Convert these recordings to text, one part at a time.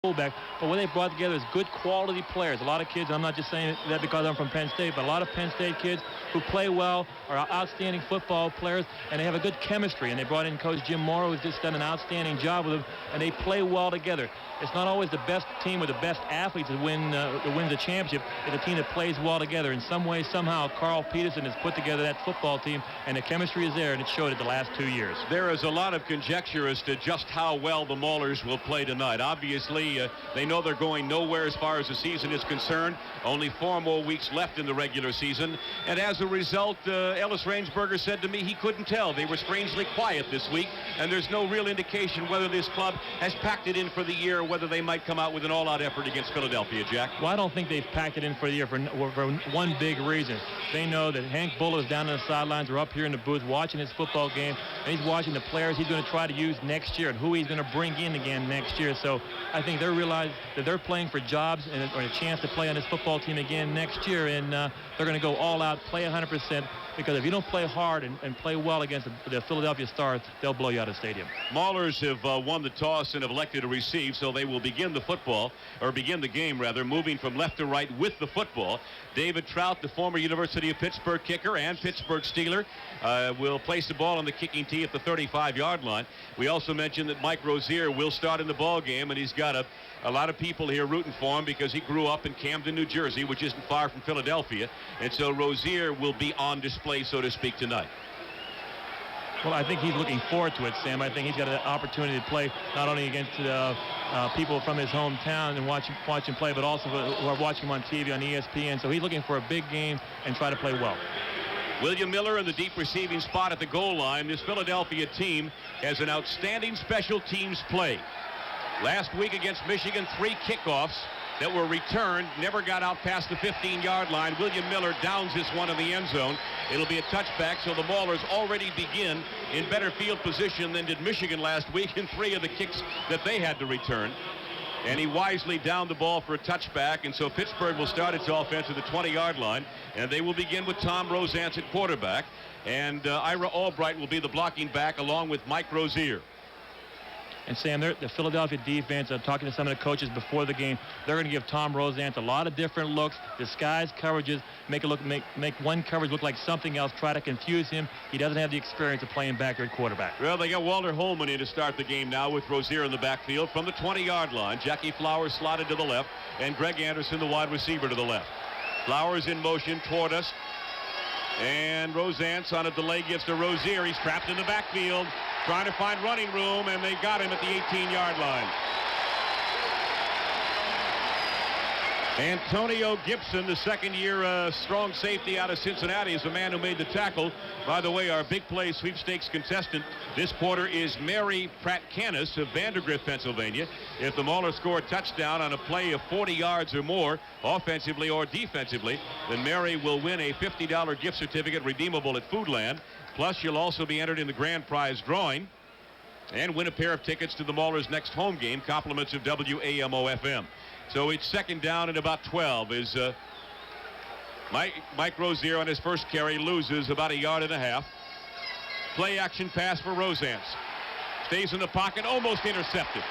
fullback, but what they brought together is good quality players. A lot of kids, I'm not just saying that because I'm from Penn State, but a lot of Penn State kids who play well, are outstanding football players, and they have a good chemistry. And they brought in Coach Jim Morrow, who's just done an outstanding job with them, and they play well together. It's not always the best team or the best athletes that wins the championship. It's a team that plays well together. In some way, somehow, Carl Peterson has put together that football team, and the chemistry is there, and it showed it the last 2 years. There is a lot of conjecture as to just how well the Maulers will play tonight. Obviously, they know they're going nowhere as far as the season is concerned. Only 4 more weeks left in the regular season. And as a result, Ellis Rainsberger said to me he couldn't tell. They were strangely quiet this week, and there's no real indication whether this club has packed it in for the year, whether they might come out with an all-out effort against Philadelphia, Jack. Well, I don't think they've packed it in for the year for one big reason. They know that Hank Buller is down on the sidelines or up here in the booth watching his football game, and he's watching the players he's going to try to use next year and who he's going to bring in again next year. So I think they realize that they're playing for jobs and a chance to play on this football team again next year, and they're going to go all out, play 100%, because if you don't play hard and play well against the Philadelphia Stars, they'll blow you out of the stadium. Maulers have won the toss and have elected to receive, so they will begin the game, moving from left to right with the football. David Trout, the former University of Pittsburgh kicker and Pittsburgh Steeler, will place the ball on the kicking tee at the 35-yard line. We also mentioned that Mike Rozier will start in the ball game, and he's got a lot of people here rooting for him because he grew up in Camden, New Jersey, which isn't far from Philadelphia. And so Rozier will be on display, so to speak, tonight. Well, I think he's looking forward to it, Sam. I think he's got an opportunity to play not only against people from his hometown and watch him play, but also who are watching him on TV on ESPN. So he's looking for a big game and try to play well. William Miller in the deep receiving spot at the goal line. This Philadelphia team has an outstanding special teams play. Last week against Michigan, 3 kickoffs that were returned, never got out past the 15-yard line. William Miller downs this one in the end zone. It'll be a touchback, so the Maulers already begin in better field position than did Michigan last week in 3 of the kicks that they had to return. And he wisely downed the ball for a touchback, and so Pittsburgh will start its offense at the 20-yard line, and they will begin with Tom Rosance at quarterback, and Ira Albright will be the blocking back along with Mike Rozier. And Sam, the Philadelphia defense, I'm talking to some of the coaches before the game, they're going to give Tom Rosance a lot of different looks, disguise coverages, make one coverage look like something else, try to confuse him. He doesn't have the experience of playing back at quarterback. Well, they got Walter Holman in to start the game now with Rozier in the backfield from the 20-yard line. Jackie Flowers slotted to the left, and Greg Anderson, the wide receiver, to the left. Flowers in motion toward us, and Rosance on a delay gives to Rozier. He's trapped in the backfield, trying to find running room, and they got him at the 18-yard line. Antonio Gibson, the second-year strong safety out of Cincinnati, is the man who made the tackle. By the way, our big play sweepstakes contestant this quarter is Mary Pratt-Canis of Vandergrift, Pennsylvania. If the Maulers score a touchdown on a play of 40 yards or more, offensively or defensively, then Mary will win a $50 gift certificate redeemable at Foodland. Plus, you'll also be entered in the grand prize drawing and win a pair of tickets to the Maulers' next home game, compliments of WAMO-FM. So it's second down and about 12 as Mike Rozier on his first carry loses about 1.5 yards. Play action pass for Rosance. Stays in the pocket, almost intercepted.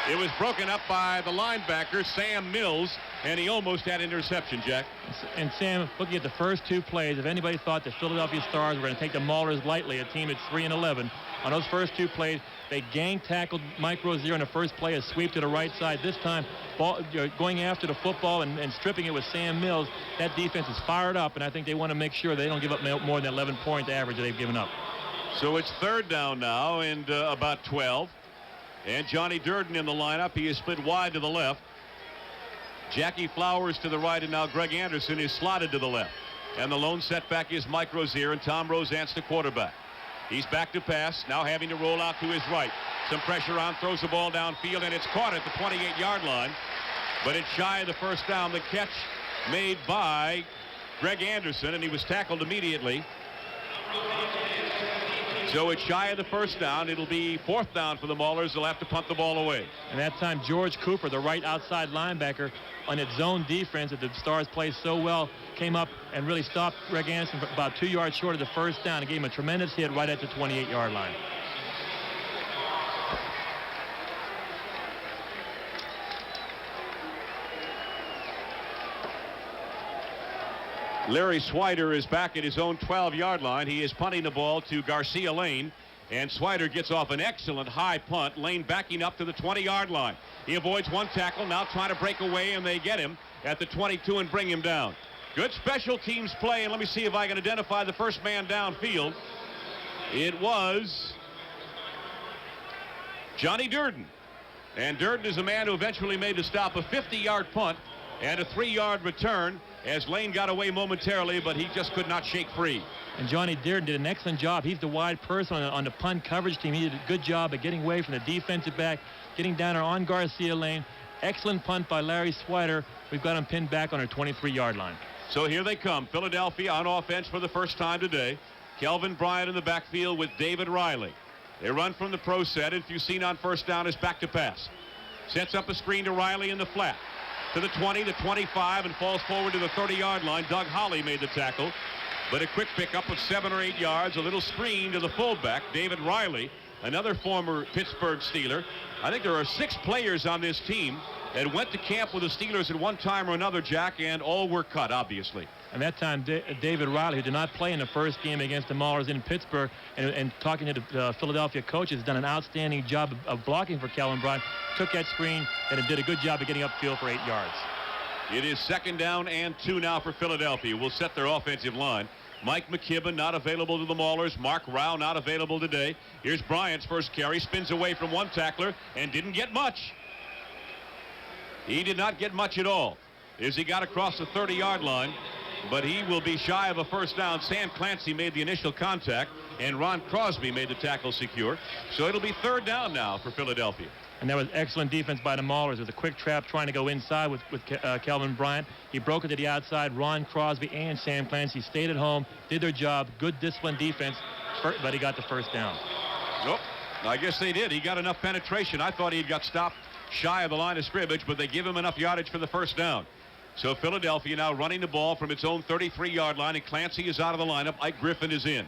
It was broken up by the linebacker, Sam Mills, and he almost had interception, Jack. And Sam, looking at the first 2 plays, if anybody thought the Philadelphia Stars were going to take the Maulers lightly, a team at 3-11, on those first 2 plays, they gang tackled Mike Rozier on the first play, a sweep to the right side. This time, going after the football and stripping it with Sam Mills. That defense is fired up, and I think they want to make sure they don't give up more than 11-point average that they've given up. So it's third down now and about 12. And Johnny Durden in the lineup. He is split wide to the left. Jackie Flowers to the right, and now Greg Anderson is slotted to the left. And the lone setback is Mike Rozier, and Tom Rosance, the quarterback. He's back to pass, now having to roll out to his right. Some pressure on, throws the ball downfield, and it's caught at the 28-yard line. But it's shy of the first down. The catch made by Greg Anderson, and he was tackled immediately. So it's shy of the first down. It'll be 4th down for the Maulers. They'll have to punt the ball away. And that time, George Cooper, the right outside linebacker, on its zone defense that the Stars played so well, came up and really stopped Greg Anderson about 2 yards short of the first down and gave him a tremendous hit right at the 28-yard line. Larry Swider is back at his own 12-yard line. He is punting the ball to Garcia Lane, and Swider gets off an excellent high punt. Lane backing up to the 20-yard line. He avoids one tackle, now trying to break away, and they get him at the 22 and bring him down. Good special teams play, and let me see if I can identify the first man downfield. It was Johnny Durden. And Durden is a man who eventually made the stop, a 50-yard punt and a 3-yard return as Lane got away momentarily, but he just could not shake free. And Johnny Durden did an excellent job. He's the wide person on the punt coverage team. He did a good job of getting away from the defensive back, getting down there on Garcia Lane. Excellent punt by Larry Swider. We've got him pinned back on our 23-yard line. So here they come. Philadelphia on offense for the first time today. Kelvin Bryant in the backfield with David Riley. They run from the pro set, and Fusina on first down is back to pass. Sets up a screen to Riley in the flat. To the 20, the 25, and falls forward to the 30-yard line. Doug Holly made the tackle, but a quick pickup of 7 or 8 yards. A little screen to the fullback, David Riley, another former Pittsburgh Steeler. I think there are 6 players on this team that went to camp with the Steelers at one time or another, Jack, and all were cut, obviously. And that time, David Riley, who did not play in the first game against the Maulers in Pittsburgh, and talking to the Philadelphia coaches, done an outstanding job of blocking for Kelvin Bryant, took that screen, and did a good job of getting upfield for 8 yards. It is 2nd down and 2 now for Philadelphia. Will set their offensive line. Mike McKibben not available to the Maulers. Mark Rao not available today. Here's Bryant's first carry. Spins away from one tackler and didn't get much. He did not get much at all as he got across the 30-yard line, but he will be shy of a first down. Sam Clancy made the initial contact, and Ron Crosby made the tackle secure. So it'll be 3rd down now for Philadelphia. And that was excellent defense by the Maulers. With a quick trap trying to go inside with Kelvin Bryant. He broke it to the outside. Ron Crosby and Sam Clancy stayed at home, did their job. Good disciplined defense, but he got the first down. Nope. I guess they did. He got enough penetration. I thought he had got stopped shy of the line of scrimmage, but they give him enough yardage for the first down. So Philadelphia now running the ball from its own 33-yard line, and Clancy is out of the lineup. Ike Griffin is in.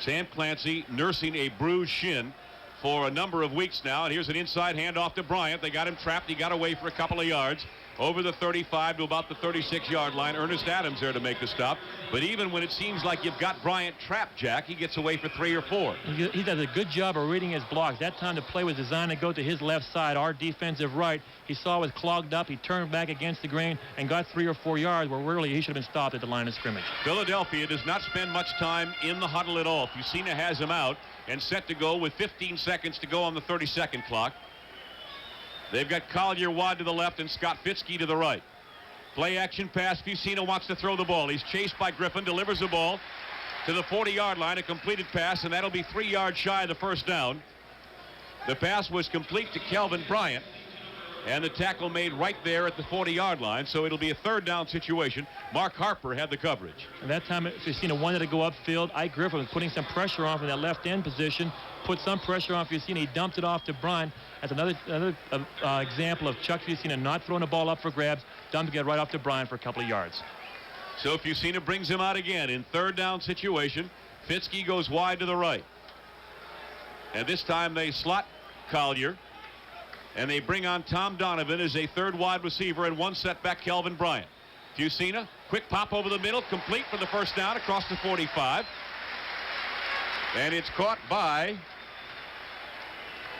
Sam Clancy nursing a bruised shin for a number of weeks now, and here's an inside handoff to Bryant. They got him trapped. He got away for a couple of yards over the 35 to about the 36-yard line. Ernest Adams there to make the stop. But even when it seems like you've got Bryant trapped, Jack, he gets away for 3 or 4. He does a good job of reading his blocks. That time the play was designed to go to his left side, our defensive right. He saw it was clogged up. He turned back against the grain and got 3 or 4 yards where really he should have been stopped at the line of scrimmage. Philadelphia does not spend much time in the huddle at all. Fusina has him out and set to go with 15 seconds to go on the 30-second clock. They've got Collier wide to the left and Scott Fitzke to the right. Play action pass. Fusina wants to throw the ball. He's chased by Griffin, delivers the ball to the 40-yard line, a completed pass, and that'll be 3 yards shy of the first down. The pass was complete to Kelvin Bryant, and the tackle made right there at the 40-yard line, so it'll be a 3rd down situation. Mark Harper had the coverage. And that time Fusina wanted to go upfield. Ike Griffin was putting some pressure on from that left end position, put some pressure on Fusina. He dumped it off to Bryant. That's another example of Chuck Fusina not throwing the ball up for grabs, dumping it right off to Bryant for a couple of yards. So Fusina brings him out again in 3rd down situation. Fitzke goes wide to the right. And this time they slot Collier. And they bring on Tom Donovan as a 3rd wide receiver and 1 setback Kelvin Bryant. Fusina, quick pop over the middle, complete for the first down across the 45. And it's caught by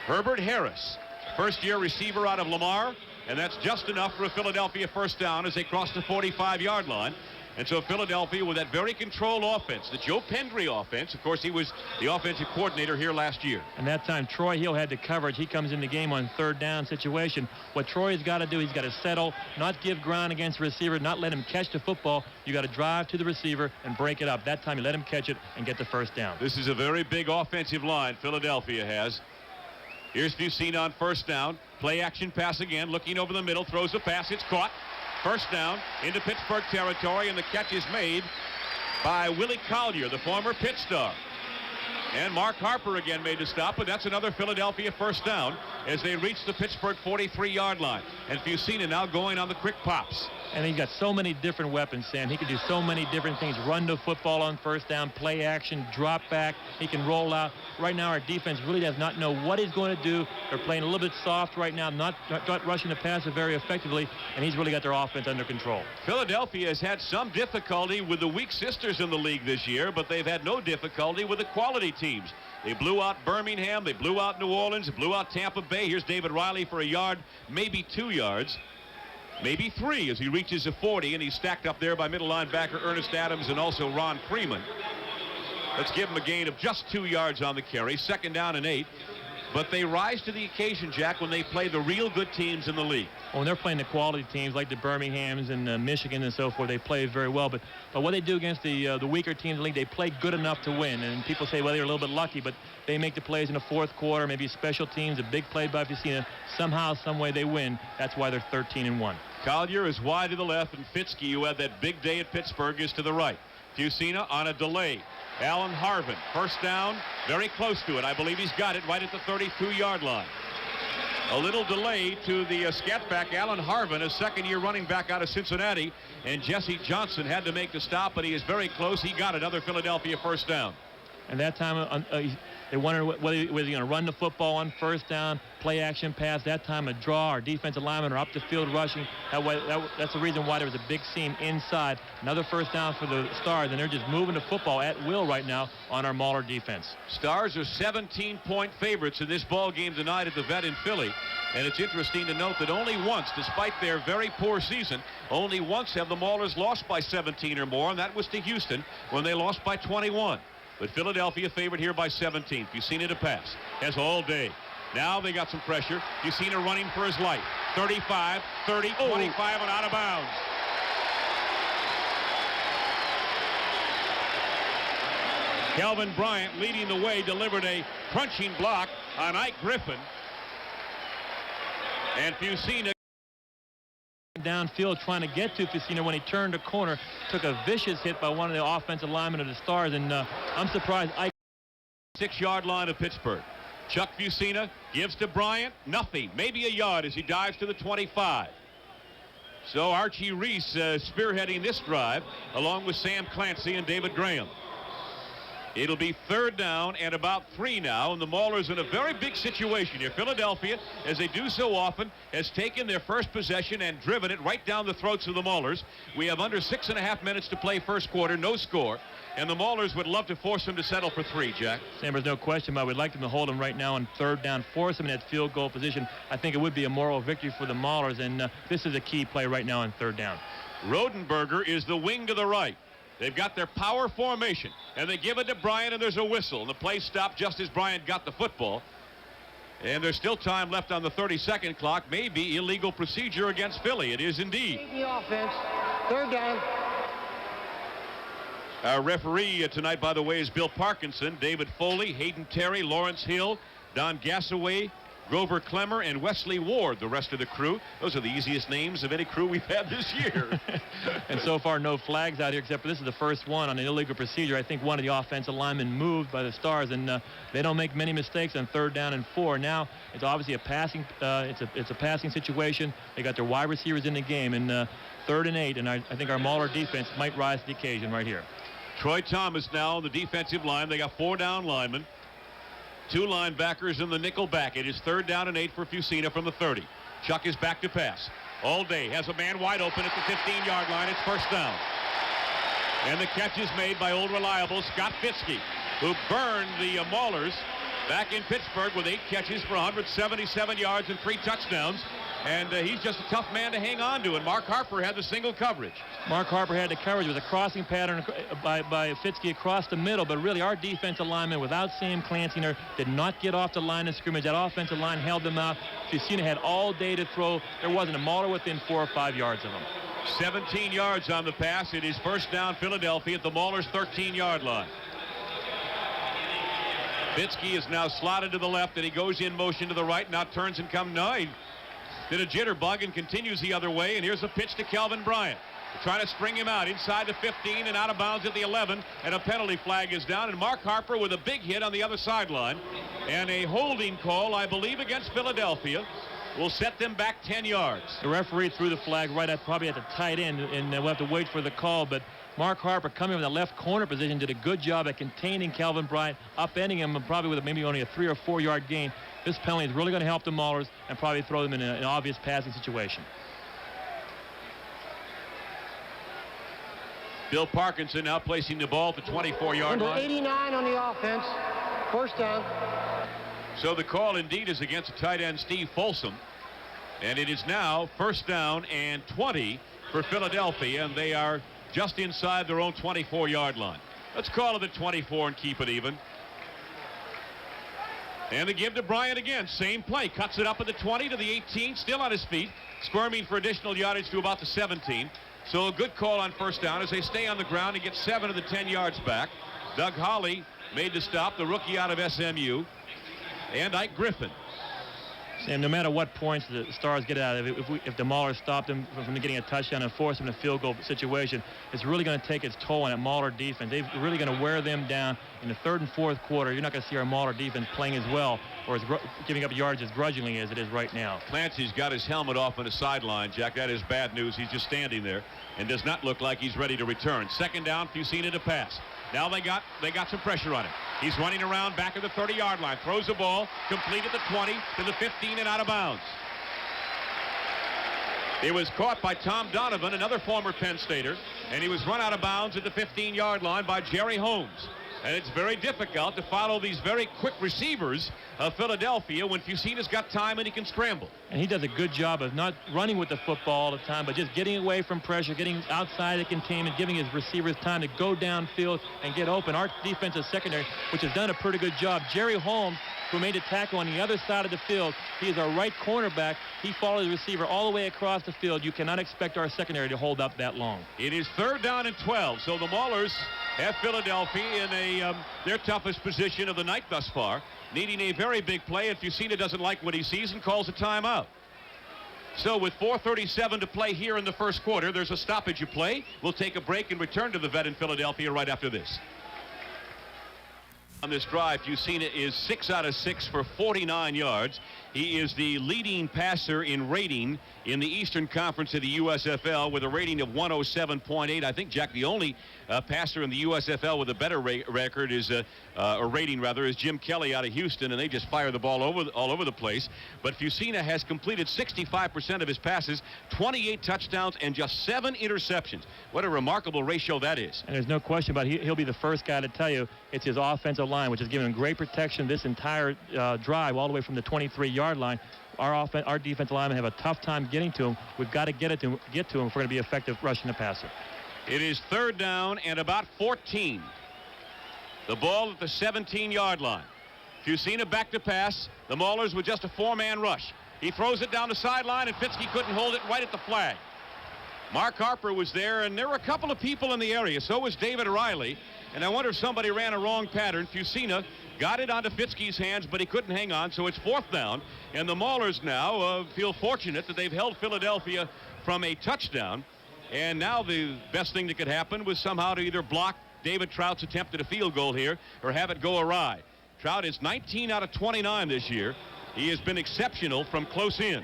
Herbert Harris, first-year receiver out of Lamar, and that's just enough for a Philadelphia first down as they cross the 45-yard line. And so Philadelphia with that very controlled offense, the Joe Pendry offense. Of course, he was the offensive coordinator here last year. And that time, Troy Hill had the coverage. He comes in the game on 3rd down situation. What Troy's got to do, he's got to settle, not give ground against the receiver, not let him catch the football. You got to drive to the receiver and break it up. That time, you let him catch it and get the first down. This is a very big offensive line Philadelphia has. Here's Fusina on first down. Play action pass again, looking over the middle, throws the pass. It's caught. First down into Pittsburgh territory, and the catch is made by Willie Collier, the former Pitt star. And Mark Harper again made the stop, but that's another Philadelphia first down as they reach the Pittsburgh 43-yard line. And Fusina now going on the quick pops. And he's got so many different weapons, Sam. He can do so many different things. Run the football on first down, play action, drop back. He can roll out. Right now, our defense really does not know what he's going to do. They're playing a little bit soft right now, not rushing the passer very effectively, and he's really got their offense under control. Philadelphia has had some difficulty with the weak sisters in the league this year, but they've had no difficulty with the quality teams. They blew out Birmingham. They blew out New Orleans. They blew out Tampa Bay. Here's David Riley for a yard, maybe 2 yards. Maybe 3 as he reaches a 40, and he's stacked up there by middle linebacker Ernest Adams and also Ron Freeman. Let's give him a gain of just 2 yards on the carry. 2nd down and 8. But they rise to the occasion, Jack, when they play the real good teams in the league. When they're playing the quality teams like the Birminghams and Michigan and so forth, they play very well. But what they do against the weaker teams in the league, they play good enough to win. And people say, well, they're a little bit lucky, but they make the plays in the 4th quarter, maybe special teams, a big play by Fusina. Somehow, some way they win. That's why they're 13-1. Collier is wide to the left, and Fitzke, who had that big day at Pittsburgh, is to the right. Fusina on a delay. Alan Harvin, first down, very close to it. I believe he's got it right at the 32-yard line. A little delay to the scat back, Alan Harvin, a second-year running back out of Cincinnati, and Jesse Johnson had to make the stop, but he is very close. He got another Philadelphia first down. And that time, they wondered whether he was going to run the football on first down, play action pass. That time, a draw. Our defensive linemen are up the field rushing. That's the reason why there was a big seam inside. Another first down for the Stars, and they're just moving the football at will right now on our Mauler defense. Stars are 17-point favorites in this ball game tonight at the Vet in Philly. And it's interesting to note that only once, despite their very poor season, only once have the Maulers lost by 17 or more, and that was to Houston when they lost by 21. But Philadelphia favored here by 17. Fusina to pass. Has all day. Now they got some pressure. Fusina running for his life. 35, 30, 25, and out of bounds. Calvin Bryant leading the way, delivered a crunching block on Ike Griffin. And Fusina downfield trying to get to Fusina. When he turned a corner, took a vicious hit by one of the offensive linemen of the Stars, and I'm surprised. 6-yard line of Pittsburgh. Chuck Fusina gives to Bryant, nothing, maybe a yard as he dives to the 25. So Archie Reese spearheading this drive along with Sam Clancy and David Graham. It'll be 3rd down and about 3 now, and the Maulers in a very big situation here. Philadelphia, as they do so often, has taken their first possession and driven it right down the throats of the Maulers. We have under 6.5 minutes to play first quarter, no score, and the Maulers would love to force them to settle for 3, Jack. Sam, there's no question about it. We'd like them to hold them right now on 3rd down, force them in that field goal position. I think it would be a moral victory for the Maulers, and this is a key play right now on 3rd down. Rodenberger is the wing to the right. They've got their power formation, and they give it to Bryant, and there's a whistle. And the play stopped just as Bryant got the football. And there's still time left on the 30-second clock. Maybe illegal procedure against Philly. It is indeed. The offense. 3rd down. Our referee tonight, by the way, is Bill Parkinson, David Foley, Hayden Terry, Lawrence Hill, Don Gassaway, Grover Clemmer, and Wesley Ward, the rest of the crew. Those are the easiest names of any crew we've had this year. And so far, no flags out here, except for this is the first one on an illegal procedure. I think one of the offensive linemen moved by the Stars, and they don't make many mistakes on 3rd down and 4. Now it's obviously a passing. It's a passing situation. They got their wide receivers in the game, and 3rd and 8, and I think our Mauler defense might rise to the occasion right here. Troy Thomas now on the defensive line. They got 4 down linemen. 2 linebackers in the nickel back. It is 3rd down and 8 for Fusina from the 30. Chuck is back to pass. All day has a man wide open at the 15-yard line. It's 1st down. And the catch is made by old reliable Scott Fitzke, who burned the Maulers back in Pittsburgh with 8 catches for 177 yards and 3 touchdowns. And he's just a tough man to hang on to. And Mark Harper had the single coverage. Mark Harper had the coverage with a crossing pattern by Fitzke across the middle. But really, our defensive lineman, without Sam Clancy there, did not get off the line of scrimmage. That offensive line held them out. Fusina had all day to throw. There wasn't a Mauler within 4 or 5 yards of him. 17 yards on the pass. It is 1st down Philadelphia at the Maulers' 13-yard line. Fitzke is now slotted to the left, and he goes in motion to the right. Now turns and comes. No, he did a jitterbug and continues the other way. And here's a pitch to Calvin Bryant. They're trying to string him out inside the 15 and out of bounds at the 11. And a penalty flag is down. And Mark Harper with a big hit on the other sideline. And a holding call, I believe, against Philadelphia. will set them back 10 yards. The referee threw the flag probably at the tight end, and we'll have to wait for the call. But Mark Harper, coming from the left corner position, did a good job at containing Calvin Bryant, upending him, and probably with maybe only a 3 or 4 yard gain. This penalty is really going to help the Maulers and probably throw them in an obvious passing situation. Bill Parkinson now placing the ball at the 24-yard Number line. 89 on the offense. First down. So the call indeed is against the tight end Steve Folsom. And it is now first down and 20 for Philadelphia, and they are just inside their own 24-yard line. Let's call it at 24 and keep it even. And they give to Bryant again. Same play. Cuts it up at the 20 to the 18. Still on his feet. Squirming for additional yardage to about the 17. So a good call on first down as they stay on the ground and get 7 of the 10 yards back. Doug Holly made the stop, the rookie out of SMU. And Ike Griffin. And no matter what points the Stars get out of it, if the Maulers stop them from getting a touchdown and force them in a field goal situation, it's really going to take its toll on that Mauler defense. They're really going to wear them down in the third and fourth quarter. You're not going to see our Mauler defense playing as well or giving up yards as grudgingly as it is right now. Clancy's got his helmet off on the sideline, Jack. That is bad news. He's just standing there and does not look like he's ready to return. Second down, Fusina to pass. Now they got some pressure on him. He's running around back at the 30-yard line. Throws the ball, complete at the 20 to the 15 and out of bounds. It was caught by Tom Donovan, another former Penn Stater, and he was run out of bounds at the 15-yard line by Jerry Holmes. And it's very difficult to follow these very quick receivers of Philadelphia when Fusina's got time and he can scramble. And he does a good job of not running with the football all the time, but just getting away from pressure, getting outside the containment, giving his receivers time to go downfield and get open. Our defensive secondary, which has done a pretty good job. Jerry Holmes, who made the tackle on the other side of the field, he is our right cornerback. He followed the receiver all the way across the field. You cannot expect our secondary to hold up that long. It is third down and 12, so the Maulers have Philadelphia in their toughest position of the night thus far, needing a very big play, and Fusina doesn't like what he sees and calls a timeout. So with 4:37 to play here in the first quarter, there's a stoppage of play. We'll take a break and return to the vet in Philadelphia right after this. On this drive, Fusina is 6 out of 6 for 49 yards. He is the leading passer in rating in the Eastern Conference of the USFL with a rating of 107.8. I think, Jack, the only passer in the USFL with a better record is or rating rather is Jim Kelly out of Houston, and they just fire the ball all over the place. But Fusina has completed 65% of his passes, 28 touchdowns, and just 7 interceptions. What a remarkable ratio that is. And there's no question about it. He'll be the first guy to tell you it's his offensive line, which has given him great protection this entire drive all the way from the 23-yard line. Our defensive linemen have a tough time getting to him. We've got to get to him if we're going to be effective rushing the passer. It is third down and about 14. The ball at the 17-yard line. Fusina back to pass. The Maulers with just a 4-man rush. He throws it down the sideline, and Fitzke couldn't hold it right at the flag. Mark Harper was there, and there were a couple of people in the area. So was David Riley. And I wonder if somebody ran a wrong pattern. Fusina got it onto Fitzke's hands, but he couldn't hang on, so it's fourth down. And the Maulers now feel fortunate that they've held Philadelphia from a touchdown. And now the best thing that could happen was somehow to either block David Trout's attempt at a field goal here or have it go awry. Trout is 19 out of 29 this year. He has been exceptional from close in.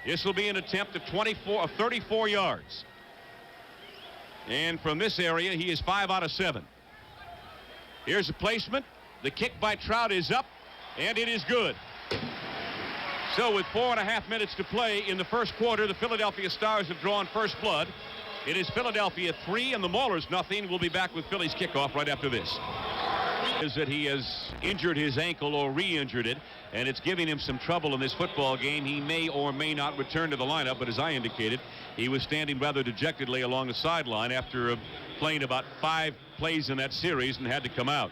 This will be an attempt of 34 yards. And from this area, he is 5 out of 7. Here's the placement. The kick by Trout is up, and it is good. So with 4.5 minutes to play in the first quarter, the Philadelphia Stars have drawn first blood. It is Philadelphia 3 and the Maulers nothing. We'll be back with Philly's kickoff right after this. Is that he has injured his ankle or re-injured it, and it's giving him some trouble in this football game. He may or may not return to the lineup, but as I indicated, he was standing rather dejectedly along the sideline after playing about 5 plays in that series and had to come out.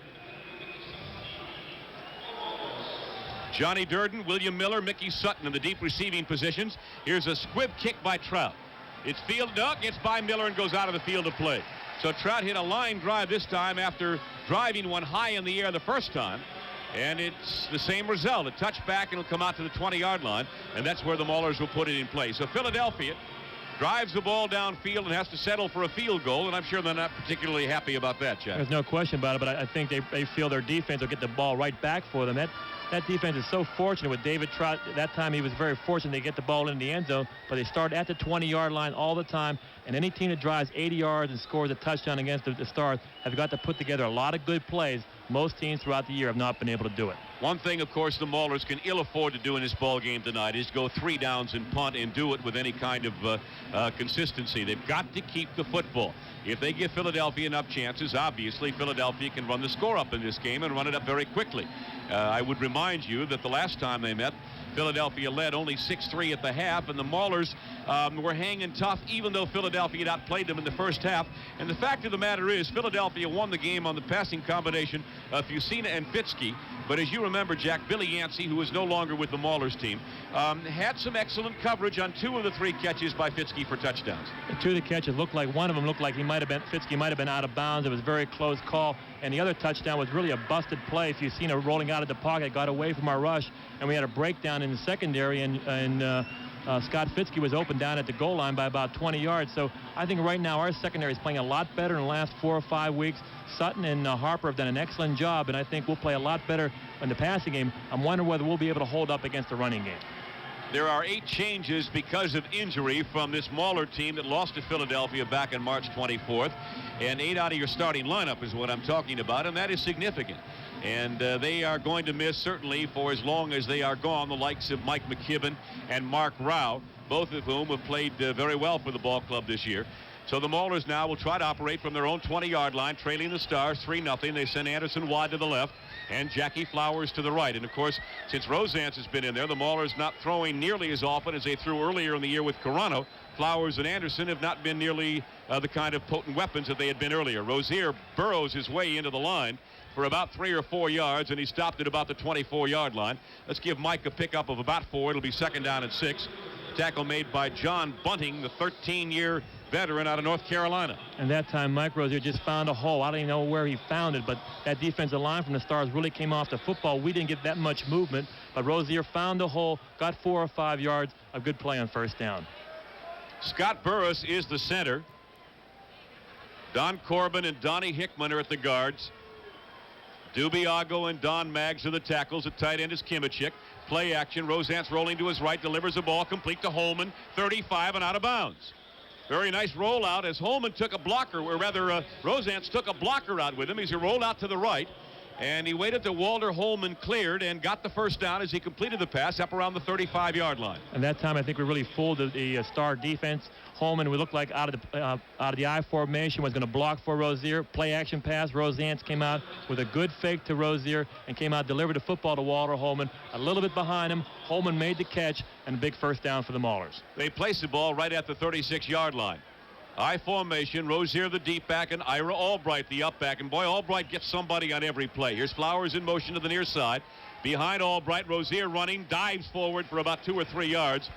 Johnny Durden, William Miller, Mickey Sutton in the deep receiving positions. Here's a squib kick by Trout. It's fielded up, gets by Miller, and goes out of the field of play. So Trout hit a line drive this time after driving one high in the air the first time. And it's the same result. A touchback, and it'll come out to the 20-yard line. And that's where the Maulers will put it in play. So Philadelphia drives the ball downfield and has to settle for a field goal, and I'm sure they're not particularly happy about that, Jack. There's no question about it, but I think they feel their defense will get the ball right back for them. That defense is so fortunate with David Trott. That time he was very fortunate to get the ball in the end zone, but they start at the 20-yard line all the time, and any team that drives 80 yards and scores a touchdown against the Stars have got to put together a lot of good plays. Most teams throughout the year have not been able to do it. One thing, of course, the Maulers can ill afford to do in this ball game tonight is go 3 downs and punt and do it with any kind of consistency. They've got to keep the football. If they give Philadelphia enough chances, obviously Philadelphia can run the score up in this game and run it up very quickly. I would remind you that the last time they met, Philadelphia led only 6-3 at the half, and the Maulers were hanging tough even though Philadelphia had outplayed them in the first half. And the fact of the matter is Philadelphia won the game on the passing combination of Fusina and Fitzke. But as you remember, Jack, Billy Yancey, who is no longer with the Maulers team, had some excellent coverage on 2 of the 3 catches by Fitzke for touchdowns. The 2 of the catches looked like one of them looked like Fitzke might have been out of bounds. It was a very close call. And the other touchdown was really a busted play. Fusina rolling out of the pocket, got away from our rush, and we had a breakdown in the secondary, and Scott Fitzke was open down at the goal line by about 20 yards. So I think right now our secondary is playing a lot better in the last 4 or 5 weeks. Sutton and Harper have done an excellent job, and I think we'll play a lot better in the passing game. I'm wondering whether we'll be able to hold up against the running game. There are 8 changes because of injury from this Mauler team that lost to Philadelphia back on March 24th. And 8 out of your starting lineup is what I'm talking about, and that is significant. And they are going to miss, certainly, for as long as they are gone, the likes of Mike McKibben and Mark Rao, both of whom have played very well for the ball club this year. So the Maulers now will try to operate from their own 20-yard line, trailing the Stars 3-0. They send Anderson wide to the left and Jackie Flowers to the right. And, of course, since Rosance has been in there, the Maulers not throwing nearly as often as they threw earlier in the year with Carano. Flowers and Anderson have not been nearly the kind of potent weapons that they had been earlier. Rozier burrows his way into the line for about 3 or 4 yards, and he stopped at about the 24-yard line. Let's give Mike a pickup of about 4. It'll be 2nd down and 6. Tackle made by John Bunting, the 13-year veteran out of North Carolina. And that time Mike Rozier just found a hole. I don't even know where he found it, but that defensive line from the Stars really came off the football. We didn't get that much movement, but Rozier found the hole, got 4 or 5 yards, a good play on 1st down. Scott Burris is the center. Don Corbin and Donnie Hickman are at the guards. Dubiago and Don Maggs are the tackles. At tight end is Kimichik. Play action. Rosance rolling to his right, delivers the ball complete to Holman, 35 and out of bounds. Very nice rollout as Holman took a blocker, or rather Rosance took a blocker out with him. He's rolled out to the right, and he waited till Walter Holman cleared and got the 1st down as he completed the pass up around the 35-yard line. And that time I think we really fooled the Star defense. Holman, we looked like out of the I formation, was going to block for Rozier. Play action pass. Rosance came out with a good fake to Rozier and came out, delivered the football to Walter Holman. A little bit behind him. Holman made the catch, and a big 1st down for the Maulers. They placed the ball right at the 36-yard line. I formation, Rozier the deep back, and Ira Albright the up back. And boy, Albright gets somebody on every play. Here's Flowers in motion to the near side. Behind Albright, Rozier running, dives forward for about 2 or 3 yards.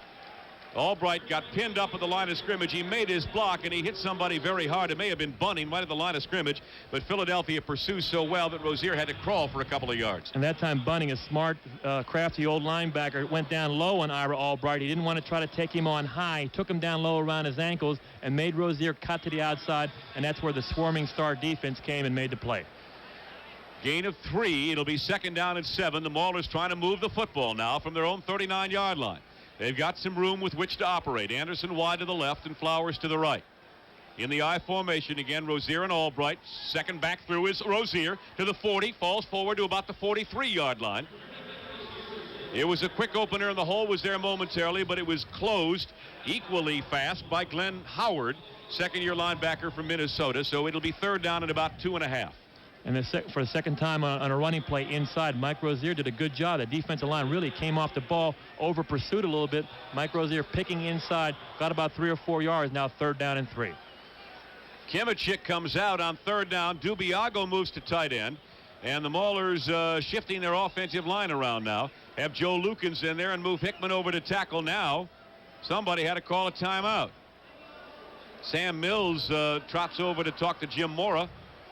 Albright got pinned up at the line of scrimmage. He made his block, and he hit somebody very hard. It may have been Bunting right at the line of scrimmage, but Philadelphia pursues so well that Rozier had to crawl for a couple of yards. And that time Bunting, a smart, crafty old linebacker, went down low on Ira Albright. He didn't want to try to take him on high. He took him down low around his ankles and made Rozier cut to the outside, and that's where the swarming Star defense came and made the play. Gain of 3. It'll be 2nd down and 7. The Maulers trying to move the football now from their own 39-yard line. They've got some room with which to operate. Anderson wide to the left and Flowers to the right. In the I formation again, Rozier and Albright. 2nd back through is Rozier to the 40, falls forward to about the 43-yard line. It was a quick opener, and the hole was there momentarily, but it was closed equally fast by Glenn Howard, 2nd-year linebacker from Minnesota. So it'll be 3rd down and about 2.5. And for the 2nd time on a running play inside, Mike Rozier did a good job. The defensive line really came off the ball, over pursued a little bit. Mike Rozier picking inside, got about 3 or 4 yards, now 3rd down and 3. Kimichik comes out on 3rd down. Dubiago moves to tight end. And the Maulers shifting their offensive line around now. Have Joe Lukens in there and move Hickman over to tackle now. Somebody had to call a timeout. Sam Mills trots over to talk to Jim Mora.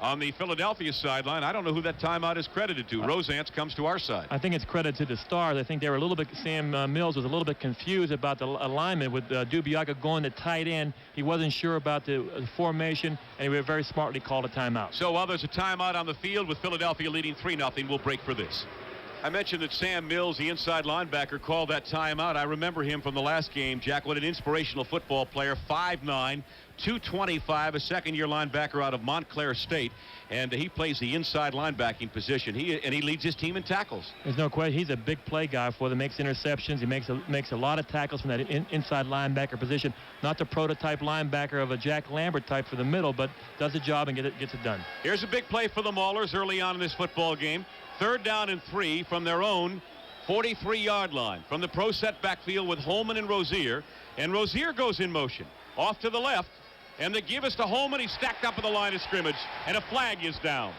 on the Philadelphia sideline. I don't know who that timeout is credited to. Rosance comes to our side. I think it's credited to the Stars. I think they were a little bit, Sam Mills was a little bit confused about the alignment with Dubiaga going to tight end. He wasn't sure about the formation, and he very smartly called a timeout. So while there's a timeout on the field with Philadelphia leading 3-0, we'll break for this. I mentioned that Sam Mills, the inside linebacker, called that timeout. I remember him from the last game, Jack. What an inspirational football player. 5'9", 225, a second-year linebacker out of Montclair State. And he plays the inside linebacking position. He leads his team in tackles. There's no question. He's a big play guy for them. Makes interceptions. He makes a lot of tackles from that inside linebacker position. Not the prototype linebacker of a Jack Lambert type for the middle, but does the job and gets it done. Here's a big play for the Maulers early on in this football game. 3rd down and 3 from their own 43-yard line. From the pro set backfield with Holman and Rozier. And Rozier goes in motion. Off to the left. And they give us to Holman. He's stacked up at the line of scrimmage. And a flag is down.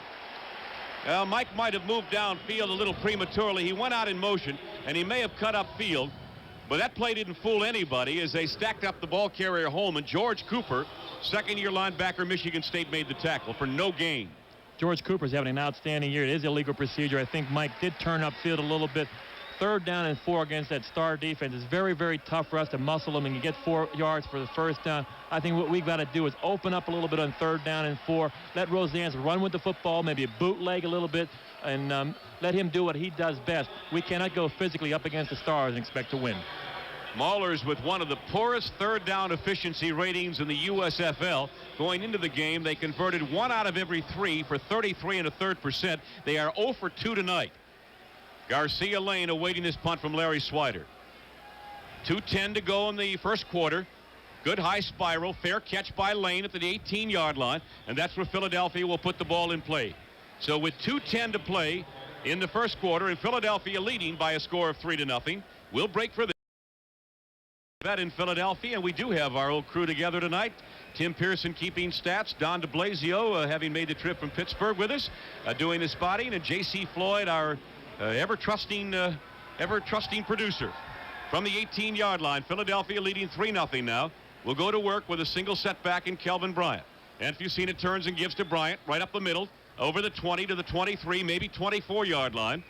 Well, Mike might have moved downfield a little prematurely. He went out in motion, and he may have cut upfield. But that play didn't fool anybody as they stacked up the ball carrier Holman. George Cooper, second-year linebacker, Michigan State, made the tackle for no gain. George Cooper's having an outstanding year. It is a legal procedure. I think Mike did turn upfield a little bit. 3rd down and 4 against that Star defense. It's very, very tough for us to muscle them and you get 4 yards for the first down. I think what we've got to do is open up a little bit on 3rd down and 4. Let Rosance run with the football, maybe a bootleg a little bit, and let him do what he does best. We cannot go physically up against the Stars and expect to win. Maulers with one of the poorest 3rd down efficiency ratings in the USFL. Going into the game, they converted 1 out of every 3 for 33 1/3%. They are 0 for 2 tonight. Garcia Lane awaiting this punt from Larry Swider. 2:10 to go in the first quarter. Good high spiral, fair catch by Lane at the 18-yard line, and that's where Philadelphia will put the ball in play. So with 2:10 to play in the first quarter and Philadelphia leading by a score of 3-0, we'll break for this. That in Philadelphia, and we do have our old crew together tonight. Tim Pearson keeping stats, Don DeBlasio having made the trip from Pittsburgh with us, doing the spotting, and J.C. Floyd, our ever-trusting producer. From the 18-yard line, Philadelphia leading 3-0 now. We'll go to work with a single setback in Kelvin Bryant. And Fusina turns and gives to Bryant right up the middle, over the 20 to the 23, maybe 24-yard line.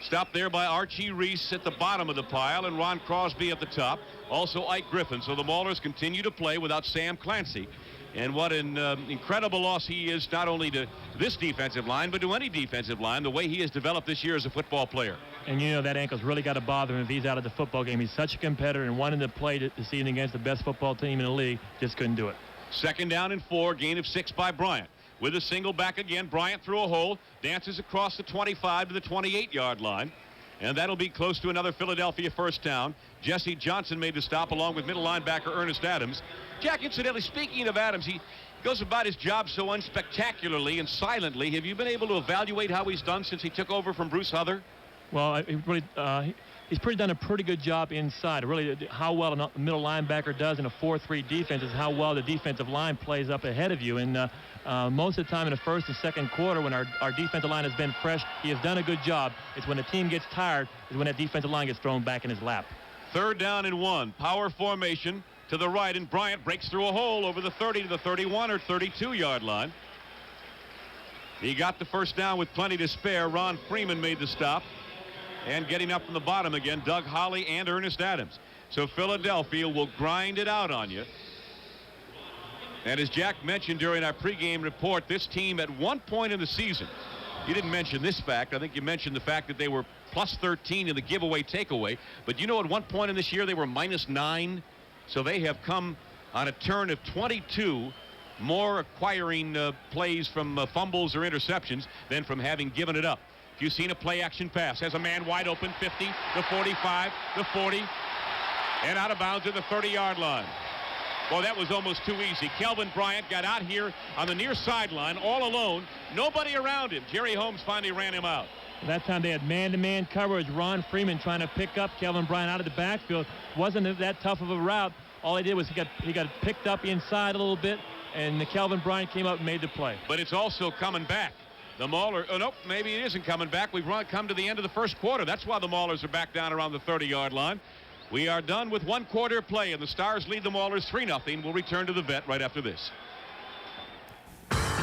Stopped there by Archie Reese at the bottom of the pile and Ron Crosby at the top. Also Ike Griffin. So the Maulers continue to play without Sam Clancy. And what an incredible loss he is, not only to this defensive line, but to any defensive line, the way he has developed this year as a football player. And you know that ankle's really got to bother him if he's out of the football game. He's such a competitor and wanting to play this evening against the best football team in the league. Just couldn't do it. 2nd down and 4, gain of 6 by Bryant. With a single back again, Bryant through a hole, dances across the 25 to the 28-yard line. And that'll be close to another Philadelphia first down. Jesse Johnson made the stop along with middle linebacker Ernest Adams. Jack, incidentally, speaking of Adams, he goes about his job so unspectacularly and silently. Have you been able to evaluate how he's done since he took over from Bruce Huther? Well, he's done a pretty good job inside. Really, how well a middle linebacker does in a 4-3 defense is how well the defensive line plays up ahead of you. And most of the time in the first and second quarter, when our defensive line has been fresh, he has done a good job. It's when the team gets tired is when that defensive line gets thrown back in his lap. 3rd down and 1, power formation to the right, and Bryant breaks through a hole over the 30 to the 31 or 32-yard line. He got the first down with plenty to spare. Ron Freeman made the stop. And getting up from the bottom again, Doug Holly and Ernest Adams. So Philadelphia will grind it out on you. And as Jack mentioned during our pregame report, this team at one point in the season, you didn't mention this fact. I think you mentioned the fact that they were plus 13 in the giveaway takeaway. But you know, at one point in this year, they were minus 9. So they have come on a turn of 22, more acquiring plays from fumbles or interceptions than from having given it up. If you've seen a play action pass, has a man wide open, 50, the 45, the 40, and out of bounds at the 30-yard line. Well, that was almost too easy. Kelvin Bryant got out here on the near sideline all alone. Nobody around him. Jerry Holmes finally ran him out. That time they had man-to-man coverage. Ron Freeman trying to pick up Kelvin Bryant out of the backfield. Wasn't that tough of a route. All he did was he got picked up inside a little bit, and Kelvin Bryant came up and made the play. But it's also coming back. The Maulers, nope, maybe it isn't coming back. We've come to the end of the first quarter. That's why the Maulers are back down around the 30-yard line. We are done with 1 quarter play, and the Stars lead the Maulers 3-0. We'll return to the vet right after this.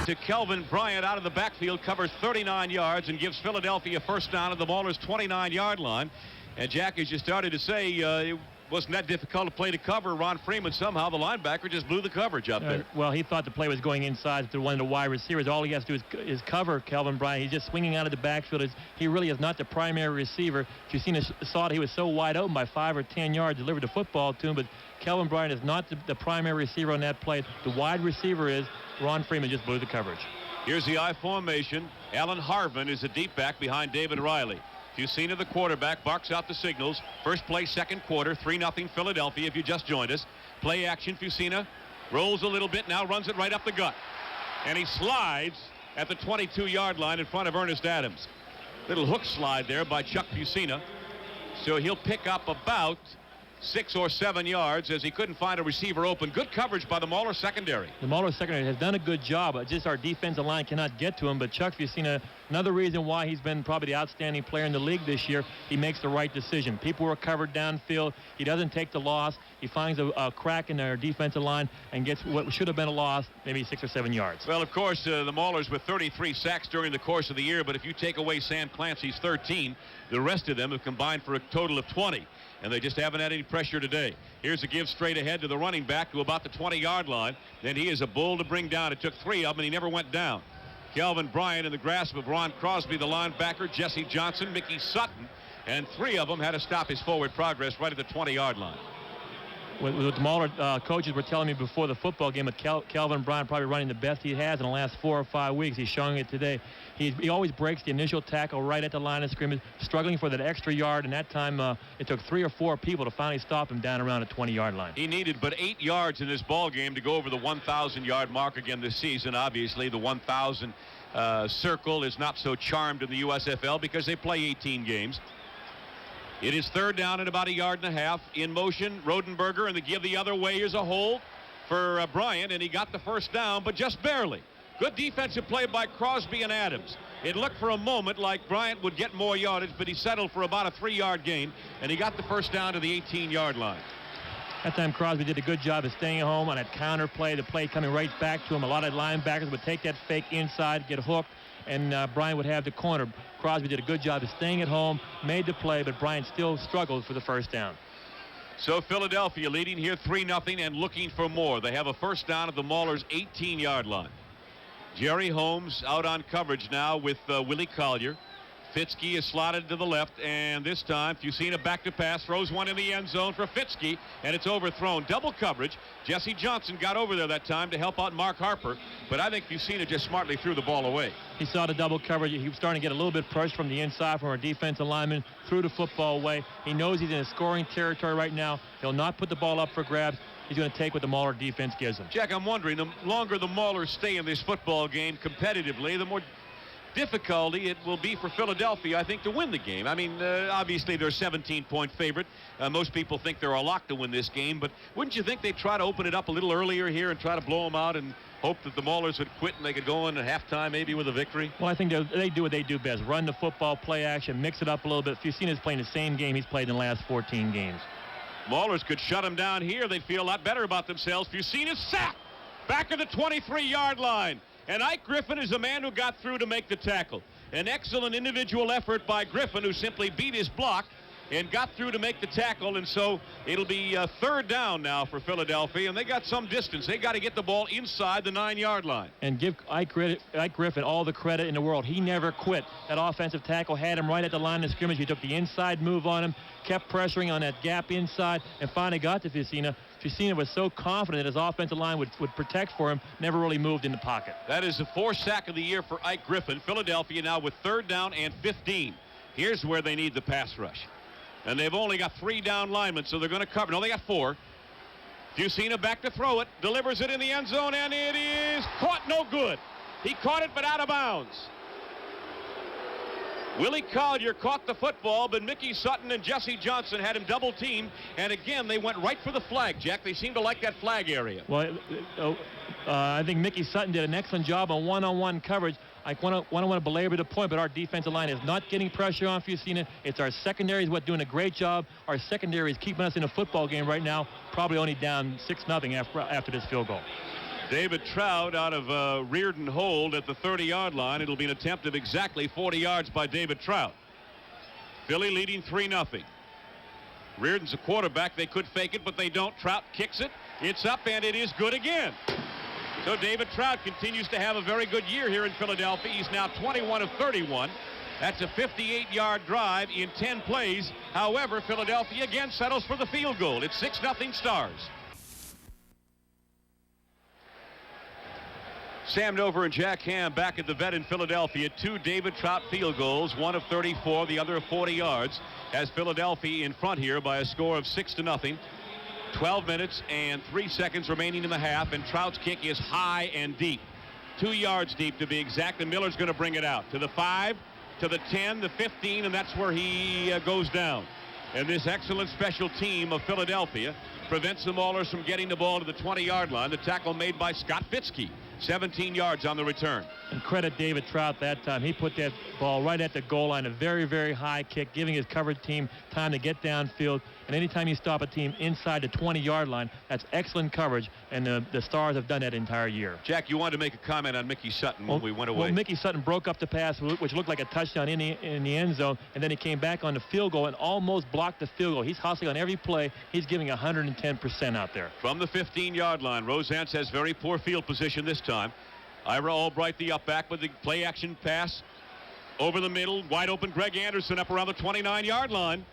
to Kelvin Bryant out of the backfield, covers 39 yards and gives Philadelphia first down at the Maulers' 29-yard line. And Jack, as you started to say, it wasn't that difficult to play to cover. Ron Freeman, somehow the linebacker just blew the coverage up there. Well, he thought the play was going inside to one of the wide receivers. All he has to do is cover Kelvin Bryant. He's just swinging out of the backfield. He really is not the primary receiver. Justina saw that he was so wide open by 5 or 10 yards, delivered the football to him, but Kelvin Bryant is not the primary receiver on that play. The wide receiver is. Ron Freeman just blew the coverage. Here's the I formation. Alan Harvin is a deep back behind David Riley. Fusina, the quarterback, barks out the signals. First play, second quarter, 3-0 Philadelphia if you just joined us. Play action, Fusina rolls a little bit, now runs it right up the gut. And he slides at the 22-yard line in front of Ernest Adams. Little hook slide there by Chuck Fusina. So he'll pick up about 6 or 7 yards as he couldn't find a receiver open. Good coverage by the Mauler secondary. The Mauler secondary has done a good job. Just our defensive line cannot get to him. But Chuck Fusina, another reason why he's been probably the outstanding player in the league this year, he makes the right decision. People were covered downfield. He doesn't take the loss. He finds a crack in their defensive line and gets what should have been a loss, maybe 6 or 7 yards. Well, of course, the Maulers with 33 sacks during the course of the year. But if you take away Sam Clancy's 13, the rest of them have combined for a total of 20. And they just haven't had any pressure today. Here's a give straight ahead to the running back to about the 20-yard line. Then he is a bull to bring down. It took 3 of them, and he never went down. Kelvin Bryant in the grasp of Ron Crosby, the linebacker, Jesse Johnson, Mickey Sutton, and 3 of them had to stop his forward progress right at the 20-yard line. What the Mauler coaches were telling me before the football game that Kelvin Bryant probably running the best he has in the last 4 or 5 weeks. He's showing it today. He always breaks the initial tackle right at the line of scrimmage, struggling for that extra yard, and that time it took 3 or 4 people to finally stop him down around the 20-yard line. He needed but 8 yards in this ball game to go over the 1,000-yard mark again this season. Obviously, the 1,000 circle is not so charmed in the USFL because they play 18 games. It is third down at about 1.5 yards. In motion, Rodenberger, and the give the other way. Here's a hold for Bryant, and he got the first down, but just barely. Good defensive play by Crosby and Adams. It looked for a moment like Bryant would get more yardage, but he settled for about a 3-yard gain, and he got the first down to the 18-yard line. That time Crosby did a good job of staying home on that counter play, the play coming right back to him. A lot of linebackers would take that fake inside, get hooked, and Bryant would have the corner. Crosby did a good job of staying at home, made the play, but Bryant still struggled for the first down. So Philadelphia leading here 3-0 and looking for more. They have a first down at the Maulers' 18-yard line. Jerry Holmes out on coverage now with Willie Collier. Fitzke is slotted to the left, and this time Fusina back to pass, throws one in the end zone for Fitzke, and it's overthrown. Double coverage. Jesse Johnson got over there that time to help out Mark Harper, but I think Fusina just smartly threw the ball away. He saw the double coverage. He was starting to get a little bit pressure from the inside from our defensive lineman, threw the football away. He knows he's in a scoring territory right now. He'll not put the ball up for grabs. He's going to take what the Mauler defense gives him. Jack, I'm wondering, the longer the Maulers stay in this football game competitively, the more difficulty it will be for Philadelphia, I think, to win the game. I mean, obviously they're a 17-point favorite. Most people think they're a lock to win this game, but wouldn't you think they'd try to open it up a little earlier here and try to blow them out and hope that the Maulers would quit and they could go in at halftime maybe with a victory? Well, I think they do what they do best. Run the football, play action, mix it up a little bit. Fusina's playing the same game he's played in the last 14 games. Maulers could shut them down here. They'd feel a lot better about themselves. Fusina's sacked back at the 23-yard line. And Ike Griffin is the man who got through to make the tackle. An excellent individual effort by Griffin, who simply beat his block and got through to make the tackle. And so it'll be third down now for Philadelphia, and they got some distance. They got to get the ball inside the 9-yard line. And give Ike Griffin all the credit in the world. He never quit. That offensive tackle had him right at the line of scrimmage. He took the inside move on him, kept pressuring on that gap inside, and finally got to Fusina. Fusina was so confident that his offensive line would protect for him, never really moved in the pocket. That is the 4th sack of the year for Ike Griffin. Philadelphia now with third down and 15. Here's where they need the pass rush. And they've only got 3 down linemen, so they're going to cover. No, they got 4. Fusina back to throw it, delivers it in the end zone, and it is caught. No good. He caught it, but out of bounds. Willie Collier caught the football, but Mickey Sutton and Jesse Johnson had him double teamed, and again they went right for the flag. Jack, they seem to like that flag area. Well, I think Mickey Sutton did an excellent job on one-on-one coverage. I want to belabor the point, but our defensive line is not getting pressure on Fusina. It's our secondary is what's doing a great job. Our secondary is keeping us in a football game right now, probably only down 6-0 after this field goal. David Trout out of Reardon hold at the 30-yard line. It'll be an attempt of exactly 40 yards by David Trout. Philly leading 3-0. Reardon's a quarterback. They could fake it, but they don't. Trout kicks it. It's up, and it is good again. So David Trout continues to have a very good year here in Philadelphia. He's now 21 of 31. That's a 58-yard drive in 10 plays. However, Philadelphia again settles for the field goal. It's 6-0 Stars. Sam Nover and Jack Ham back at the vet in Philadelphia. 2 David Trout field goals, one of 34, the other of 40 yards, has Philadelphia in front here by a score of 6-0. 12 minutes and 3 seconds remaining in the half, and Trout's kick is high and deep. 2 yards deep to be exact, and Miller's going to bring it out to the 5, to the 10, the 15, and that's where he goes down. And this excellent special team of Philadelphia prevents the Maulers from getting the ball to the 20-yard line. The tackle made by Scott Fitzke. 17 yards on the return. And credit David Trout that time. He put that ball right at the goal line, a very, very high kick, giving his covered team time to get downfield. And anytime you stop a team inside the 20-yard line, that's excellent coverage, and the Stars have done that entire year. Jack, you wanted to make a comment on Mickey Sutton when we went away. Well, Mickey Sutton broke up the pass, which looked like a touchdown in the end zone, and then he came back on the field goal and almost blocked the field goal. He's hustling on every play. He's giving 110% out there. From the 15-yard line, Rosance has very poor field position this time. Ira Albright, the up back, with the play action pass over the middle. Wide open Greg Anderson up around the 29-yard line.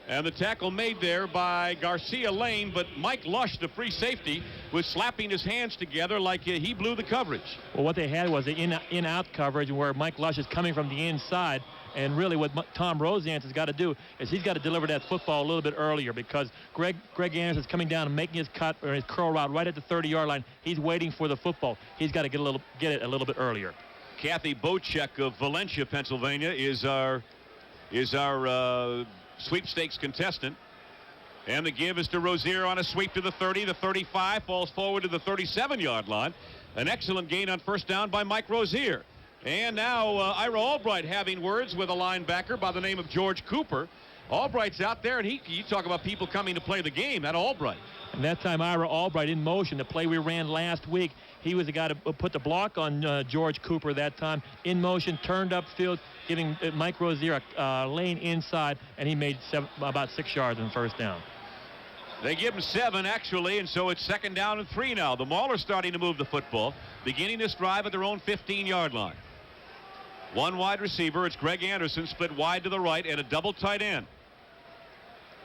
And the tackle made there by Garcia Lane, but Mike Lush, the free safety, was slapping his hands together like he blew the coverage. Well, what they had was the in-out coverage where Mike Lush is coming from the inside. And really what Tom Rosance has got to do is he's got to deliver that football a little bit earlier, because Greg Anderson is coming down and making his cut or his curl route right at the 30-yard line. He's waiting for the football. He's got to get it a little bit earlier. Kathy Bocek of Valencia, Pennsylvania, is our sweepstakes contestant. And the give is to Rozier on a sweep to the 30. The 35 falls forward to the 37-yard line. An excellent gain on first down by Mike Rozier. And now Ira Albright having words with a linebacker by the name of George Cooper. Albright's out there, and you talk about people coming to play the game. That Albright. And that time Ira Albright in motion, the play we ran last week. He was the guy to put the block on George Cooper that time. In motion, turned upfield, giving Mike Rozier a lane inside, and he made about 6 yards on first down. They give him 7, actually, and so it's 2nd down and 3 now. The Maulers starting to move the football, beginning this drive at their own 15-yard line. One wide receiver. It's Greg Anderson, split wide to the right, and a double tight end.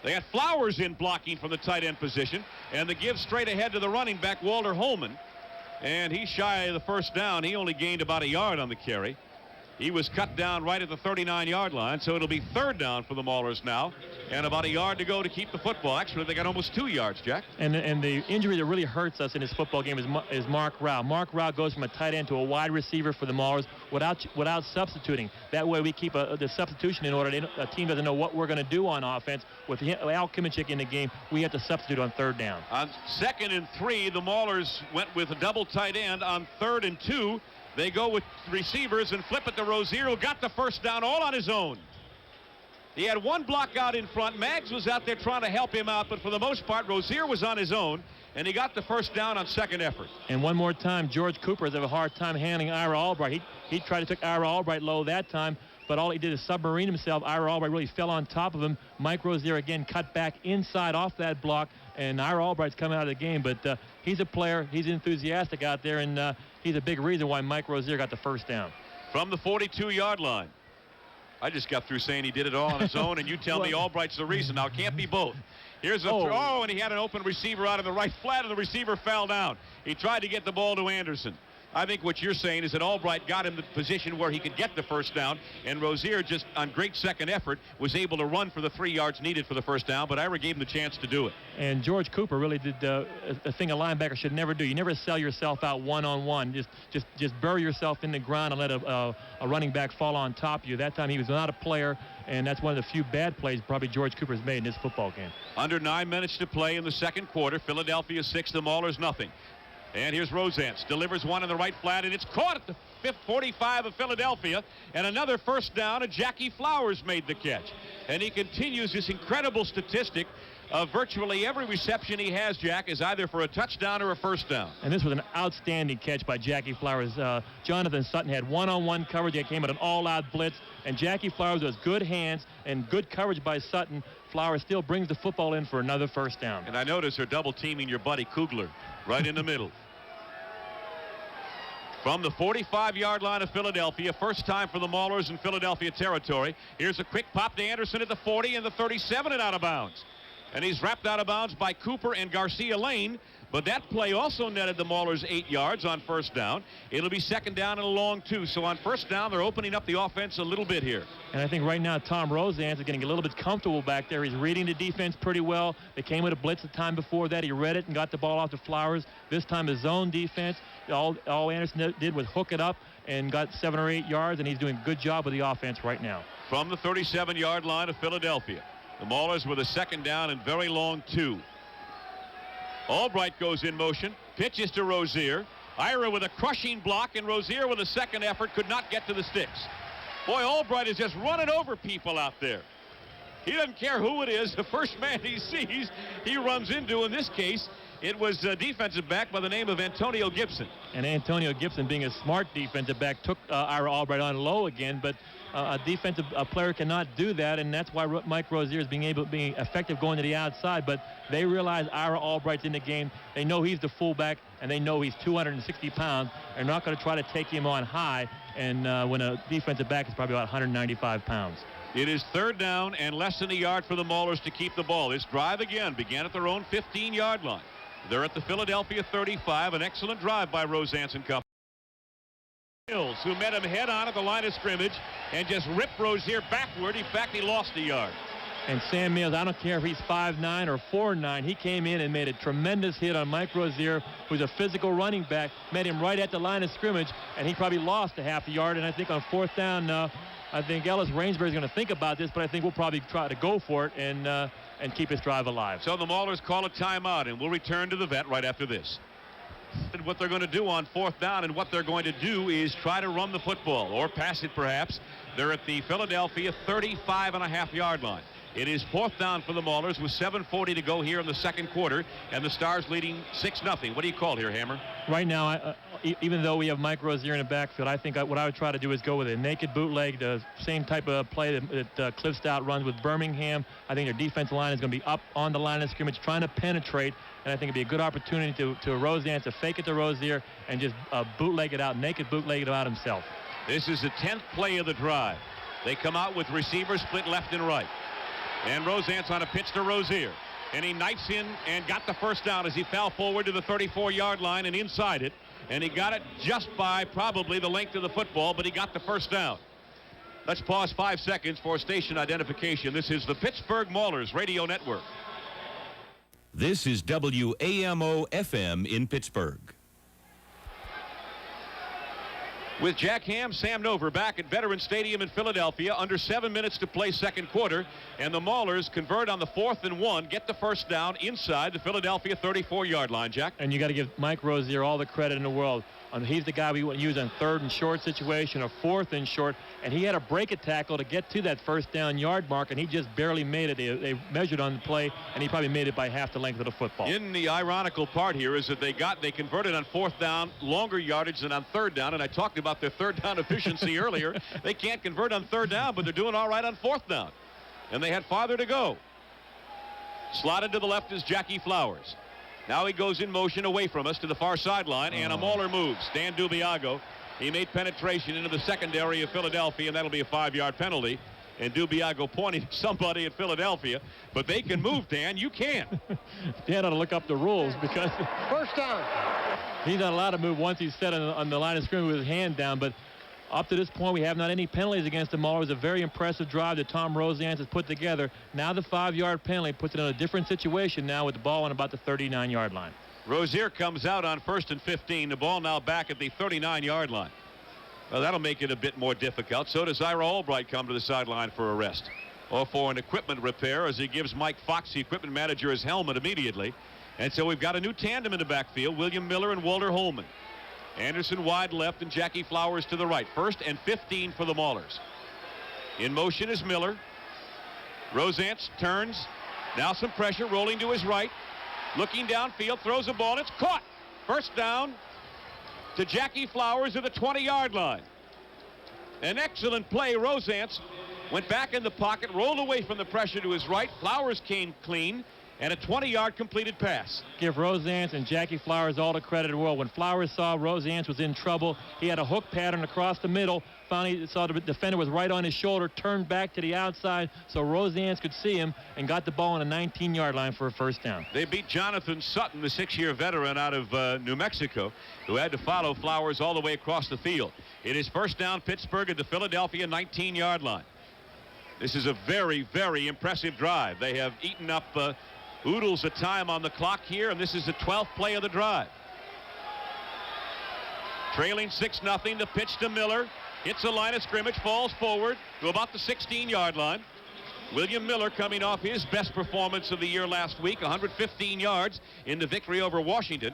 They got Flowers in blocking from the tight end position, and the give straight ahead to the running back, Walter Holman. And he's shy of the first down. He only gained about a yard on the carry. He was cut down right at the 39-yard line, so it'll be 3rd down for the Maulers now, and about a yard to go to keep the football. Actually, they got almost 2 yards, Jack. And the injury that really hurts us in this football game is Mark Rao. Mark Rao goes from a tight end to a wide receiver for the Maulers without substituting. That way we keep the substitution in order. A team doesn't know what we're going to do on offense. With Al Kimichik in the game, we have to substitute on 3rd down. On 2nd and 3, the Maulers went with a double tight end. On 3rd and 2, they go with receivers and flip it to Rozier, who got the first down all on his own. He had one block out in front. Maggs was out there trying to help him out, but for the most part, Rozier was on his own, and he got the first down on 2nd effort. And one more time, George Cooper has a hard time handling Ira Albright. He tried to take Ira Albright low that time, but all he did is submarine himself. Ira Albright really fell on top of him. Mike Rozier again cut back inside off that block, and Ira Albright's coming out of the game. But he's a player. He's enthusiastic out there, and he's a big reason why Mike Rozier got the first down. From the 42-yard line. I just got through saying he did it all on his own, and you tell me Albright's the reason. Now, it can't be both. Here's a throw, and he had an open receiver out of the right flat, and the receiver fell down. He tried to get the ball to Anderson. I think what you're saying is that Albright got him the position where he could get the first down, and Rozier, just on great second effort, was able to run for the 3 yards needed for the first down, but Ira gave him the chance to do it. And George Cooper really did a thing a linebacker should never do. You never sell yourself out one-on-one. Just bury yourself in the ground and let a running back fall on top of you. That time he was not a player, and that's one of the few bad plays probably George Cooper's made in this football game. Under 9 minutes to play in the second quarter. Philadelphia 6, the Maulers nothing. And here's Rosance, delivers one in the right flat, and it's caught at the 45 of Philadelphia, and another first down, and Jackie Flowers made the catch. And he continues this incredible statistic virtually every reception he has, Jack, is either for a touchdown or a first down. And this was an outstanding catch by Jackie Flowers. Jonathan Sutton had one-on-one coverage. They came at an all-out blitz, and Jackie Flowers has good hands and good coverage by Sutton. Flowers still brings the football in for another first down. And I notice they're double-teaming your buddy Kugler right in the middle. From the 45-yard line of Philadelphia, first time for the Maulers in Philadelphia territory. Here's a quick pop to Anderson at the 40 and the 37 and out of bounds. And he's wrapped out of bounds by Cooper and Garcia Lane. But that play also netted the Maulers 8 yards on first down. It'll be second down and a long 2. So on first down, they're opening up the offense a little bit here. And I think right now Tom Rosans is getting a little bit comfortable back there. He's reading the defense pretty well. They came with a blitz the time before that. He read it and got the ball off to Flowers. This time his zone defense. All Anderson did was hook it up and got 7 or 8 yards, and he's doing a good job with the offense right now. From the 37-yard line of Philadelphia, the Maulers with a second down and very long 2. Albright goes in motion, pitches to Rozier. Ira with a crushing block, and Rozier with a second effort could not get to the sticks. Boy, Albright is just running over people out there. He doesn't care who it is. The first man he sees, he runs into. In this case, it was a defensive back by the name of Antonio Gibson. And Antonio Gibson, being a smart defensive back, took Ira Albright on low again, but a defensive player cannot do that, and that's why Mike Rozier is being effective going to the outside. But they realize Ira Albright's in the game. They know he's the fullback, and they know he's 260 pounds. They're not going to try to take him on high, and when a defensive back is probably about 195 pounds. It is third down and less than a yard for the Maulers to keep the ball. This drive again began at their own 15-yard line. They're at the Philadelphia 35. An excellent drive by Rosans and company. Mills, who met him head-on at the line of scrimmage and just ripped Rozier backward. In fact, he lost a yard. And Sam Mills, I don't care if he's 5'9" or 4'9", he came in and made a tremendous hit on Mike Rozier, who's a physical running back, met him right at the line of scrimmage, and he probably lost a half a yard. And I think on fourth down, I think Ellis Rainsbury is going to think about this, but I think we'll probably try to go for it and keep his drive alive. So the Maulers call a timeout, and we'll return to the vet right after this. And what they're going to do on fourth down, and what they're going to do is try to run the football or pass it perhaps. They're at the Philadelphia 35.5-yard line. It is fourth down for the Maulers with 7:40 to go here in the second quarter, and the Stars leading 6-0. What do you call here, Hammer? Right now, even though we have Mike Rozier in the backfield, I think what I would try to do is go with a naked bootleg, the same type of play that Cliff Stout runs with Birmingham. I think their defensive line is going to be up on the line of scrimmage trying to penetrate, and I think it'd be a good opportunity to Rosans to fake it to Rozier and just bootleg it out, naked bootleg it out himself. This is the 10th play of the drive. They come out with receivers split left and right. And Rosans on a pitch to Rozier. And he knifes in and got the first down as he fell forward to the 34-yard line and inside it. And he got it just by probably the length of the football, but he got the first down. Let's pause 5 seconds for station identification. This is the Pittsburgh Maulers Radio Network. This is WAMO-FM in Pittsburgh. With Jack Ham, Sam Nover back at Veterans Stadium in Philadelphia. Under 7 minutes to play second quarter. And the Maulers convert on the 4th and 1. Get the first down inside the Philadelphia 34-yard line, Jack. And you got to give Mike Rozier all the credit in the world. He's the guy we want to use on third and short situation or fourth and short. And he had a break a tackle to get to that first down yard mark, and he just barely made it. They measured on the play, and he probably made it by half the length of the football. In the ironical part here is that they converted on fourth down longer yardage than on third down. And I talked about their third down efficiency earlier. They can't convert on third down, but they're doing all right on fourth down. And they had farther to go. Slotted to the left is Jackie Flowers. Now he goes in motion away from us to the far sideline, and a Mauler moves. Dan Dubiago, he made penetration into the secondary of Philadelphia, and that'll be a 5-yard penalty. And Dubiago pointing to somebody at Philadelphia, but they can move, Dan. You can't. Dan ought to look up the rules because First down. He's not allowed to move once he's set on the line of scrimmage with his hand down, but up to this point, we have not any penalties against the Maulers. A very impressive drive that Tom Rosans has put together. Now the 5-yard penalty puts it in a different situation now with the ball on about the 39-yard line. Rozier comes out on 1st and 15. The ball now back at the 39-yard line. Well, that'll make it a bit more difficult. So does Ira Albright come to the sideline for a rest or for an equipment repair as he gives Mike Fox, the equipment manager, his helmet immediately. And so we've got a new tandem in the backfield, William Miller and Walter Holman. Anderson wide left and Jackie Flowers to the right. 1st and 15 for the Maulers. In motion is Miller. Rosans turns, Now some pressure, rolling to his right. Looking downfield, throws a ball. It's caught. First down to Jackie Flowers at the 20-yard line. An excellent play. Rosance went back in the pocket, rolled away from the pressure to his right. Flowers came clean, and a 20-yard completed pass. Give Rosance and Jackie Flowers all the credit in the world. When Flowers saw Rosance was in trouble, he had a hook pattern across the middle. Finally saw the defender was right on his shoulder, turned back to the outside so Rosance could see him, and got the ball on the 19-yard line for a first down. They beat Jonathan Sutton, the 6-year veteran out of New Mexico, who had to follow Flowers all the way across the field. It is first down Pittsburgh at the Philadelphia 19-yard line. This is a very, very impressive drive. They have eaten up oodles of time on the clock here, and this is the 12th play of the drive. Trailing 6-0, the pitch to Miller. Hits the line of scrimmage, falls forward to about the 16-yard line. William Miller coming off his best performance of the year last week, 115 yards in the victory over Washington.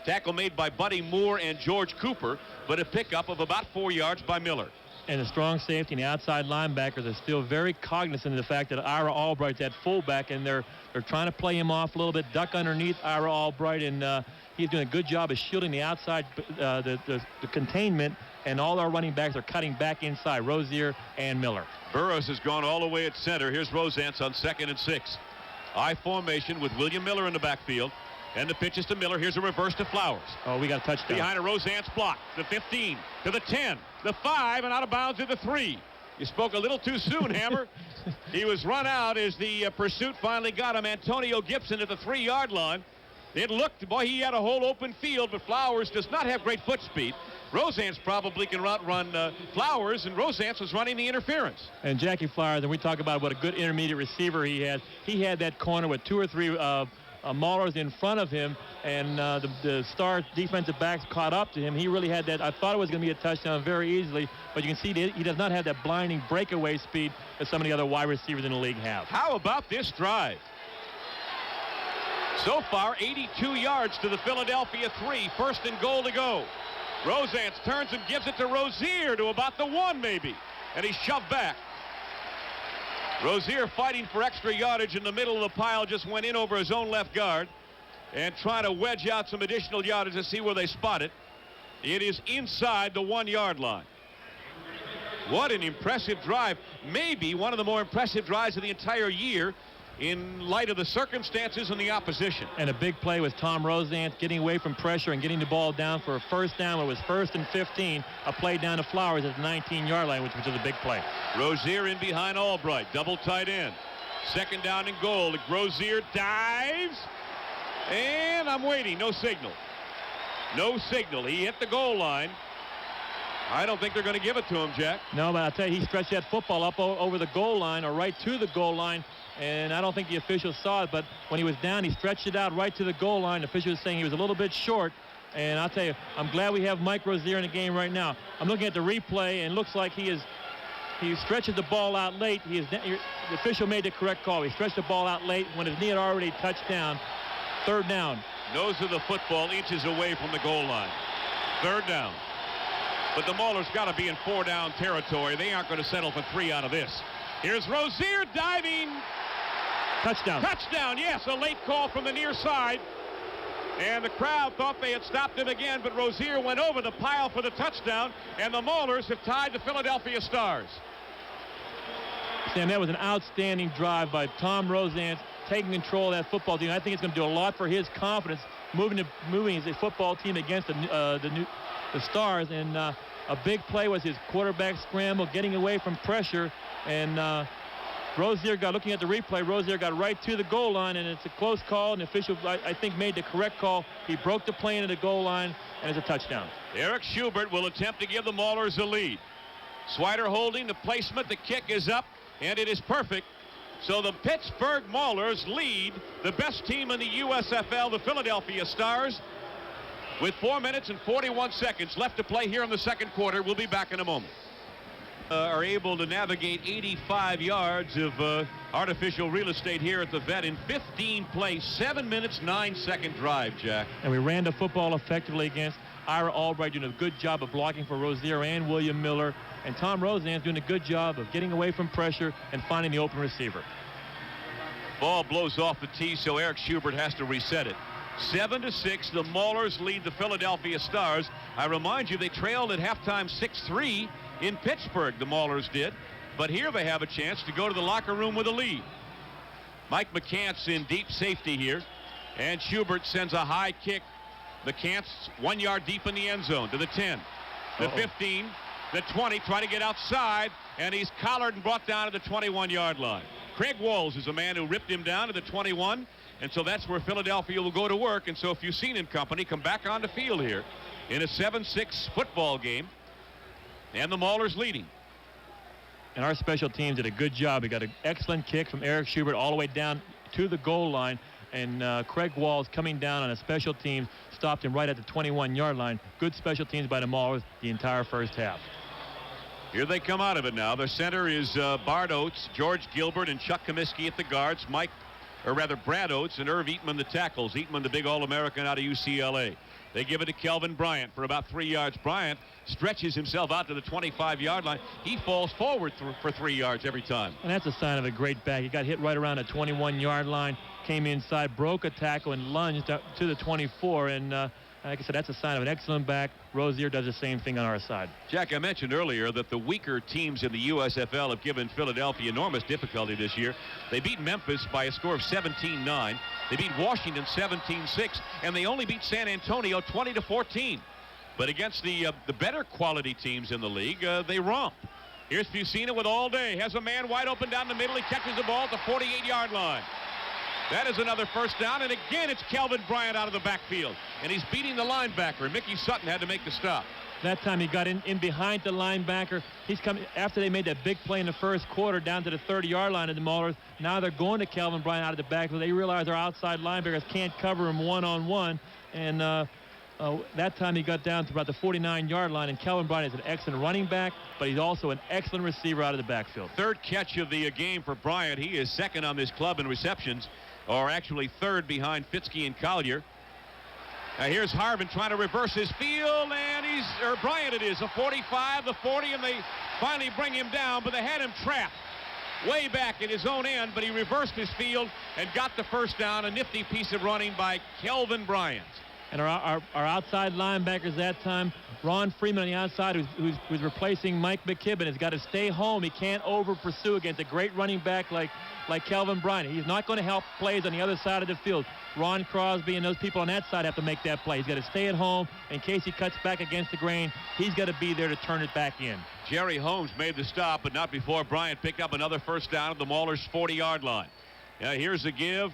Tackle made by Buddy Moore and George Cooper, but a pickup of about 4 yards by Miller. And the strong safety and the outside linebackers are still very cognizant of the fact that Ira Albright's at fullback, and they're trying to play him off a little bit, duck underneath Ira Albright, and he's doing a good job of shielding the outside, the containment, and all our running backs are cutting back inside, Rozier and Miller. Burroughs has gone all the way at center. Here's Rosance on 2nd and 6. I formation with William Miller in the backfield. And the pitch is to Miller. Here's a reverse to Flowers. Oh, we got a touchdown. Behind a Rosance block. The 15, to the 10, the 5, and out of bounds at the 3. You spoke a little too soon, Hammer. He was run out as the pursuit finally got him. Antonio Gibson at the 3-yard line. It looked, boy, he had a whole open field, but Flowers does not have great foot speed. Rosance probably can outrun Flowers, and Rosance was running the interference. And Jackie Flowers, and we talk about what a good intermediate receiver he has. He had that corner with 2 or 3 Maulers in front of him, and the star defensive backs caught up to him. He really had that. I thought it was going to be a touchdown very easily, but you can see that he does not have that blinding breakaway speed that some of the other wide receivers in the league have. How about this drive? So far, 82 yards to the Philadelphia 3. First and goal to go. Rosance turns and gives it to Rozier to about the 1 maybe, and he's shoved back. Rozier fighting for extra yardage in the middle of the pile, just went in over his own left guard and trying to wedge out some additional yardage to see where they spot it. It is inside the 1-yard line. What an impressive drive. Maybe one of the more impressive drives of the entire year in light of the circumstances and the opposition. And a big play was Tom Rosance getting away from pressure and getting the ball down for a first down. It was 1st and 15. A play down to Flowers at the 19-yard line, which was a big play. Rozier in behind Albright, double tight end. 2nd down and goal. Rozier dives, and I'm waiting. No signal. No signal. He hit the goal line. I don't think they're going to give it to him, Jack. No, but I'll tell you, he stretched that football up over the goal line or right to the goal line. And I don't think the officials saw it, but when he was down, he stretched it out right to the goal line. The official was saying he was a little bit short. And I'll tell you, I'm glad we have Mike Rozier in the game right now. I'm looking at the replay, and it looks like he stretches the ball out late. The official made the correct call. He stretched the ball out late when his knee had already touched down. 3rd down. Nose of the football inches away from the goal line. 3rd down. But the Maulers got to be in 4-down territory. They aren't going to settle for 3 out of this. Here's Rozier diving. Touchdown. Touchdown, yes, a late call from the near side. And the crowd thought they had stopped him again, but Rozier went over the pile for the touchdown, and the Maulers have tied the Philadelphia Stars. Sam, that was an outstanding drive by Tom Rosance, taking control of that football team. I think it's going to do a lot for his confidence, moving his football team against the Stars. And a big play was his quarterback scramble, getting away from pressure, and Rozier looking at the replay, Rozier got right to the goal line, and it's a close call, and the official, I think, made the correct call. He broke the play into the goal line, and it's a touchdown. Eric Schubert will attempt to give the Maulers a lead. Swider holding the placement. The kick is up, and it is perfect. So the Pittsburgh Maulers lead the best team in the USFL, the Philadelphia Stars, with 4 minutes and 41 seconds left to play here in the 2nd quarter. We'll be back in a moment. Are able to navigate 85 yards of artificial real estate here at the Vet in 15 plays, 7 minutes, 9-second drive, Jack. And we ran the football effectively against Ira Albright, doing a good job of blocking for Rozier and William Miller. And Tom Rosance doing a good job of getting away from pressure and finding the open receiver. Ball blows off the tee, so Eric Schubert has to reset it. 7-6, the Maulers lead the Philadelphia Stars. I remind you, they trailed at halftime 6-3 in Pittsburgh, the Maulers did. But here they have a chance to go to the locker room with a lead. Mike McCants in deep safety here. And Schubert sends a high kick. McCants 1 yard deep in the end zone to the 10, the 15, the 20, trying to get outside, and he's collared and brought down to the 21-yard line. Craig Walls is a man who ripped him down to the 21, and so that's where Philadelphia will go to work. And so Fusina and company come back on the field here in a 7-6 football game, and the Maulers leading. And our special teams did a good job. We got an excellent kick from Eric Schubert all the way down to the goal line, and Craig Walls coming down on a special team stopped him right at the 21-yard line. Good special teams by the Maulers the entire first half. Here they come out of it now. Their center is Bart Oates, George Gilbert, and Chuck Comiskey at the guards. Brad Oates and Irv Eatman the tackles. Eatman, the big All-American out of UCLA. They give it to Kelvin Bryant for about 3 yards. Bryant stretches himself out to the 25-yard line. He falls forward for 3 yards every time. And that's a sign of a great back. He got hit right around the 21-yard line, came inside, broke a tackle, and lunged up to the 24. And like I said, that's a sign of an excellent back. Rozier does the same thing on our side. Jack, I mentioned earlier that the weaker teams in the USFL have given Philadelphia enormous difficulty this year. They beat Memphis by a score of 17-9. They beat Washington 17-6, and they only beat San Antonio 20-14. But against the better quality teams in the league, they romp. Here's Fusina with all day. Has a man wide open down the middle. He catches the ball at the 48-yard line. That is another first down, and again it's Kelvin Bryant out of the backfield, and he's beating the linebacker. Mickey Sutton had to make the stop. That time he got in behind the linebacker. He's coming after they made that big play in the first quarter down to the 30-yard line of the Maulers. Now they're going to Kelvin Bryant out of the backfield. They realize their outside linebackers can't cover him one-on-one, and that time he got down to about the 49-yard line, and Kelvin Bryant is an excellent running back, but he's also an excellent receiver out of the backfield. Third catch of the game for Bryant. He is second on this club in receptions, or actually third behind Fitzke and Collier. Now here's Harvin trying to reverse his field, and Bryant it is, the 45, the 40, and they finally bring him down, but they had him trapped way back in his own end, but he reversed his field and got the first down. A nifty piece of running by Kelvin Bryant. And our outside linebackers that time, Ron Freeman on the outside, who's replacing Mike McKibben, has got to stay home. He can't over-pursue against a great running back like Kelvin Bryant. He's not going to help plays on the other side of the field. Ron Crosby and those people on that side have to make that play. He's got to stay at home. In case he cuts back against the grain, he's got to be there to turn it back in. Jerry Holmes made the stop, but not before Bryant picked up another first down at the Maulers' 40-yard line. Here's the give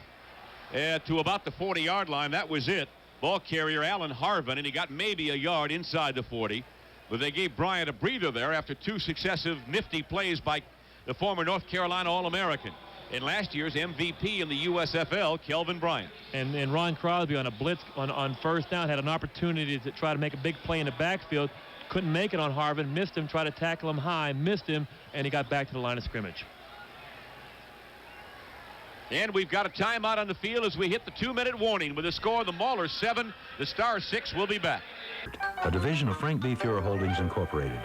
to about the 40-yard line. That was it. Ball carrier Alan Harvin, and he got maybe a yard inside the 40. But they gave Bryant a breather there after two successive nifty plays by the former North Carolina All-American. And last year's MVP in the USFL, Kelvin Bryant. And Ron Crosby on a blitz on first down had an opportunity to try to make a big play in the backfield. Couldn't make it on Harvin, missed him, tried to tackle him high, missed him, and he got back to the line of scrimmage. And we've got a timeout on the field as we hit the 2-minute warning with a score: the Maulers 7, the Stars 6. We'll be back. A division of Frank B. Fuhrer Holdings Incorporated.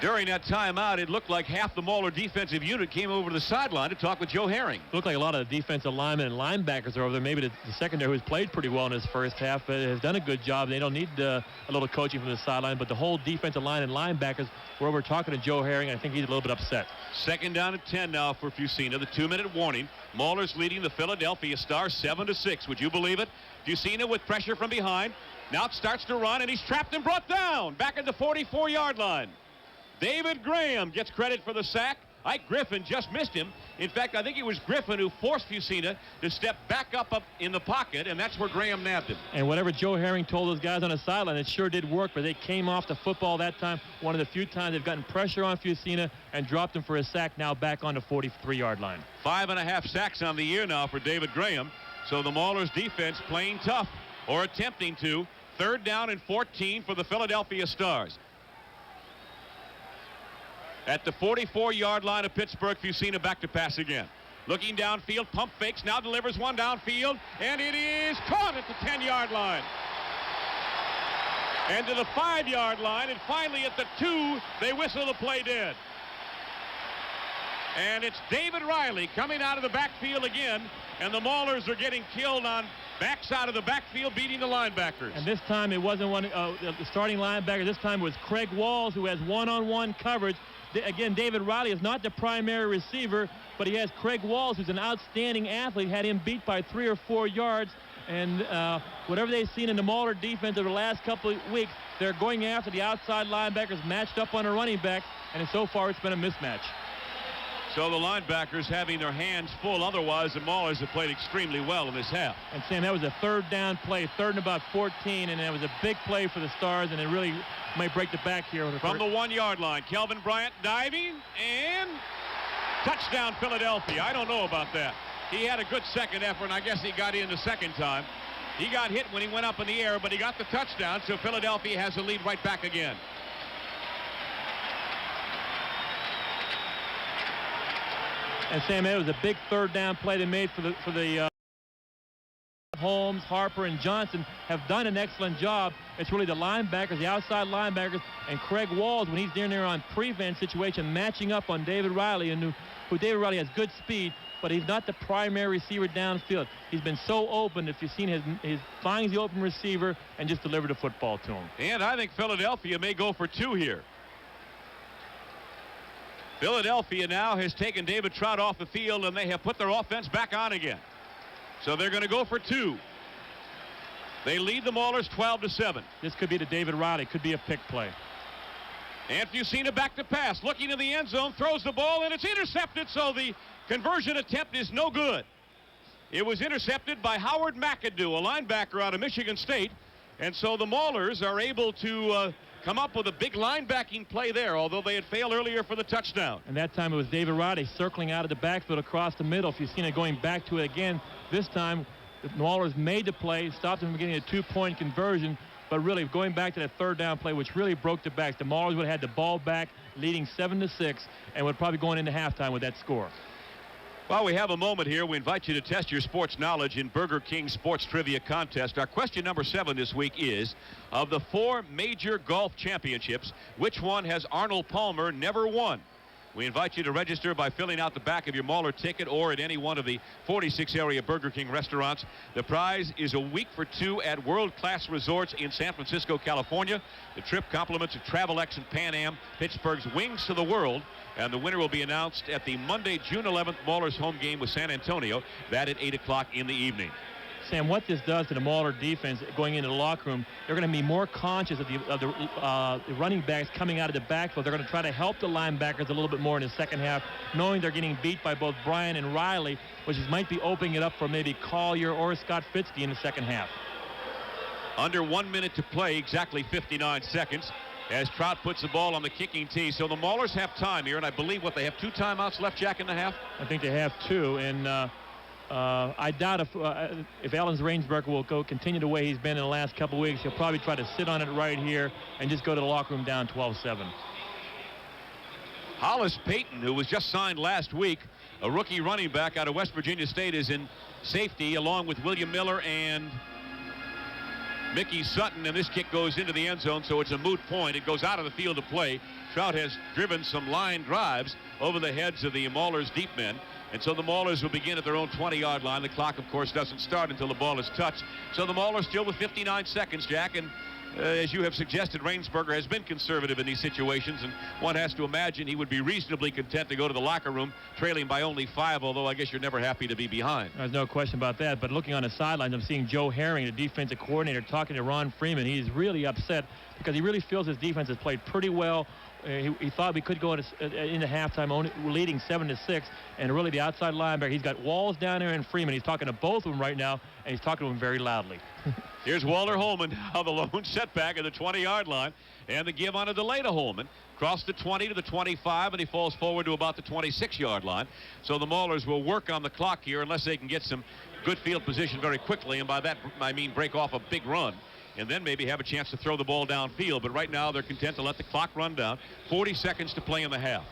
During that timeout, it looked like half the Mauler defensive unit came over to the sideline to talk with Joe Herring. Looked like a lot of the defensive linemen and linebackers are over there. Maybe the secondary, who's played pretty well in his first half, but has done a good job. They don't need a little coaching from the sideline, but the whole defensive line and linebackers were over talking to Joe Herring. I think he's a little bit upset. Second down and 10 now for Fusina. The 2-minute warning. Maulers leading the Philadelphia Stars 7-6. Would you believe it? Fusina with pressure from behind. Now starts to run, and he's trapped and brought down back at the 44-yard line. David Graham gets credit for the sack. Ike Griffin just missed him. In fact, I think it was Griffin who forced Fusina to step back up in the pocket, and that's where Graham nabbed him. And whatever Joe Herring told those guys on the sideline, it sure did work, but they came off the football that time. One of the few times they've gotten pressure on Fusina and dropped him for a sack, now back on the 43-yard line. 5.5 sacks on the year now for David Graham. So the Maulers defense playing tough, or attempting to. Third down and 14 for the Philadelphia Stars. At the 44-yard line of Pittsburgh, Fusina back to pass again. Looking downfield, pump fakes, now delivers one downfield, and it is caught at the 10-yard line. And to the 5-yard line, and finally at the 2, they whistle the play dead. And it's David Riley coming out of the backfield again. And the Maulers are getting killed on backs out of the backfield, beating the linebackers. And this time it wasn't the starting linebacker. This time it was Craig Walls, who has one-on-one coverage. Again, David Riley is not the primary receiver, but he has Craig Walls, who's an outstanding athlete, had him beat by 3 or 4 yards. And whatever they've seen in the Mauler defense over the last couple of weeks, they're going after the outside linebackers matched up on a running back, and so far it's been a mismatch. So the linebackers having their hands full. Otherwise, the Maulers have played extremely well in this half. And Sam, that was a third down play, third and about 14, and it was a big play for the Stars, and it really might break the back here. From the 1 yard line, Kelvin Bryant diving, and touchdown Philadelphia. I don't know about that. He had a good second effort, and I guess he got in the second time. He got hit when he went up in the air, but he got the touchdown, so Philadelphia has the lead right back again. And Sam, it was a big third down play they made for the Holmes, Harper, and Johnson have done an excellent job. It's really the linebackers, the outside linebackers, and Craig Walls, when he's down there on prevent situation, matching up on David Riley, and who David Riley has good speed, but he's not the primary receiver downfield. He's been so open. If you've seen his finds the open receiver and just deliver the football to him. And I think Philadelphia may go for 2 here. Philadelphia now has taken David Trout off the field, and they have put their offense back on again. So they're going to go for 2. They lead the Maulers 12-7. This could be to David Riley. Could be a pick play. Anthony Cena back to pass, looking in the end zone, throws the ball, and it's intercepted, so the conversion attempt is no good. It was intercepted by Howard McAdoo, a linebacker out of Michigan State, and so the Maulers are able to come up with a big linebacking play there, although they had failed earlier for the touchdown. And that time it was David Riley circling out of the backfield across the middle. If you've seen it going back to it again, this time the Maulers made the play, stopped them from getting a 2-point conversion, but really going back to that third down play, which really broke the back. The Maulers would have had the ball back, leading 7-6, and would probably going into halftime with that score. While we have a moment here, we invite you to test your sports knowledge in Burger King Sports Trivia Contest. Our question number 7 this week is, of the 4 major golf championships, which one has Arnold Palmer never won? We invite you to register by filling out the back of your Mauler ticket or at any one of the 46 area Burger King restaurants. The prize is a week for 2 at world-class resorts in San Francisco, California. The trip compliments of Travelex and Pan Am, Pittsburgh's Wings to the World. And the winner will be announced at the Monday, June 11th Maulers home game with San Antonio. That at 8 o'clock in the evening. Sam, what this does to the Mauler defense going into the locker room, they're going to be more conscious of the running backs coming out of the backfield. They're going to try to help the linebackers a little bit more in the second half, knowing they're getting beat by both Bryan and Riley, which might be opening it up for maybe Collier or Scott Fitzke in the second half. Under 1 minute to play, exactly 59 seconds. As Trout puts the ball on the kicking tee. So the Maulers have time here, and I believe they have 2 timeouts left, Jack, in the half? I think they have 2, and I doubt if Alan Rainsberger will continue the way he's been in the last couple weeks. He'll probably try to sit on it right here and just go to the locker room down 12-7. Hollis Payton, who was just signed last week, a rookie running back out of West Virginia State, is in safety along with William Miller and Mickey Sutton, and this kick goes into the end zone, so it's a moot point. It goes out of the field of play. Trout has driven some line drives over the heads of the Maulers' deep men, and so the Maulers will begin at their own 20-yard line. The clock, of course, doesn't start until the ball is touched. So the Maulers still with 59 seconds, Jack, and as you have suggested, Rainsberger has been conservative in these situations, and one has to imagine he would be reasonably content to go to the locker room trailing by only 5, although I guess you're never happy to be behind. There's no question about that, but looking on the sidelines, I'm seeing Joe Herring, the defensive coordinator, talking to Ron Freeman. He's really upset because he really feels his defense has played pretty well. He thought we could go into halftime only leading 7-6, and really the outside linebacker, he's got Walls down there and Freeman. He's talking to both of them right now, and he's talking to them very loudly. Here's Walter Holman, now the lone setback at the 20-yard line, and the give on a delay to Holman. Cross the 20 to the 25, and he falls forward to about the 26-yard line. So the Maulers will work on the clock here unless they can get some good field position very quickly, and by that I mean break off a big run, and then maybe have a chance to throw the ball downfield. But right now they're content to let the clock run down. 40 seconds to play in the half.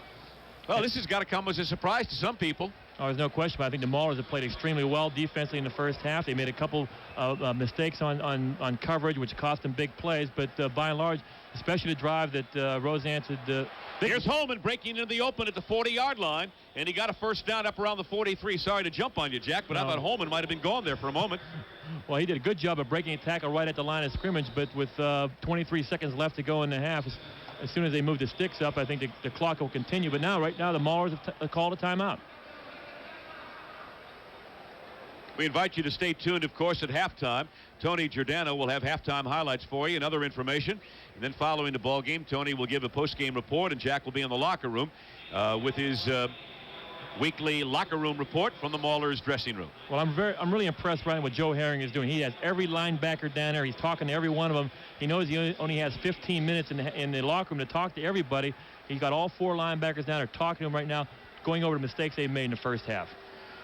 Well, this has got to come as a surprise to some people. Oh, there's no question, but I think the Maulers have played extremely well defensively in the first half. They made a couple mistakes on coverage, which cost them big plays, but by and large, especially the drive that Rosance had. Here's Holman breaking into the open at the 40-yard line, and he got a first down up around the 43. Sorry to jump on you, Jack, but I thought Holman might have been gone there for a moment. Well, he did a good job of breaking a tackle right at the line of scrimmage, but with 23 seconds left to go in the half, as soon as they move the sticks up, I think the clock will continue. But right now, the Maulers have called a timeout. We invite you to stay tuned, of course, at halftime. Tony Giordano will have halftime highlights for you and other information. And then following the ball game, Tony will give a post-game report, and Jack will be in the locker room with his weekly locker room report from the Maulers dressing room. Well, I'm really impressed right now what Joe Herring is doing. He has every linebacker down there. He's talking to every one of them. He knows he only has 15 minutes in the locker room to talk to everybody. He's got all 4 linebackers down there talking to him right now, going over the mistakes they've made in the first half.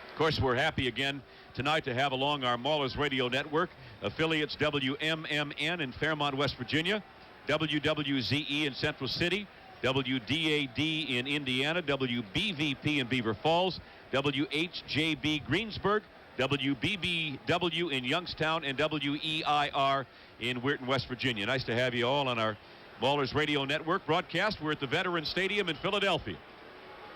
Of course, we're happy again tonight to have along our Maulers radio network affiliates WMMN in Fairmont, West Virginia, WWZE in Central City, WDAD in Indiana, WBVP in Beaver Falls, WHJB Greensburg, WBBW in Youngstown, and WEIR in Weirton, West Virginia. Nice to have you all on our Maulers radio network broadcast. We're at the Veterans Stadium in Philadelphia.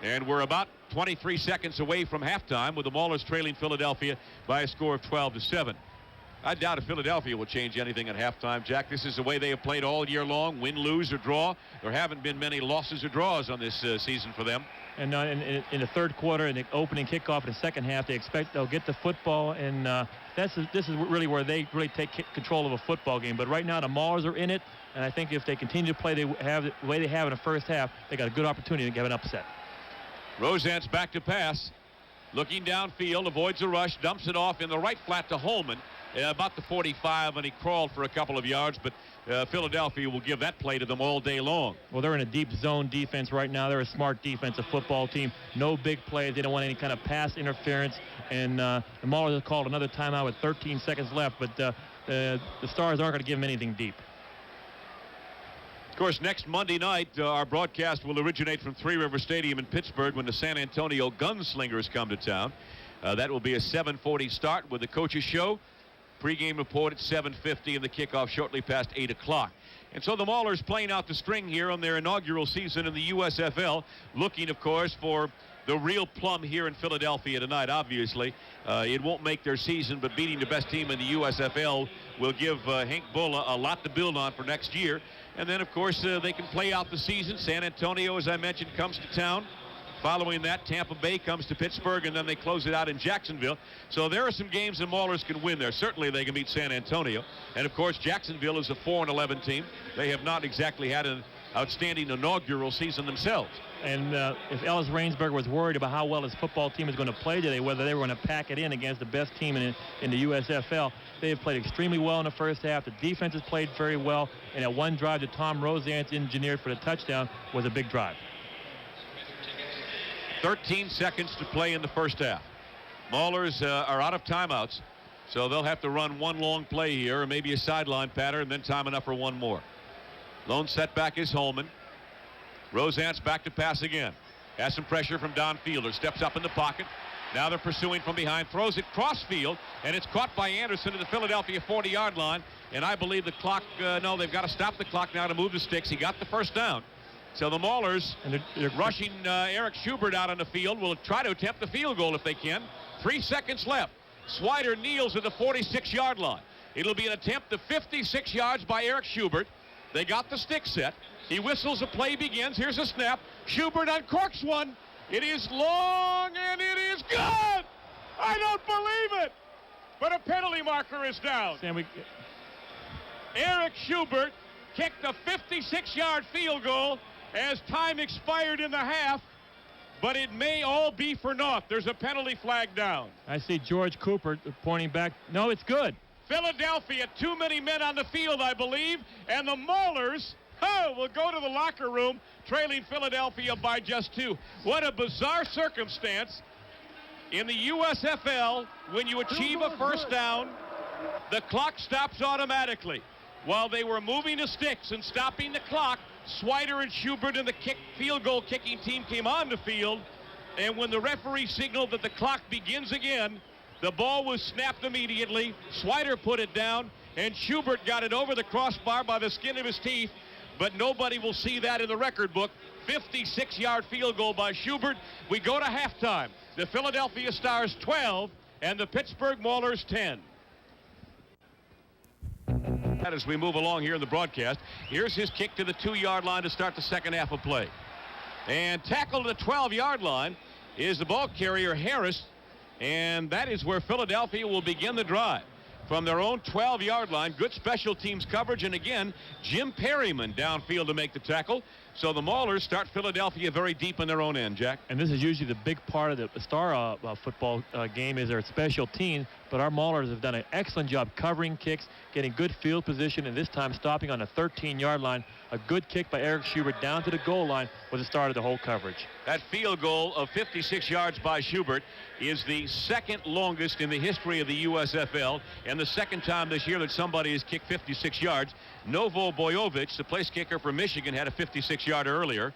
And we're about 23 seconds away from halftime with the Maulers trailing Philadelphia by a score of 12-7. I doubt if Philadelphia will change anything at halftime, Jack. This is the way they have played all year long, win, lose, or draw. There haven't been many losses or draws on this season for them. And in the third quarter, in the opening kickoff in the second half, they expect they'll get the football, and this is really where they really take control of a football game. But right now, the Maulers are in it, and I think if they continue to play the way they have in the first half, they got a good opportunity to get an upset. Rosance back to pass, looking downfield, avoids a rush, dumps it off in the right flat to Holman, about the 45, and he crawled for a couple of yards, but Philadelphia will give that play to them all day long. Well, they're in a deep zone defense right now. They're a smart defensive football team. No big plays. They don't want any kind of pass interference, and the Maulers have called another timeout with 13 seconds left, but the Stars aren't going to give them anything deep. Of course, next Monday night, our broadcast will originate from Three River Stadium in Pittsburgh when the San Antonio Gunslingers come to town. That will be a 7:40 start with the coach's show. Pre-game report at 7:50 and the kickoff shortly past 8 o'clock. And so the Maulers playing out the string here on their inaugural season in the USFL, looking, of course, for the real plum here in Philadelphia tonight. Obviously, it won't make their season, but beating the best team in the USFL will give Hank Bull a lot to build on for next year. And then, of course, they can play out the season. San Antonio, as I mentioned, comes to town. Following that, Tampa Bay comes to Pittsburgh, and then they close it out in Jacksonville. So there are some games the Maulers can win there. Certainly they can beat San Antonio. And, of course, Jacksonville is a 4-11 team. They have not exactly had an outstanding inaugural season themselves. And if Ellis Rainsberg was worried about how well his football team is going to play today, whether they were going to pack it in against the best team in the USFL, they have played extremely well in the first half. The defense has played very well, and that one drive that Tom Rosance engineered for the touchdown was a big drive. 13 seconds to play in the first half. Maulers are out of timeouts, so they'll have to run one long play here, or maybe a sideline pattern, and then time enough for one more. Lone setback is Holman. Rosance back to pass again. Has some pressure from Don Fielder. Steps up in the pocket. Now they're pursuing from behind. Throws it cross-field, and it's caught by Anderson at the Philadelphia 40-yard line. And I believe the clock, no, they've got to stop the clock now to move the sticks. He got the first down. So the Maulers, they're rushing Eric Schubert out on the field, will try to attempt the field goal if they can. 3 seconds left. Swider kneels at the 46-yard line. It'll be an attempt to 56 yards by Eric Schubert. They got the stick set. He whistles, the play begins. Here's a snap. Schubert uncorks one. It is long, and it is good! I don't believe it! But a penalty marker is down. Eric Schubert kicked a 56-yard field goal as time expired in the half, but it may all be for naught. There's a penalty flag down. I see George Cooper pointing back. No, it's good. Philadelphia, too many men on the field, I believe, and the Maulers will go to the locker room trailing Philadelphia by just 2. What a bizarre circumstance. In the USFL, when you achieve a first down, the clock stops automatically. While they were moving the sticks and stopping the clock, Swider and Schubert and the field goal kicking team came on the field, And when the referee signaled that the clock begins again, the ball was snapped immediately. Swider put it down, and Schubert got it over the crossbar by the skin of his teeth, but nobody will see that in the record book. 56-yard field goal by Schubert. We go to halftime. The Philadelphia Stars 12 and the Pittsburgh Maulers 10. As we move along here in the broadcast, here's his kick to the 2-yard line to start the second half of play. And tackled at the 12-yard line is the ball carrier Harris, and that is where Philadelphia will begin the drive. From their own 12-yard line, good special teams coverage, and again, Jim Perryman downfield to make the tackle. So the Maulers start Philadelphia very deep in their own end, Jack. And this is usually the big part of the Star football game is their special teams, but our Maulers have done an excellent job covering kicks, getting good field position, and this time stopping on the 13-yard line. A good kick by Eric Schubert down to the goal line was the start of the whole coverage. That field goal of 56 yards by Schubert is the second longest in the history of the USFL, and the second time this year that somebody has kicked 56 yards. Novo Bojovic, the place kicker for Michigan, had a 56-yarder earlier.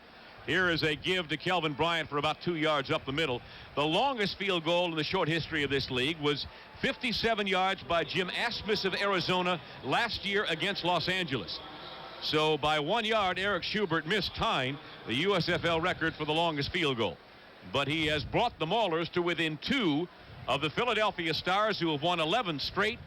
Here is a give to Kelvin Bryant for about 2 yards up the middle. The longest field goal in the short history of this league was 57 yards by Jim Asmus of Arizona last year against Los Angeles. So by 1 yard, Eric Schubert missed tying the USFL record for the longest field goal. But he has brought the Maulers to within 2 of the Philadelphia Stars, who have won 11 straight,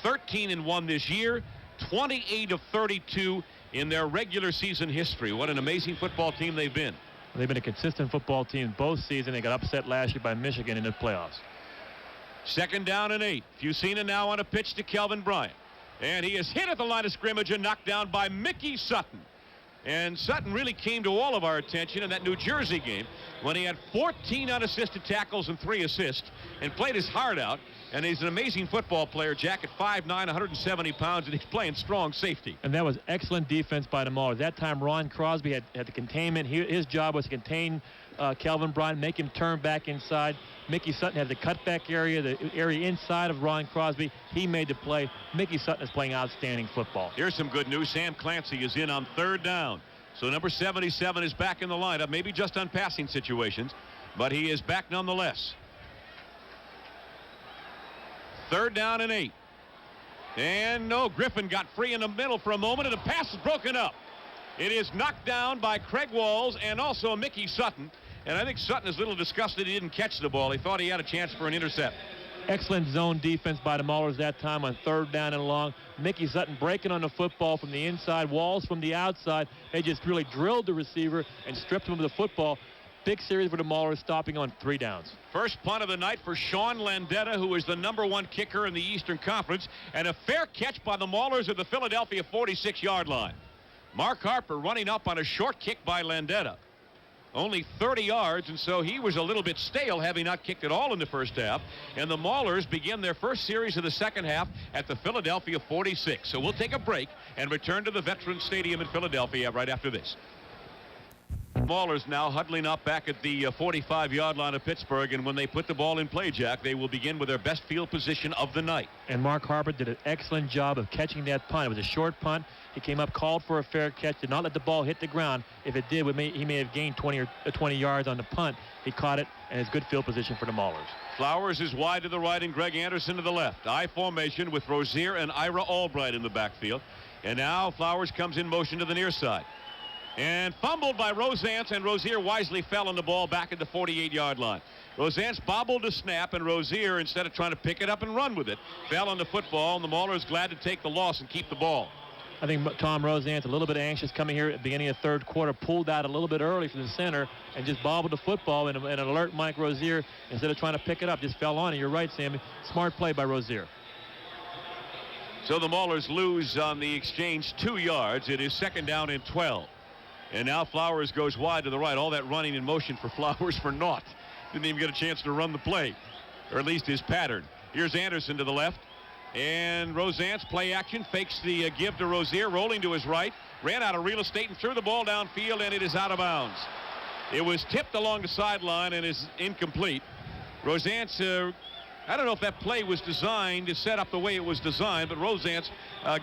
13-1 this year, 28 of 32 in their regular season history. What an amazing football team they've been. They've been a consistent football team both seasons. They got upset last year by Michigan in the playoffs. 2nd down and 8. Fusina now on a pitch to Kelvin Bryant. And he is hit at the line of scrimmage and knocked down by Mickey Sutton. And Sutton really came to all of our attention in that New Jersey game when he had 14 unassisted tackles and 3 assists and played his heart out. And he's an amazing football player, Jack, at 5'9", 170 pounds, and he's playing strong safety. And that was excellent defense by the Maulers. That time, Ron Crosby had the containment. His job was to contain Kelvin Bryant, make him turn back inside. Mickey Sutton had the cutback area, the area inside of Ron Crosby. He made the play. Mickey Sutton is playing outstanding football. Here's some good news. Sam Clancy is in on 3rd down. So number 77 is back in the lineup, maybe just on passing situations, but he is back nonetheless. 3rd down and 8. And no, Griffin got free in the middle for a moment, and the pass is broken up. It is knocked down by Craig Walls and also Mickey Sutton. And I think Sutton is a little disgusted he didn't catch the ball. He thought he had a chance for an intercept. Excellent zone defense by the Maulers that time on 3rd down and long. Mickey Sutton breaking on the football from the inside, Walls from the outside. They just really drilled the receiver and stripped him of the football. Big series for the Maulers, stopping on 3 downs. First punt of the night for Sean Landetta, who is the #1 kicker in the Eastern Conference, and a fair catch by the Maulers at the Philadelphia 46-yard line. Mark Harper running up on a short kick by Landetta. Only 30 yards, and so he was a little bit stale, having not kicked at all in the first half. And the Maulers begin their first series of the second half at the Philadelphia 46. So we'll take a break and return to the Veterans Stadium in Philadelphia right after this. Maulers now huddling up back at the 45-yard line of Pittsburgh, and when they put the ball in play, Jack, they will begin with their best field position of the night. And Mark Harper did an excellent job of catching that punt. It was a short punt. He came up, called for a fair catch, did not let the ball hit the ground. If it did, he may have gained 20 yards on the punt. He caught it, and it's good field position for the Maulers. Flowers is wide to the right and Greg Anderson to the left. I formation with Rozier and Ira Albright in the backfield. And now Flowers comes in motion to the near side. And fumbled by Rosance, and Rozier wisely fell on the ball back at the 48-yard line. Rosance bobbled the snap, and Rozier, instead of trying to pick it up and run with it, fell on the football, and the Maulers glad to take the loss and keep the ball. I think Tom Rosance a little bit anxious coming here at the beginning of third quarter, pulled out a little bit early from the center and just bobbled the football, and an alert Mike Rozier, instead of trying to pick it up, just fell on it. You're right, Sammy. Smart play by Rozier. So the Maulers lose on the exchange 2 yards. It is 2nd down and 12. And now Flowers goes wide to the right. All that running in motion for Flowers for naught. Didn't even get a chance to run the play, or at least his pattern. Here's Anderson to the left. And Rosance, play action, fakes the give to Rozier, rolling to his right. Ran out of real estate and threw the ball downfield, and it is out of bounds. It was tipped along the sideline and is incomplete. Rosance I don't know if that play was designed to set up the way it was designed, but Rosance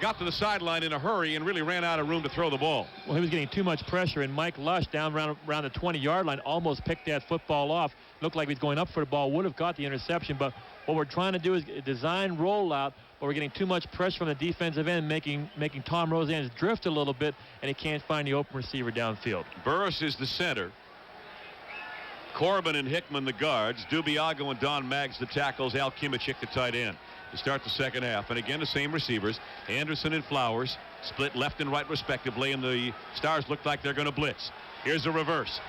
got to the sideline in a hurry and really ran out of room to throw the ball. Well, he was getting too much pressure, and Mike Lush down around the 20-yard line almost picked that football off. Looked like he was going up for the ball, would have got the interception, but what we're trying to do is design rollout, but we're getting too much pressure from the defensive end, making Tom Rosance drift a little bit, and he can't find the open receiver downfield. Burris is the center. Corbin and Hickman the guards. Dubiago and Don Maggs the tackles. Al Kimachik the tight end to start the second half. And again, the same receivers. Anderson and Flowers split left and right respectively, and the Stars look like they're going to blitz. Here's a reverse.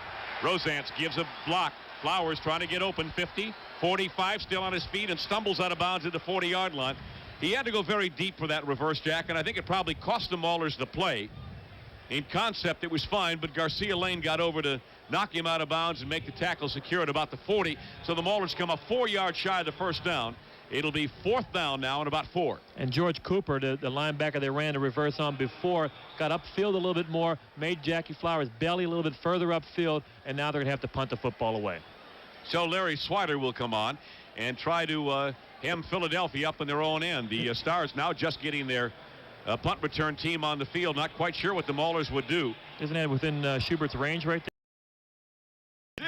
Rosance gives a block. Flowers trying to get open. 50, 45, still on his feet, and stumbles out of bounds at the 40-yard line. He had to go very deep for that reverse, Jack, and I think it probably cost the Maulers the play. In concept, it was fine, but Garcia Lane got over to knock him out of bounds and make the tackle secure at about the 40. So the Maulers come up 4 yards shy of the first down. It'll be fourth down now and about 4. And George Cooper, the linebacker they ran the reverse on before, got upfield a little bit more, made Jackie Flowers belly a little bit further upfield, and now they're going to have to punt the football away. So Larry Swider will come on and try to hem Philadelphia up in their own end. The Stars now just getting their punt return team on the field. Not quite sure what the Maulers would do. Isn't that within Schubert's range right there?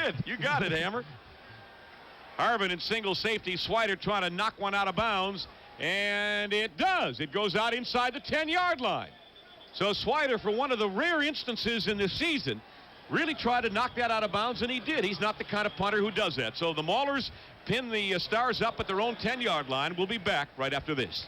You did. You got it, Hammer. Harvin in single safety. Swider trying to knock one out of bounds, and it does. It goes out inside the 10-yard line. So Swider, for one of the rare instances in this season, really tried to knock that out of bounds, and he did. He's not the kind of punter who does that. So the Maulers pin the Stars up at their own 10-yard line. We'll be back right after this.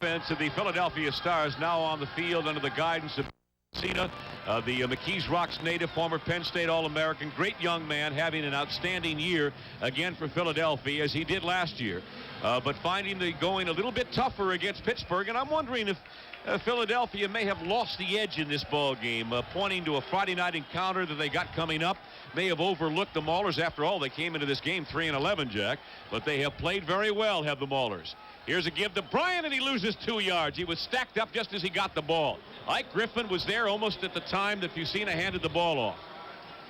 Offense of the Philadelphia Stars now on the field under the guidance of Cena, the McKees Rocks native, former Penn State All-American, great young man, having an outstanding year again for Philadelphia as he did last year, but finding the going a little bit tougher against Pittsburgh. And I'm wondering if Philadelphia may have lost the edge in this ball game, pointing to a Friday night encounter that they got coming up. May have overlooked the Maulers. After all, they came into this game 3-11, Jack, but they have played very well, have the Maulers. Here's a give to Bryant, and he loses 2 yards. He was stacked up just as he got the ball. Ike Griffin was there almost at the time that Fusina handed the ball off.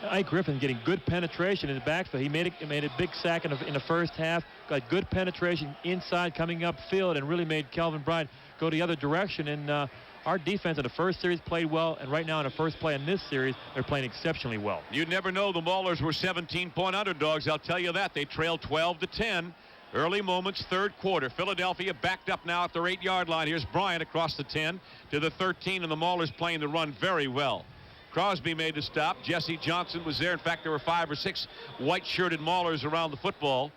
Ike Griffin getting good penetration in the backfield. He made a big sack in the first half, got good penetration inside coming upfield, and really made Kelvin Bryant go the other direction. And our defense in the first series played well, and right now in the first play in this series, they're playing exceptionally well. You'd never know the Maulers were 17-point underdogs. I'll tell you that. They trailed 12-10. Early moments, third quarter. Philadelphia backed up now at their 8-yard line. Here's Bryant across the 10 to the 13, and the Maulers playing the run very well. Crosby made the stop. Jesse Johnson was there. In fact, there were 5 or 6 white-shirted Maulers around the football.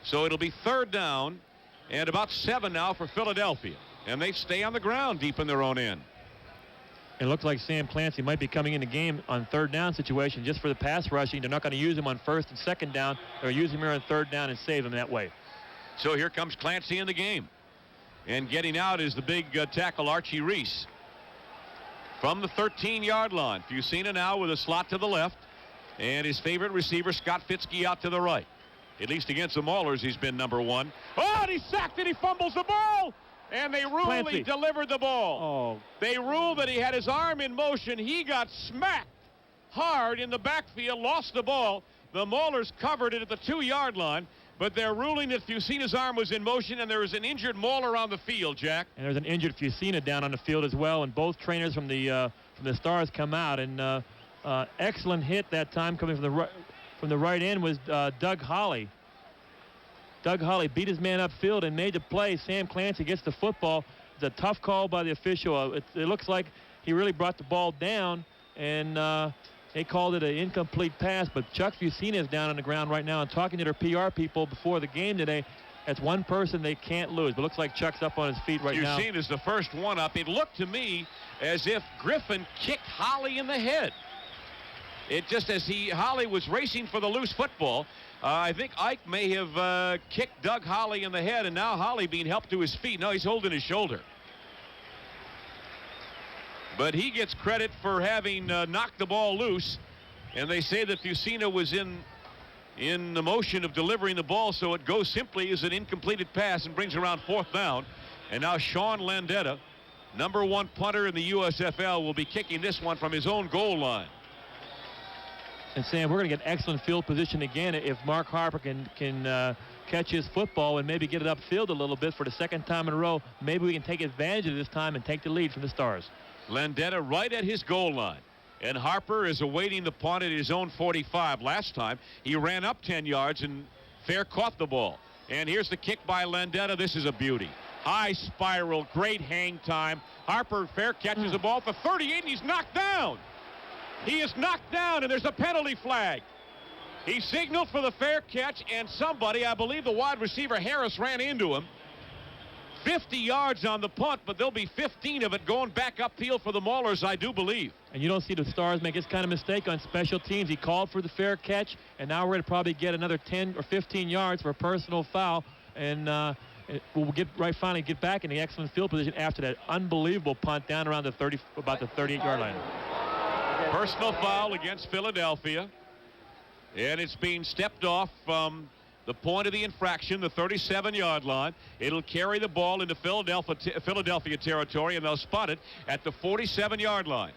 So it'll be third down and about 7 now for Philadelphia. And they stay on the ground deep in their own end. It looks like Sam Clancy might be coming in the game on third down situation just for the pass rushing. They're not going to use him on first and second down. They'll use him here on third down and save him that way. So here comes Clancy in the game. And getting out is the big tackle, Archie Reese. From the 13-yard line. Fusina now with a slot to the left. And his favorite receiver, Scott Fitzke, out to the right. At least against the Maulers, he's been number 1. Oh, and he's sacked and he fumbles the ball. And they ruled he delivered the ball. Oh. They ruled that he had his arm in motion. He got smacked hard in the backfield, lost the ball. The Maulers covered it at the 2-yard line, but they're ruling that Fusina's arm was in motion, and there is an injured Mauler on the field, Jack. And there's an injured Fusina down on the field as well, and both trainers from the Stars come out. And excellent hit that time coming from the right end was Doug Holly. Doug Holly beat his man upfield and made the play. Sam Clancy gets the football. It's a tough call by the official. It looks like he really brought the ball down, and they called it an incomplete pass. But Chuck Fusina is down on the ground right now and talking to their PR people before the game today. That's one person they can't lose. But it looks like Chuck's up on his feet right now. Fusina's the first one up. It looked to me as if Griffin kicked Holly in the head. It just as Holly was racing for the loose football. I think Ike may have kicked Doug Holly in the head, and now Holly being helped to his feet. No, he's holding his shoulder. But he gets credit for having knocked the ball loose, and they say that Fusina was in the motion of delivering the ball, so it goes simply as an incompleted pass and brings around fourth down. And now Sean Landetta, number 1 punter in the USFL, will be kicking this one from his own goal line. And Sam, we're going to get excellent field position again if Mark Harper can catch his football and maybe get it upfield a little bit for the second time in a row. Maybe we can take advantage of this time and take the lead from the Stars. Landeta right at his goal line. And Harper is awaiting the punt at his own 45. Last time he ran up 10 yards and Fair caught the ball. And here's the kick by Landeta. This is a beauty. High spiral, great hang time. Harper Fair catches the ball for 38 and he's knocked down. He is knocked down and there's a penalty flag. He signaled for the fair catch and somebody, I believe the wide receiver Harris, ran into him. 50 yards on the punt, but there'll be 15 of it going back upfield for the Maulers, I do believe. And you don't see the Stars make this kind of mistake on special teams. He called for the fair catch, and now we're going to probably get another 10 or 15 yards for a personal foul, and we'll finally get back in the excellent field position after that unbelievable punt down around about the 38-yard line. Personal foul against Philadelphia, and it's being stepped off from the point of the infraction, the 37-yard line. It'll carry the ball into Philadelphia territory, and they'll spot it at the 47-yard line.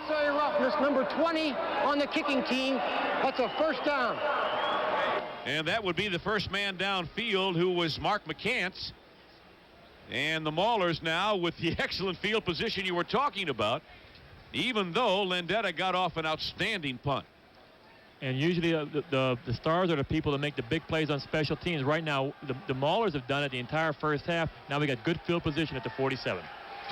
Say roughness, number 20 on the kicking team. That's a first down. And that would be the first man downfield, who was Mark McCants. And the Maulers now with the excellent field position you were talking about, even though Landeta got off an outstanding punt. And usually the Stars are the people that make the big plays on special teams. Right now, the Maulers have done it the entire first half. Now we got good field position at the 47.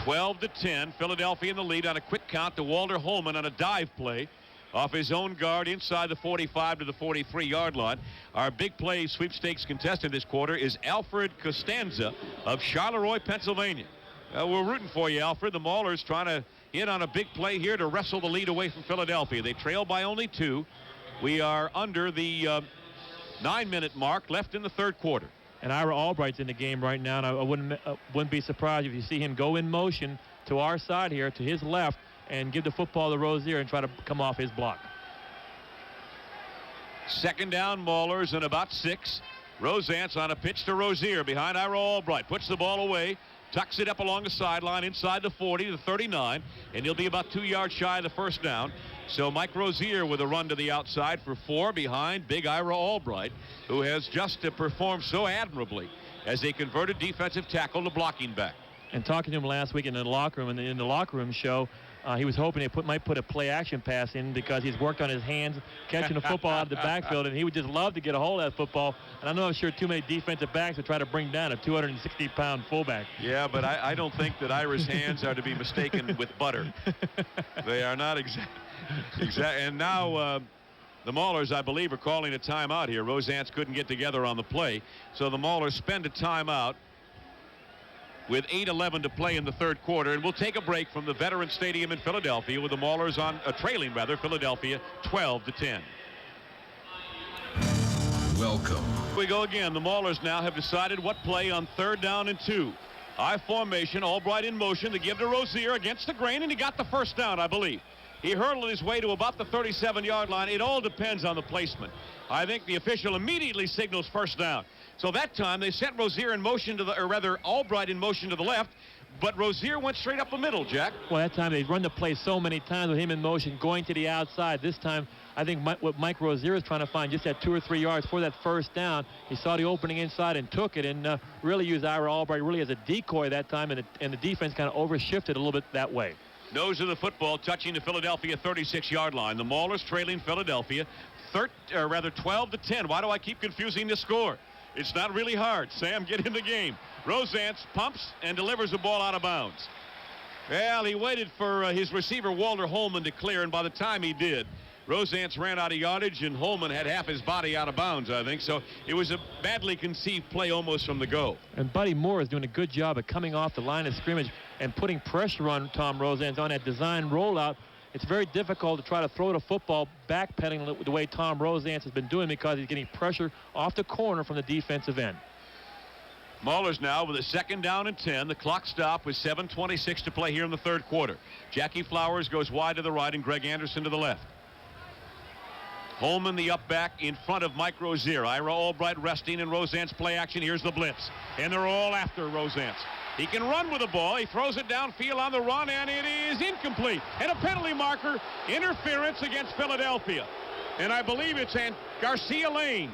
12-10, Philadelphia in the lead on a quick count to Walter Holman on a dive play off his own guard inside the 45 to the 43-yard line. Our big play sweepstakes contestant this quarter is Alfred Costanza of Charleroi, Pennsylvania. We're rooting for you, Alfred. The Maulers trying to hit on a big play here to wrestle the lead away from Philadelphia. They trail by only 2. We are under the 9-minute mark left in the third quarter. And Ira Albright's in the game right now, and I wouldn't be surprised if you see him go in motion to our side here, to his left, and give the football to Rozier and try to come off his block. Second down, Maulers, and about 6. Rosance on a pitch to Rozier behind Ira Albright. Puts the ball away. Tucks it up along the sideline inside the 40 to the 39, and he'll be about 2 yards shy of the first down. So Mike Rozier with a run to the outside for 4 behind big Ira Albright, who has just performed so admirably as a converted defensive tackle to blocking back. And talking to him last week in the locker room, in the locker room show, he was hoping they might put a play action pass in because he's worked on his hands catching the football out of the backfield, and he would just love to get a hold of that football. And I'm not sure too many defensive backs would try to bring down a 260-pound fullback. Yeah, but I don't think that Ira's hands are to be mistaken with butter. They are not exact. And now the Maulers, I believe, are calling a timeout here. Rosance couldn't get together on the play, so the Maulers spend a timeout with 8:11 to play in the third quarter, and we'll take a break from the Veteran Stadium in Philadelphia with the Maulers trailing Philadelphia 12-10. Welcome. Here we go again. The Maulers now have decided what play on 3rd down and 2. I formation, Albright in motion to give to Rozier against the grain, and he got the first down, I believe. He hurdled his way to about the 37-yard line. It all depends on the placement. I think the official immediately signals first down. So that time they sent Rozier in motion Albright in motion to the left, but Rozier went straight up the middle, Jack. Well, that time they've run the play so many times with him in motion going to the outside. This time I think what Mike Rozier is trying to find just that 2 or 3 yards for that first down. He saw the opening inside and took it, and really used Ira Albright really as a decoy that time, and the defense kind of overshifted a little bit that way. Nose of the football touching the Philadelphia 36-yard line. The Maulers trailing Philadelphia 12-10. Why do I keep confusing the score? It's not really hard. Sam, get in the game. Rosance pumps and delivers the ball out of bounds. Well, he waited for his receiver Walter Holman to clear, and by the time he did, Rosance ran out of yardage, and Holman had half his body out of bounds, I think. So it was a badly conceived play almost from the go. And Buddy Moore is doing a good job of coming off the line of scrimmage and putting pressure on Tom Rosance on that design rollout. It's very difficult to try to throw the football backpedaling the way Tom Rosance has been doing because he's getting pressure off the corner from the defensive end. Maulers now with a 2nd down and 10. The clock stopped with 7:26 to play here in the third quarter. Jackie Flowers goes wide to the right and Greg Anderson to the left. Holman the up back in front of Mike Rozier. Ira Albright resting in Rosance play action. Here's the blitz. And they're all after Rosance. He can run with the ball. He throws it downfield on the run, and it is incomplete. And a penalty marker, interference against Philadelphia. And I believe it's Garcia Lane.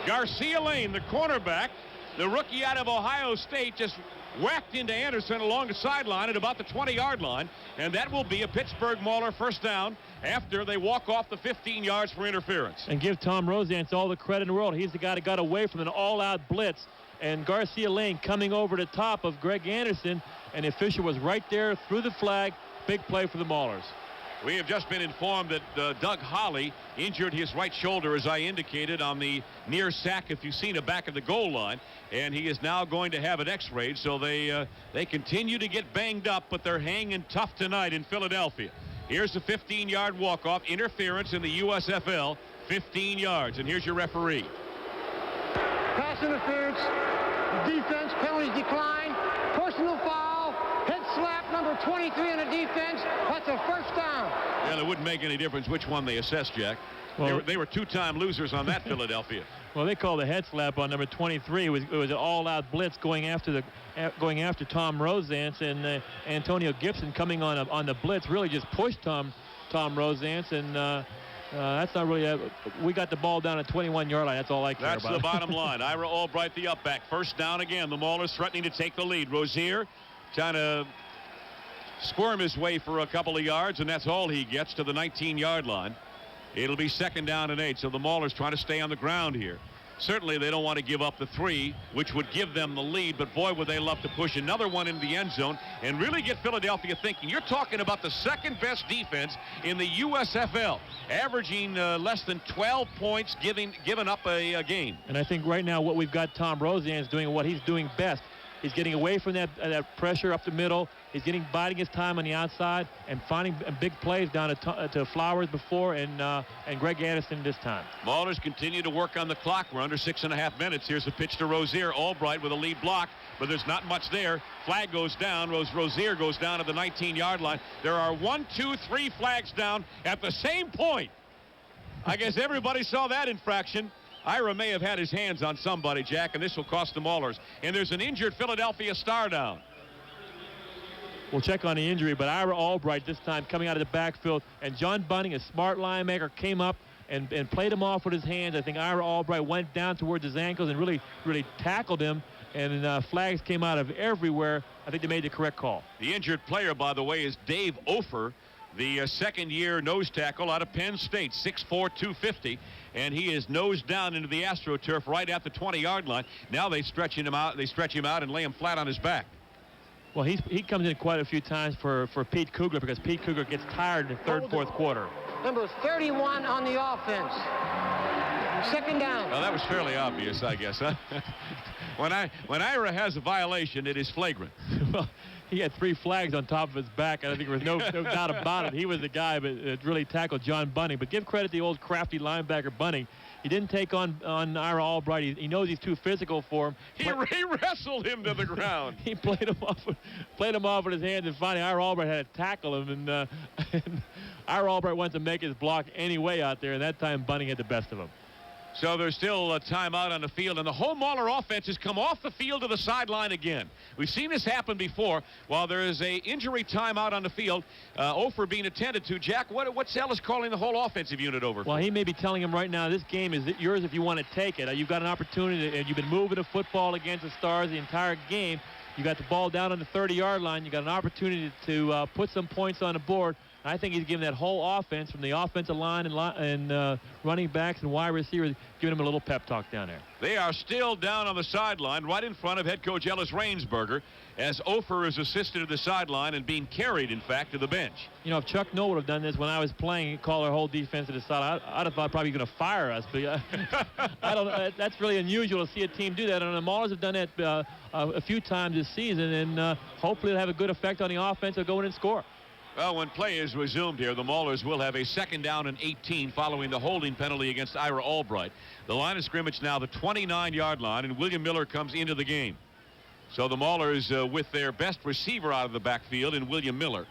Garcia Lane, the cornerback, the rookie out of Ohio State, just whacked into Anderson along the sideline at about the 20-yard line, and that will be a Pittsburgh Mauler first down after they walk off the 15 yards for interference. And give Tom Rosance all the credit in the world. He's the guy that got away from an all-out blitz, and Garcia Lane coming over the top of Greg Anderson, and the official was right there through the flag. Big play for the Maulers. We have just been informed that Doug Holly injured his right shoulder, as I indicated, on the near sack, if you've seen it, back of the goal line, and he is now going to have it x-rayed. So they continue to get banged up, but they're hanging tough tonight in Philadelphia. Here's the 15-yard walk-off, interference in the USFL, 15 yards, and here's your referee. Pass interference, defense, penalties decline, personal foul, head slap number 23 on the defense. That's a first down. Yeah, it wouldn't make any difference which one they assessed, Jack. Well, they were two-time losers on that Philadelphia. Well, they called the head slap on number 23. It was an all-out blitz going after Tom Rosance, and Antonio Gibson coming on the blitz really just pushed Tom Rosance, and that's not really we got the ball down at 21-yard line. That's all I care about. That's the bottom line. Ira Albright, the up back. First down again. The Maulers threatening to take the lead. Rozier trying to squirm his way for a couple of yards, and that's all he gets to the 19-yard line. It'll be second down and 8, so the Maulers trying to stay on the ground here. Certainly they don't want to give up the 3, which would give them the lead, but boy, would they love to push another one into the end zone and really get Philadelphia thinking. You're talking about the second best defense in the USFL, averaging less than 12 points, giving up a game. And I think right now what we've got Tom Rosance doing what he's doing best. He's getting away from that pressure up the middle. He's biding his time on the outside and finding big plays down to Flowers before and Greg Anderson this time. Maulers continue to work on the clock. We're under 6.5 minutes. Here's a pitch to Rozier. Albright with a lead block, but there's not much there. Flag goes down. Rozier goes down at the 19-yard line. There are 1, 2, 3 flags down at the same point. I guess everybody saw that infraction. Ira may have had his hands on somebody, Jack, and this will cost the Maulers. And there's an injured Philadelphia star down. We'll check on the injury, but Ira Albright this time coming out of the backfield, and John Bunning, a smart linebacker, came up and played him off with his hands. I think Ira Albright went down towards his ankles and really tackled him, and flags came out of everywhere. I think they made the correct call. The injured player, by the way, is Dave Ofer, the second-year nose tackle out of Penn State, 6'4", 250. And he is nose down into the AstroTurf right at the 20-yard line. Now they stretch him out and lay him flat on his back. Well, he comes in quite a few times for Pete Kugler, because Pete Kugler gets tired in the third, fourth quarter. Number 31 on the offense. Second down. Well, that was fairly obvious, I guess, huh? When Ira has a violation, it is flagrant. Well, he had 3 flags on top of his back. I think there was no doubt about it. He was the guy that really tackled John Bunning. But give credit to the old crafty linebacker Bunning. He didn't take on Ira Albright. He knows he's too physical for him. He wrestled him to the ground. He played him off with his hands, and finally Ira Albright had to tackle him. And Ira Albright wants to make his block anyway out there, and that time Bunning had the best of him. So there's still a timeout on the field, and the whole Mauler offense has come off the field to the sideline again. We've seen this happen before. While there is a injury timeout on the field, Ofer being attended to. Jack, what's Ellis calling the whole offensive unit over? Well, he may be telling him right now, this game is yours if you want to take it. You've got an opportunity, and you've been moving the football against the Stars the entire game. You got the ball down on the 30-yard line. You got an opportunity to put some points on the board. I think he's giving that whole offense, from the offensive line and running backs and wide receivers, giving them a little pep talk down there. They are still down on the sideline right in front of head coach Ellis Rainsberger, as Ofer is assisted to the sideline and being carried, in fact, to the bench. You know, if Chuck Noll would have done this when I was playing, he'd call our whole defense to the side, I'd have thought probably going to fire us. But I don't know. That's really unusual to see a team do that. And the Maulers have done that a few times this season, and hopefully it'll have a good effect on the offense. They'll go in and score. Well, when play is resumed here, the Maulers will have a second down and 18 following the holding penalty against Ira Albright. The line of scrimmage now the 29-yard line, and William Miller comes into the game. So the Maulers with their best receiver out of the backfield in William Miller.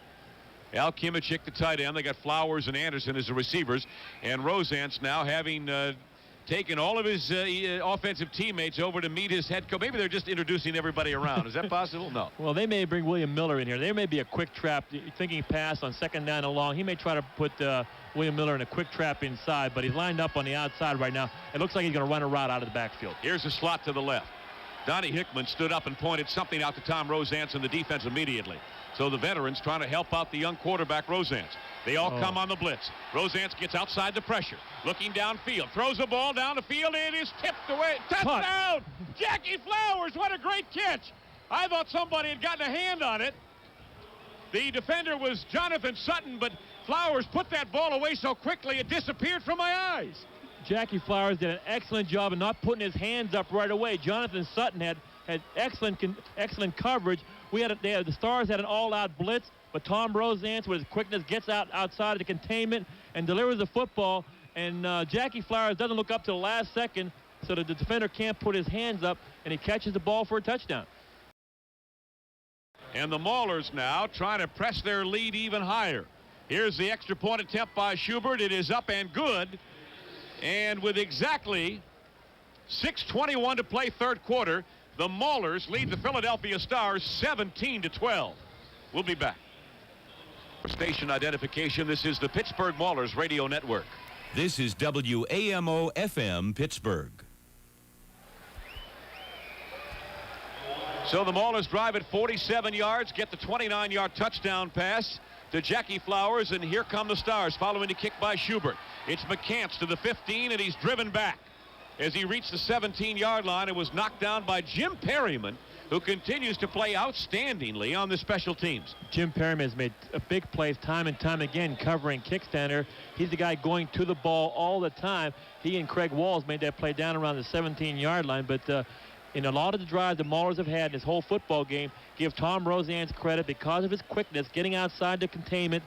Al Kimachik, the tight end. They got Flowers and Anderson as the receivers. And Rosance now having taken all of his offensive teammates over to meet his head coach. Maybe they're just introducing everybody around. Is that possible? No. Well, they may bring William Miller in here. There may be a quick trap, thinking pass on 2nd down and long. He may try to put William Miller in a quick trap inside, but he's lined up on the outside right now. It looks like he's going to run a route out of the backfield. Here's a slot to the left. Donnie Hickman stood up and pointed something out to Tom Rosance in the defense immediately. So the veterans trying to help out the young quarterback, Rosance. They all come on the blitz. Rosance gets outside the pressure. Looking downfield. Throws the ball down the field. It is tipped away. Touchdown! Jackie Flowers. What a great catch. I thought somebody had gotten a hand on it. The defender was Jonathan Sutton, but Flowers put that ball away so quickly it disappeared from my eyes. Jackie Flowers did an excellent job of not putting his hands up right away. Jonathan Sutton had excellent coverage. The Stars had an all-out blitz, but Tom Rosance with his quickness gets outside of the containment and delivers the football. And Jackie Flowers doesn't look up to the last second, so that the defender can't put his hands up, and he catches the ball for a touchdown. And the Maulers now trying to press their lead even higher. Here's the extra point attempt by Schubert. It is up and good. And with exactly 6:21 to play third quarter, the Maulers lead the Philadelphia Stars 17-12. We'll be back. For station identification, this is the Pittsburgh Maulers Radio Network. This is WAMO FM Pittsburgh. So the Maulers drive at 47 yards, get the 29-yard touchdown pass to Jackie Flowers, and here come the Stars following the kick by Schubert. It's McCants to the 15, and he's driven back. As he reached the 17-yard line, it was knocked down by Jim Perryman, who continues to play outstandingly on the special teams. Jim Perryman has made big plays time and time again covering kickstander. He's the guy going to the ball all the time. He and Craig Walls made that play down around the 17-yard line, but in a lot of the drives the Maulers have had in this whole football game, give Tom Rosance credit because of his quickness, getting outside the containment,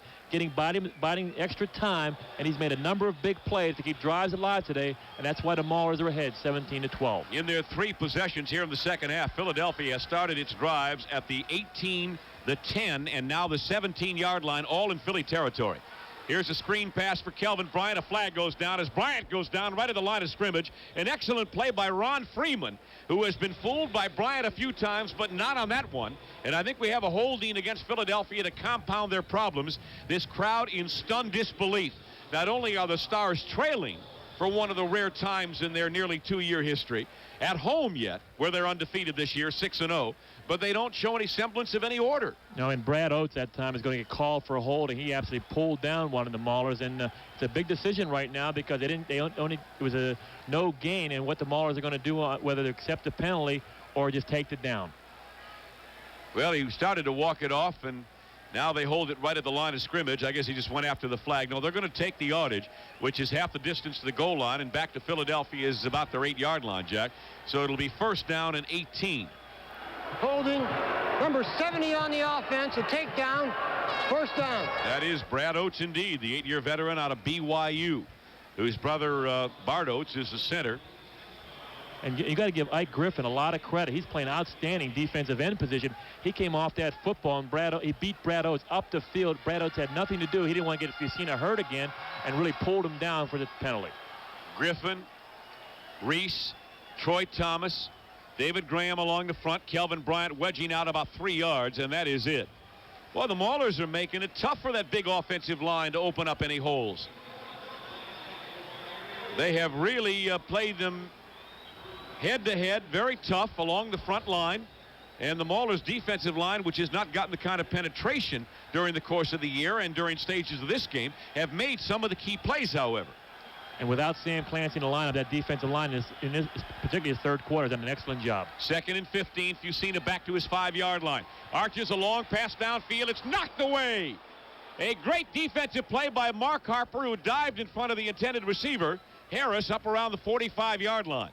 biding extra time, and he's made a number of big plays to keep drives alive today, and that's why the Maulers are ahead 17-12. In their 3 possessions here in the second half, Philadelphia has started its drives at the 18, the 10, and now the 17-yard line, all in Philly territory. Here's a screen pass for Kelvin Bryant. A flag goes down as Bryant goes down right at the line of scrimmage. An excellent play by Ron Freeman, who has been fooled by Bryant a few times, but not on that one. And I think we have a holding against Philadelphia to compound their problems. This crowd in stunned disbelief. Not only are the Stars trailing for one of the rare times in their nearly 2-year history, at home yet, where they're undefeated this year, 6-0, but they don't show any semblance of any order. No, and Brad Oates that time is going to get called for a holding. He absolutely pulled down one of the Maulers, and it's a big decision right now because it was a no gain, and what the Maulers are going to do, whether to accept the penalty or just take it down. Well, he started to walk it off, and now they hold it right at the line of scrimmage. I guess he just went after the flag. No, they're going to take the yardage, which is half the distance to the goal line, and back to Philadelphia is about their 8-yard line, Jack. So it'll be first down and 18. Holding number 70 on the offense, a takedown, first down. That is Brad Oates indeed, the 8-year veteran out of BYU, whose brother Bart Oates is the center. And you got to give Ike Griffin a lot of credit. He's playing outstanding defensive end position. He came off that football, and he beat Brad Oates up the field. Brad Oates had nothing to do. He didn't want to get Fusina hurt again, and really pulled him down for the penalty. Griffin, Reese, Troy Thomas, David Graham along the front, Kelvin Bryant wedging out about 3 yards, and that is it. Well, the Maulers are making it tough for that big offensive line to open up any holes. They have really played them head-to-head, very tough along the front line. And the Maulers' defensive line, which has not gotten the kind of penetration during the course of the year and during stages of this game, have made some of the key plays, however. And without Sam Clancy in the lineup, that defensive line, particularly his third quarter, has done an excellent job. 2nd and 15. Fusina back to his 5-yard line. Arches a long pass downfield. It's knocked away. A great defensive play by Mark Harper, who dived in front of the intended receiver, Harris, up around the 45-yard line.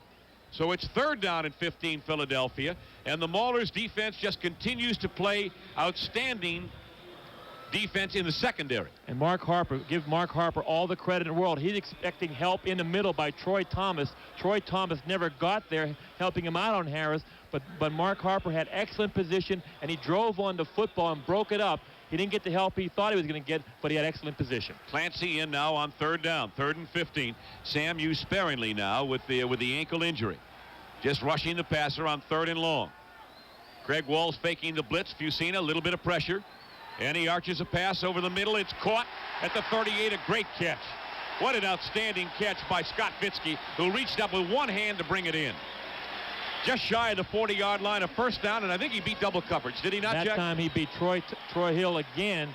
So it's 3rd down and 15, Philadelphia, and the Maulers defense just continues to play outstanding defense in the secondary. And Mark Harper, give Mark Harper all the credit in the world. He's expecting help in the middle by Troy Thomas. Troy Thomas never got there helping him out on Harris, but Mark Harper had excellent position, and he drove on the football and broke it up. He didn't get the help he thought he was going to get, but he had excellent position. Clancy in now on 3rd down, 3rd and 15. Sam used sparingly now with the ankle injury. Just rushing the passer on 3rd and long. Craig Wall's faking the blitz. Fusina, a little bit of pressure. And he arches a pass over the middle. It's caught at the 38. A great catch. What an outstanding catch by Scott Fitzke, who reached up with one hand to bring it in. Just shy of the 40-yard line, a first down, and I think he beat double coverage. Did he not, Jack? That time he beat Troy Hill again.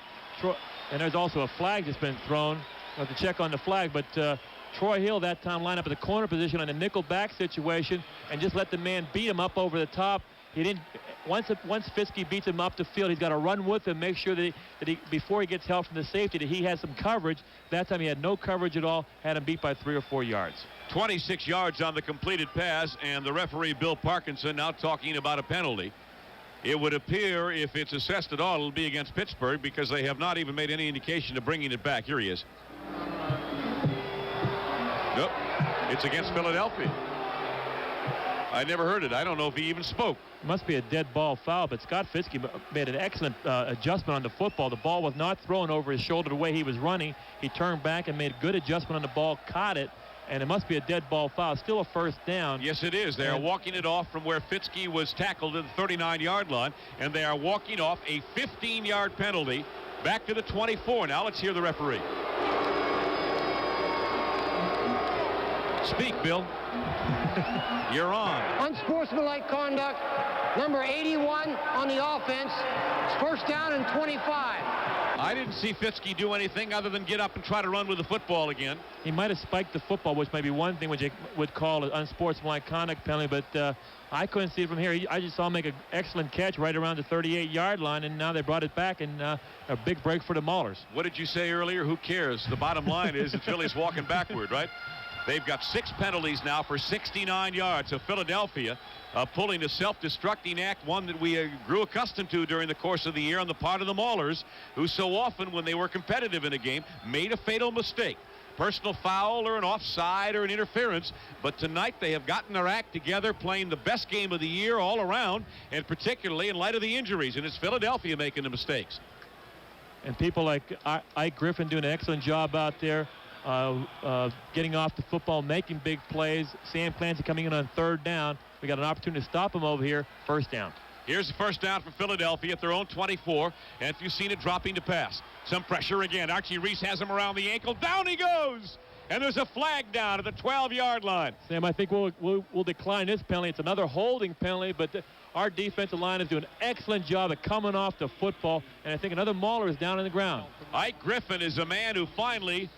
And there's also a flag that's been thrown. I'll have to check on the flag, but Troy Hill that time lined up at the corner position on a nickel back situation and just let the man beat him up over the top. He didn't. Once Fitzke beats him up the field, he's got to run with him, make sure that he before he gets help from the safety that he has some coverage. That time he had no coverage at all, had him beat by 3 or 4 yards. 26 yards on the completed pass, and the referee Bill Parkinson now talking about a penalty. It would appear, if it's assessed at all, it'll be against Pittsburgh, because they have not even made any indication of bringing it back. Here he is. Nope, it's against Philadelphia. I never heard it. I don't know if he even spoke. It must be a dead ball foul, but Scott Fitzke made an excellent adjustment on the football. The ball was not thrown over his shoulder the way he was running. He turned back and made a good adjustment on the ball, caught it, and it must be a dead ball foul. Still a first down. Yes, it is. They are walking it off from where Fitzke was tackled at the 39-yard line, and they are walking off a 15-yard penalty back to the 24. Now let's hear the referee. Speak, Bill. You're on. Unsportsmanlike conduct, number 81 on the offense. It's first down and 25. I didn't see Fitzke do anything other than get up and try to run with the football again. He might have spiked the football, which may be one thing which you would call an unsportsmanlike conduct penalty, but I couldn't see it from here. I just saw him make an excellent catch right around the 38-yard line, and now they brought it back, and a big break for the Maulers. What did you say earlier? Who cares? The bottom line is that Philly's walking backward, right? They've got 6 penalties now for 69 yards. So Philadelphia pulling a self-destructing act, one that we grew accustomed to during the course of the year on the part of the Maulers, who so often, when they were competitive in a game, made a fatal mistake. Personal foul or an offside or an interference. But tonight they have gotten their act together, playing the best game of the year all around, and particularly in light of the injuries. And it's Philadelphia making the mistakes. And people like Ike Griffin doing an excellent job out there. Getting off the football, making big plays. Sam Clancy coming in on 3rd down. We got an opportunity to stop him over here. First down. Here's the first down for Philadelphia at their own 24. And if you've seen it, dropping to pass. Some pressure again. Archie Reese has him around the ankle. Down he goes. And there's a flag down at the 12-yard line. Sam, I think we'll decline this penalty. It's another holding penalty, but our defensive line is doing an excellent job of coming off the football. And I think another Mauler is down on the ground. Ike Griffin is a man who finally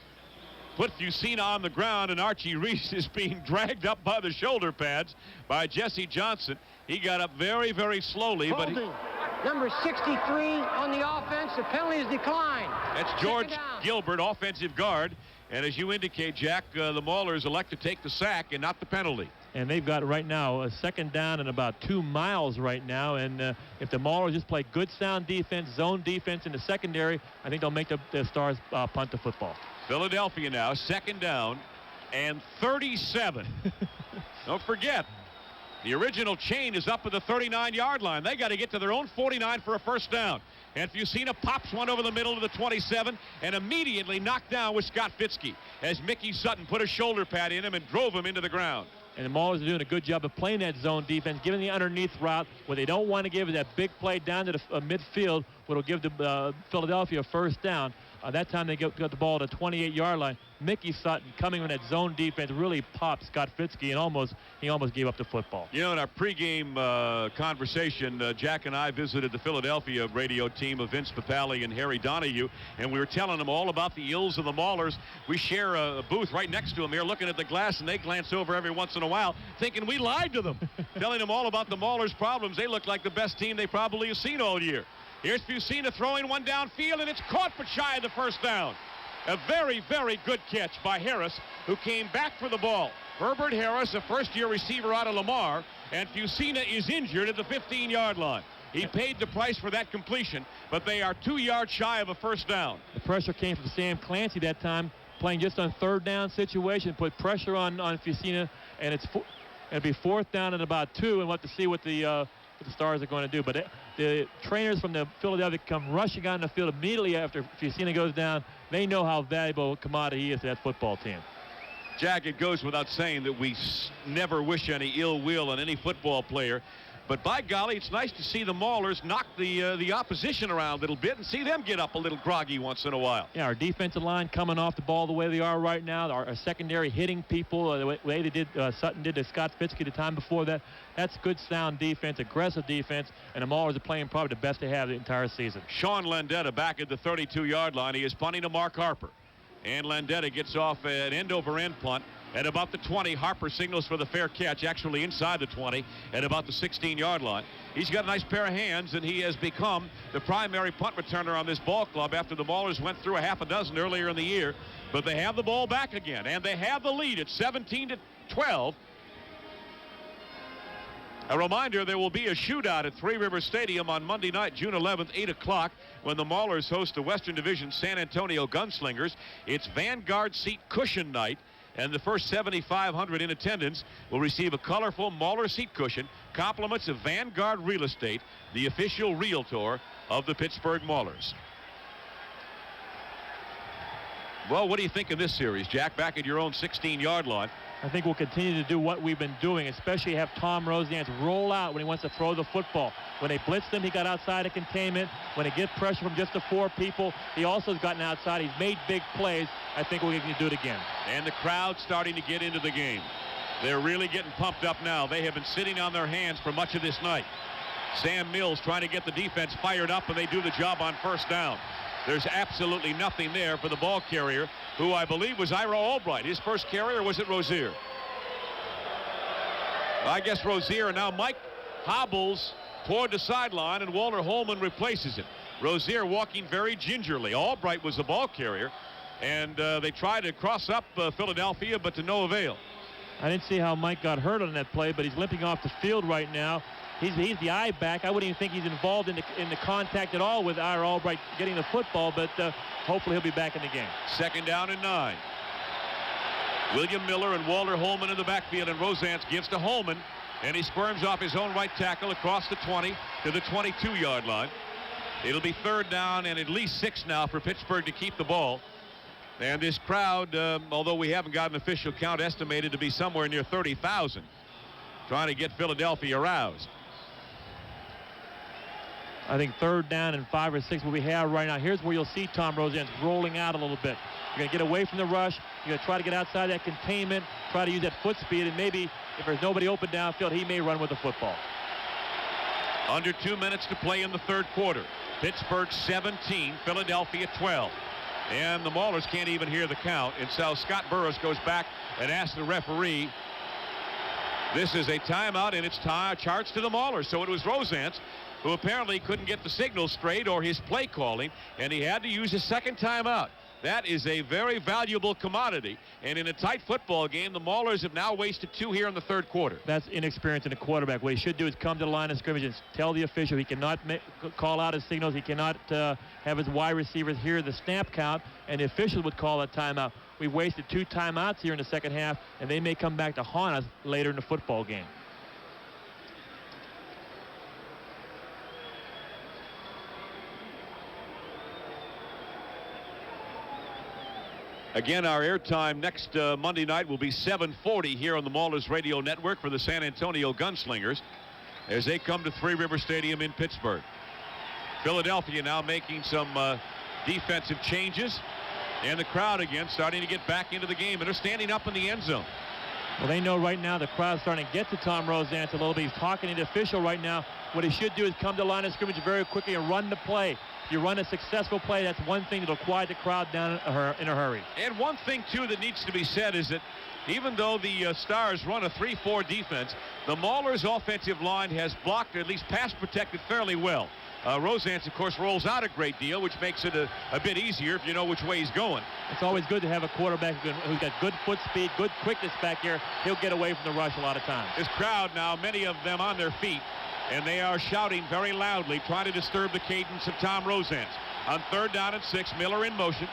put Fusina on the ground, and Archie Reese is being dragged up by the shoulder pads by Jesse Johnson. He got up very, very slowly. Holding. But number 63 on the offense. The penalty is declined. That's George Gilbert, offensive guard. And as you indicate, Jack, the Maulers elect to take the sack and not the penalty. And they've got right now a second down and about 2 miles right now. And if the Maulers just play good, sound defense, zone defense in the secondary, I think they'll make the Stars punt the football. Philadelphia now, second down and 37. Don't forget, the original chain is up at the 39-yard line. They got to get to their own 49 for a first down. And Fusina pops one over the middle to the 27 and immediately knocked down with Scott Fitzke as Mickey Sutton put a shoulder pad in him and drove him into the ground. And the Maulers are doing a good job of playing that zone defense, giving the underneath route where they don't want to give that big play down to the midfield, which will give the Philadelphia a first down. That time they got the ball at the 28-yard line. Mickey Sutton coming on that zone defense really popped Scott Fitzke, and he almost gave up the football. You know, in our pregame conversation, Jack and I visited the Philadelphia radio team of Vince Papale and Harry Donahue, and we were telling them all about the ills of the Maulers. We share a booth right next to them here, looking at the glass, and they glance over every once in a while, thinking we lied to them, telling them all about the Maulers' problems. They look like the best team they probably have seen all year. Here's Fusina throwing one downfield, and it's caught but shy of the first down. A very, very good catch by Harris, who came back for the ball. Herbert Harris, a first-year receiver out of Lamar, and Fusina is injured at the 15-yard line. He paid the price for that completion, but they are 2 yards shy of a first down. The pressure came from Sam Clancy that time, playing just on third down situation, put pressure on Fusina, and it'll be fourth down and about 2, and we'll have to see what the Stars are going to do. But the trainers from the Philadelphia come rushing on the field immediately after Fusina goes down. They know how valuable a commodity he is to that football team. Jack, it goes without saying that we never wish any ill will on any football player. But by golly, it's nice to see the Maulers knock the opposition around a little bit and see them get up a little groggy once in a while. Yeah, our defensive line coming off the ball the way they are right now. Our secondary hitting people the way they did, Sutton did to Scott Fitzke the time before that. That's good, sound defense, aggressive defense, and the Maulers are playing probably the best they have the entire season. Sean Landetta back at the 32-yard line. He is punting to Mark Harper. And Landetta gets off an end-over-end punt. At about the 20, Harper signals for the fair catch, actually inside the 20, at about the 16-yard line. He's got a nice pair of hands, and he has become the primary punt returner on this ball club after the Maulers went through a half a dozen earlier in the year. But they have the ball back again, and they have the lead at 17-12. A reminder, there will be a shootout at Three River Stadium on Monday night, June 11th, 8 o'clock, when the Maulers host the Western Division San Antonio Gunslingers. It's Vanguard seat cushion night. And the first 7,500 in attendance will receive a colorful Mauler seat cushion, compliments of Vanguard Real Estate, the official realtor of the Pittsburgh Maulers. Well, what do you think of this series, Jack? Back at your own 16-yard line. I think we'll continue to do what we've been doing, especially have Tom Rosance roll out when he wants to throw the football. When they blitzed him, he got outside of containment. When they get pressure from just the 4 people, he also has gotten outside. He's made big plays. I think we're going to do it again. And the crowd starting to get into the game. They're really getting pumped up now. They have been sitting on their hands for much of this night. Sam Mills trying to get the defense fired up, and they do the job on first down. There's absolutely nothing there for the ball carrier, who I believe was Ira Albright. His first carry, or was it Rozier? I guess Rozier, and now Mike hobbles toward the sideline, and Walter Holman replaces him. Rozier walking very gingerly. Albright was the ball carrier, and they tried to cross up Philadelphia, but to no avail. I didn't see how Mike got hurt on that play, but he's limping off the field right now. He's the eye back. I wouldn't even think he's involved in the contact at all with Ira Albright getting the football, but hopefully he'll be back in the game. Second down and 9. William Miller and Walter Holman in the backfield, and Rosance gives to Holman, and he squirms off his own right tackle across the 20 to the 22-yard line. It'll be third down and at least 6 now for Pittsburgh to keep the ball. And this crowd, although we haven't got an official count, estimated to be somewhere near 30,000, trying to get Philadelphia aroused. I think third down and 5 or 6 what we have right now. Here's where you'll see Tom Rosance rolling out a little bit. You're going to get away from the rush. You're going to try to get outside that containment, try to use that foot speed, and maybe if there's nobody open downfield, he may run with the football. Under 2 minutes to play in the third quarter. Pittsburgh 17, Philadelphia 12. And the Maulers can't even hear the count. And so Scott Burris goes back and asks the referee, this is a timeout, and it's charged to the Maulers. So it was Rosance who apparently couldn't get the signal straight or his play calling, and he had to use his second timeout. That is a very valuable commodity, and in a tight football game, the Maulers have now wasted 2 here in the third quarter. That's inexperience in a quarterback. What he should do is come to the line of scrimmage and tell the official he cannot call out his signals. He cannot have his wide receivers hear the snap count, and the officials would call a timeout. We wasted 2 timeouts here in the second half, and they may come back to haunt us later in the football game. Again, our airtime next Monday night will be 7:40 here on the Maulers Radio Network for the San Antonio Gunslingers as they come to Three River Stadium in Pittsburgh. Philadelphia now making some defensive changes, and the crowd again starting to get back into the game, and they're standing up in the end zone. Well, they know right now the crowd's starting to get to Tom Rosance a little bit. He's talking to the official right now. What he should do is come to the line of scrimmage very quickly and run the play. If you run a successful play, that's one thing that'll quiet the crowd down in a hurry. And one thing, too, that needs to be said is that even though the Stars run a 3-4 defense, the Maulers' offensive line has blocked, or at least pass protected, fairly well. Rosance, of course, rolls out a great deal, which makes it a bit easier if you know which way he's going. It's always good to have a quarterback who's got good foot speed, good quickness back here. He'll get away from the rush a lot of times. This crowd now, many of them on their feet, And they are shouting very loudly, trying to disturb the cadence of Tom Rosance. On 3rd down and 6, Miller in motion.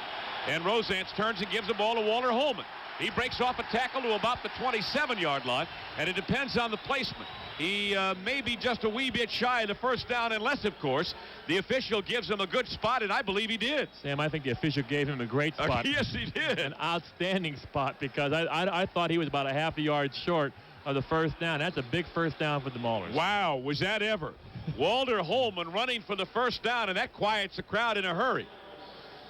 And Rosance turns and gives the ball to Walter Holman. He breaks off a tackle to about the 27-yard line, and it depends on the placement. He may be just a wee bit shy of the first down, unless, of course, the official gives him a good spot, and I believe he did. Sam, I think the official gave him a great spot. Yes, he did. An outstanding spot, because I thought he was about a half a yard short of the first down. That's a big first down for the Maulers. Wow, was that ever. Walter Holman running for the first down, and that quiets the crowd in a hurry.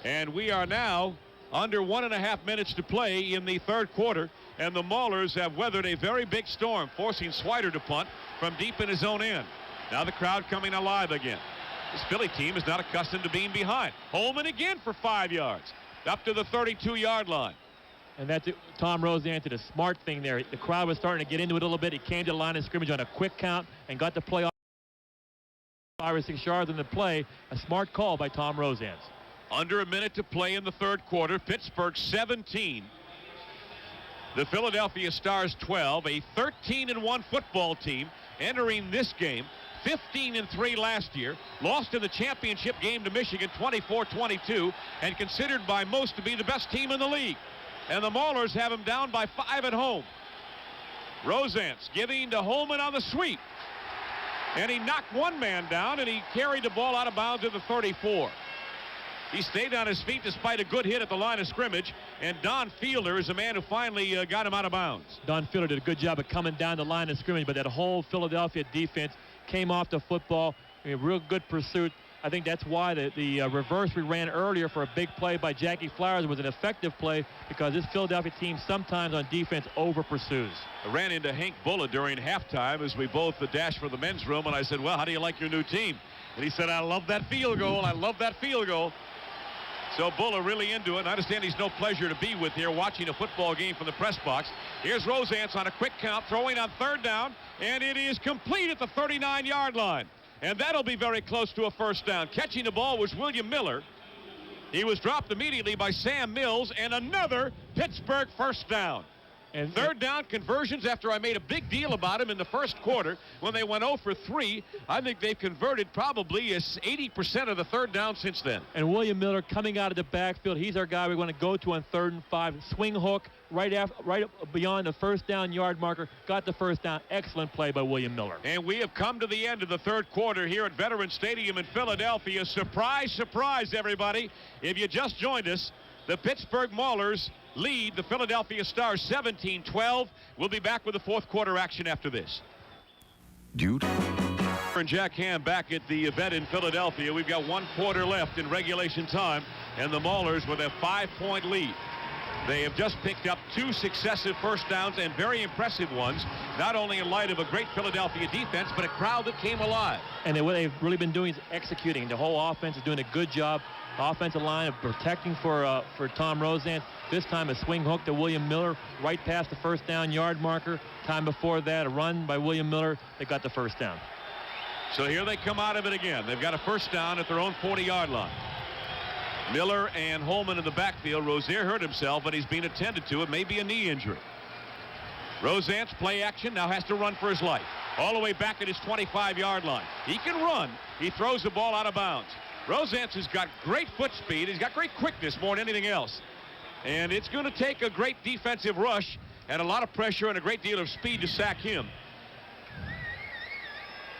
And we are now under 1.5 minutes to play in the 3rd quarter, and the Maulers have weathered a very big storm, forcing Swider to punt from deep in his own end. Now the crowd coming alive again. This Philly team is not accustomed to being behind. Holman again for 5 yards, up to the 32-yard line. And that's it. Tom Rosance did a smart thing there. The crowd was starting to get into it a little bit. He came to the line of scrimmage on a quick count and got the play off 5 or 6 yards in the play. A smart call by Tom Rosance. Under a minute to play in the 3rd quarter. Pittsburgh 17. The Philadelphia Stars 12. A 13-1 football team entering this game. 15-3 last year. Lost in the championship game to Michigan 24-22, and considered by most to be the best team in the league. And the Maulers have him down by 5 at home. Rosance giving to Holman on the sweep. And he knocked one man down, and he carried the ball out of bounds at the 34. He stayed on his feet despite a good hit at the line of scrimmage, and Don Fielder is the man who finally got him out of bounds. Don Fielder did a good job of coming down the line of scrimmage, but that whole Philadelphia defense came off the football. I mean, real good pursuit. I think that's why the reverse we ran earlier for a big play by Jackie Flowers was an effective play, because this Philadelphia team sometimes on defense over pursues. I ran into Hank Bulla during halftime as we both dashed for the men's room, and I said, well, how do you like your new team? And he said, I love that field goal. I love that field goal. So Bulla really into it, and I understand he's no pleasure to be with here watching a football game from the press box. Here's Rosance on a quick count, throwing on 3rd down, and it is complete at the 39-yard line. And that'll be very close to a first down. Catching the ball was William Miller. He was dropped immediately by Sam Mills, and another Pittsburgh first down. And 3rd down conversions, after I made a big deal about him in the 1st quarter when they went 0 for 3, I think they've converted probably 80% of the 3rd down since then. And William Miller coming out of the backfield, he's our guy we want to go to on 3rd and 5. Swing hook right beyond the first down yard marker, got the first down. Excellent play by William Miller. And we have come to the end of the 3rd quarter here at Veterans Stadium in Philadelphia. Surprise, surprise, everybody. If you just joined us, the Pittsburgh Maulers lead the Philadelphia Stars 17-12. We'll be back with the 4th quarter action after this. And Jack Ham back at the event in Philadelphia. We've got 1 quarter left in regulation time, and the Maulers with a 5-point lead. They have just picked up 2 successive first downs, and very impressive ones, not only in light of a great Philadelphia defense, but a crowd that came alive. And what they've really been doing is executing. The whole offense is doing a good job. Offensive line of protecting for Tom Rosance. This time a swing hook to William Miller right past the first down yard marker. Time before that, a run by William Miller. They got the first down. So here they come out of it again. They've got a first down at their own 40-yard line. Miller and Holman in the backfield. Rozier hurt himself, but he's being attended to. It may be a knee injury. Rosance, play action, now has to run for his life. All the way back at his 25-yard line. He can run. He throws the ball out of bounds. Rosance has got great foot speed. He's got great quickness more than anything else. And it's going to take a great defensive rush and a lot of pressure and a great deal of speed to sack him.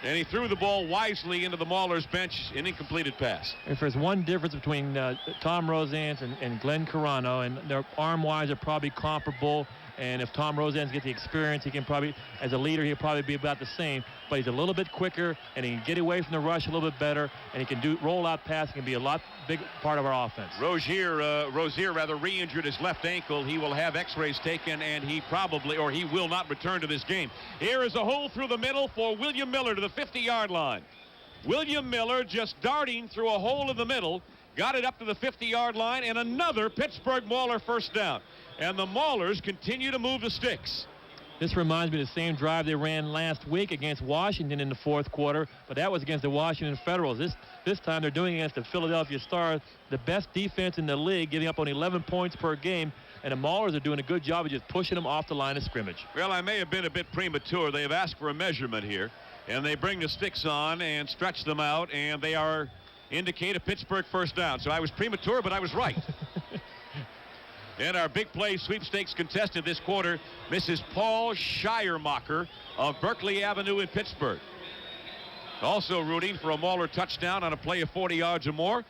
And he threw the ball wisely into the Maulers bench, an incompleted pass. If there's one difference between Tom Rosance and Glenn Carano, and their arm-wise are probably comparable, and if Tom Rosance gets the experience, he can probably, as a leader, he'll probably be about the same, but he's a little bit quicker, and he can get away from the rush a little bit better, and he can do roll-out passing, can be a lot big part of our offense. Rozier re-injured his left ankle. He will have x-rays taken, and he will not return to this game. Here is a hole through the middle for William Miller to the 50-yard line. William Miller just darting through a hole in the middle, got it up to the 50-yard line, and another Pittsburgh Mauler first down. And the Maulers continue to move the sticks. This reminds me of the same drive they ran last week against Washington in the 4th quarter, but that was against the Washington Federals. This time they're doing it against the Philadelphia Stars, the best defense in the league, giving up only 11 points per game, and the Maulers are doing a good job of just pushing them off the line of scrimmage. Well, I may have been a bit premature. They have asked for a measurement here. And they bring the sticks on and stretch them out, and they indicate a Pittsburgh first down. So I was premature, but I was right. And our big play sweepstakes contestant this quarter, Mrs. Paul Schleiermacher of Berkeley Avenue in Pittsburgh. Also rooting for a Mauler touchdown on a play of 40 yards or more.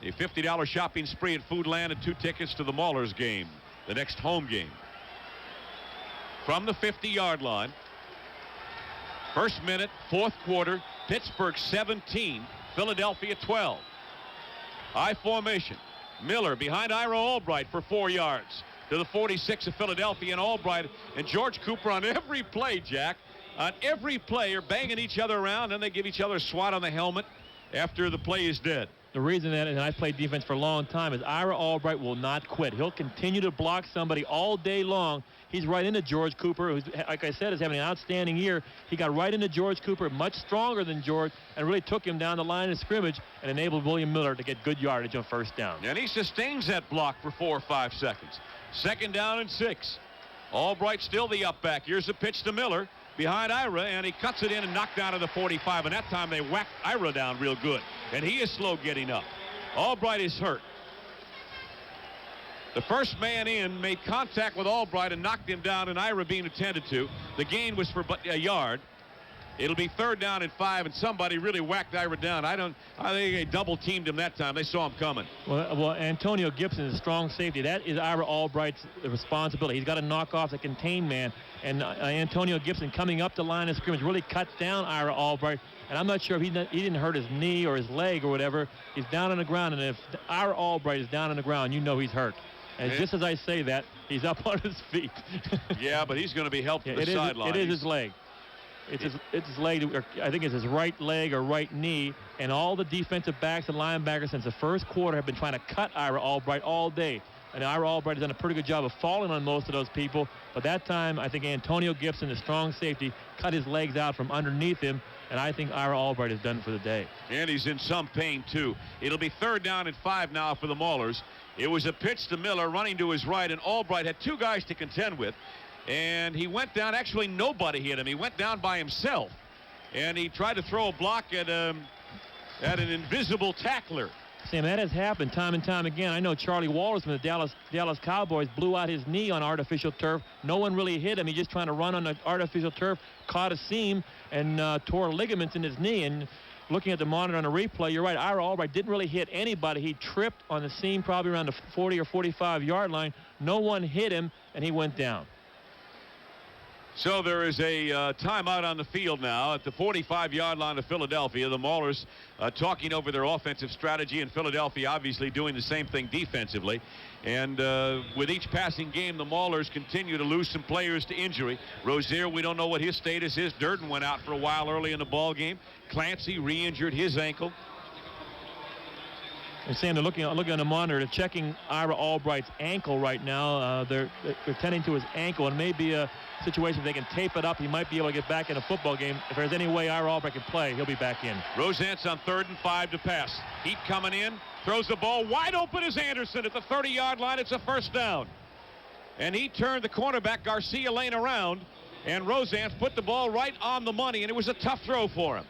A $50 shopping spree at Foodland and 2 tickets to the Maulers game, the next home game. From the 50-yard line, first minute, fourth quarter, Pittsburgh 17, Philadelphia 12. High formation. Miller behind Ira Albright for 4 yards to the 46 of Philadelphia, and Albright and George Cooper on every play, Jack. On every play are banging each other around, and they give each other a swat on the helmet after the play is dead. The reason that, and I played defense for a long time, is Ira Albright will not quit. He'll continue to block somebody all day long. He's right into George Cooper, who, like I said, is having an outstanding year. He got right into George Cooper, much stronger than George, and really took him down the line of scrimmage and enabled William Miller to get good yardage on first down. And he sustains that block for 4 or 5 seconds. Second down and 6. Albright still the up back. Here's the pitch to Miller behind Ira, and he cuts it in and knocked down to the 45, and that time they whacked Ira down real good, and he is slow getting up. Albright is hurt. The first man in made contact with Albright and knocked him down, and Ira being attended to. The gain was for a yard. It'll be third down and 5, and somebody really whacked Ira down. I think they double teamed him that time. They saw him coming. Well, Antonio Gibson is a strong safety. That is Ira Albright's responsibility. He's got to knock off the contained man, and Antonio Gibson coming up the line of scrimmage really cuts down Ira Albright. And I'm not sure if he didn't hurt his knee or his leg or whatever. He's down on the ground, and if Ira Albright is down on the ground, you know he's hurt. And just as I say that, he's up on his feet. Yeah, but he's going to be helped from the sideline. It is his leg. It's his leg. I think it's his right leg or right knee. And all the defensive backs and linebackers since the first quarter have been trying to cut Ira Albright all day. And Ira Albright has done a pretty good job of falling on most of those people. But that time, I think Antonio Gibson, the strong safety, cut his legs out from underneath him. And I think Ira Albright is done for the day. And he's in some pain, too. It'll be third down and 5 now for the Maulers. It was a pitch to Miller running to his right, and Albright had 2 guys to contend with. And he went down. Actually, nobody hit him. He went down by himself. And he tried to throw a block at an invisible tackler. Sam, that has happened time and time again. I know Charlie Wallace from the Dallas Cowboys blew out his knee on artificial turf. No one really hit him. He just trying to run on the artificial turf, caught a seam, and tore ligaments in his knee. And looking at the monitor on the replay, you're right. Ira Albright didn't really hit anybody. He tripped on the seam probably around the 40 or 45-yard line. No one hit him, and he went down. So there is a timeout on the field now at the 45-yard line of Philadelphia. The Maulers talking over their offensive strategy, and Philadelphia obviously doing the same thing defensively. And with each passing game, the Maulers continue to lose some players to injury. Rozier, we don't know what his status is. Durden went out for a while early in the ball game. Clancy re-injured his ankle. And Sam, they're looking on the monitor. They're checking Ira Albright's ankle right now. They're tending to his ankle, and maybe a situation if they can tape it up, he might be able to get back in a football game. If there's any way Ira Albright can play, he'll be back in. Rosance on 3rd and 5 to pass. Heat coming in, throws the ball wide open as Anderson at the 30-yard line. It's a first down. And he turned the cornerback Garcia Lane around, and Rosance put the ball right on the money, and it was a tough throw for him.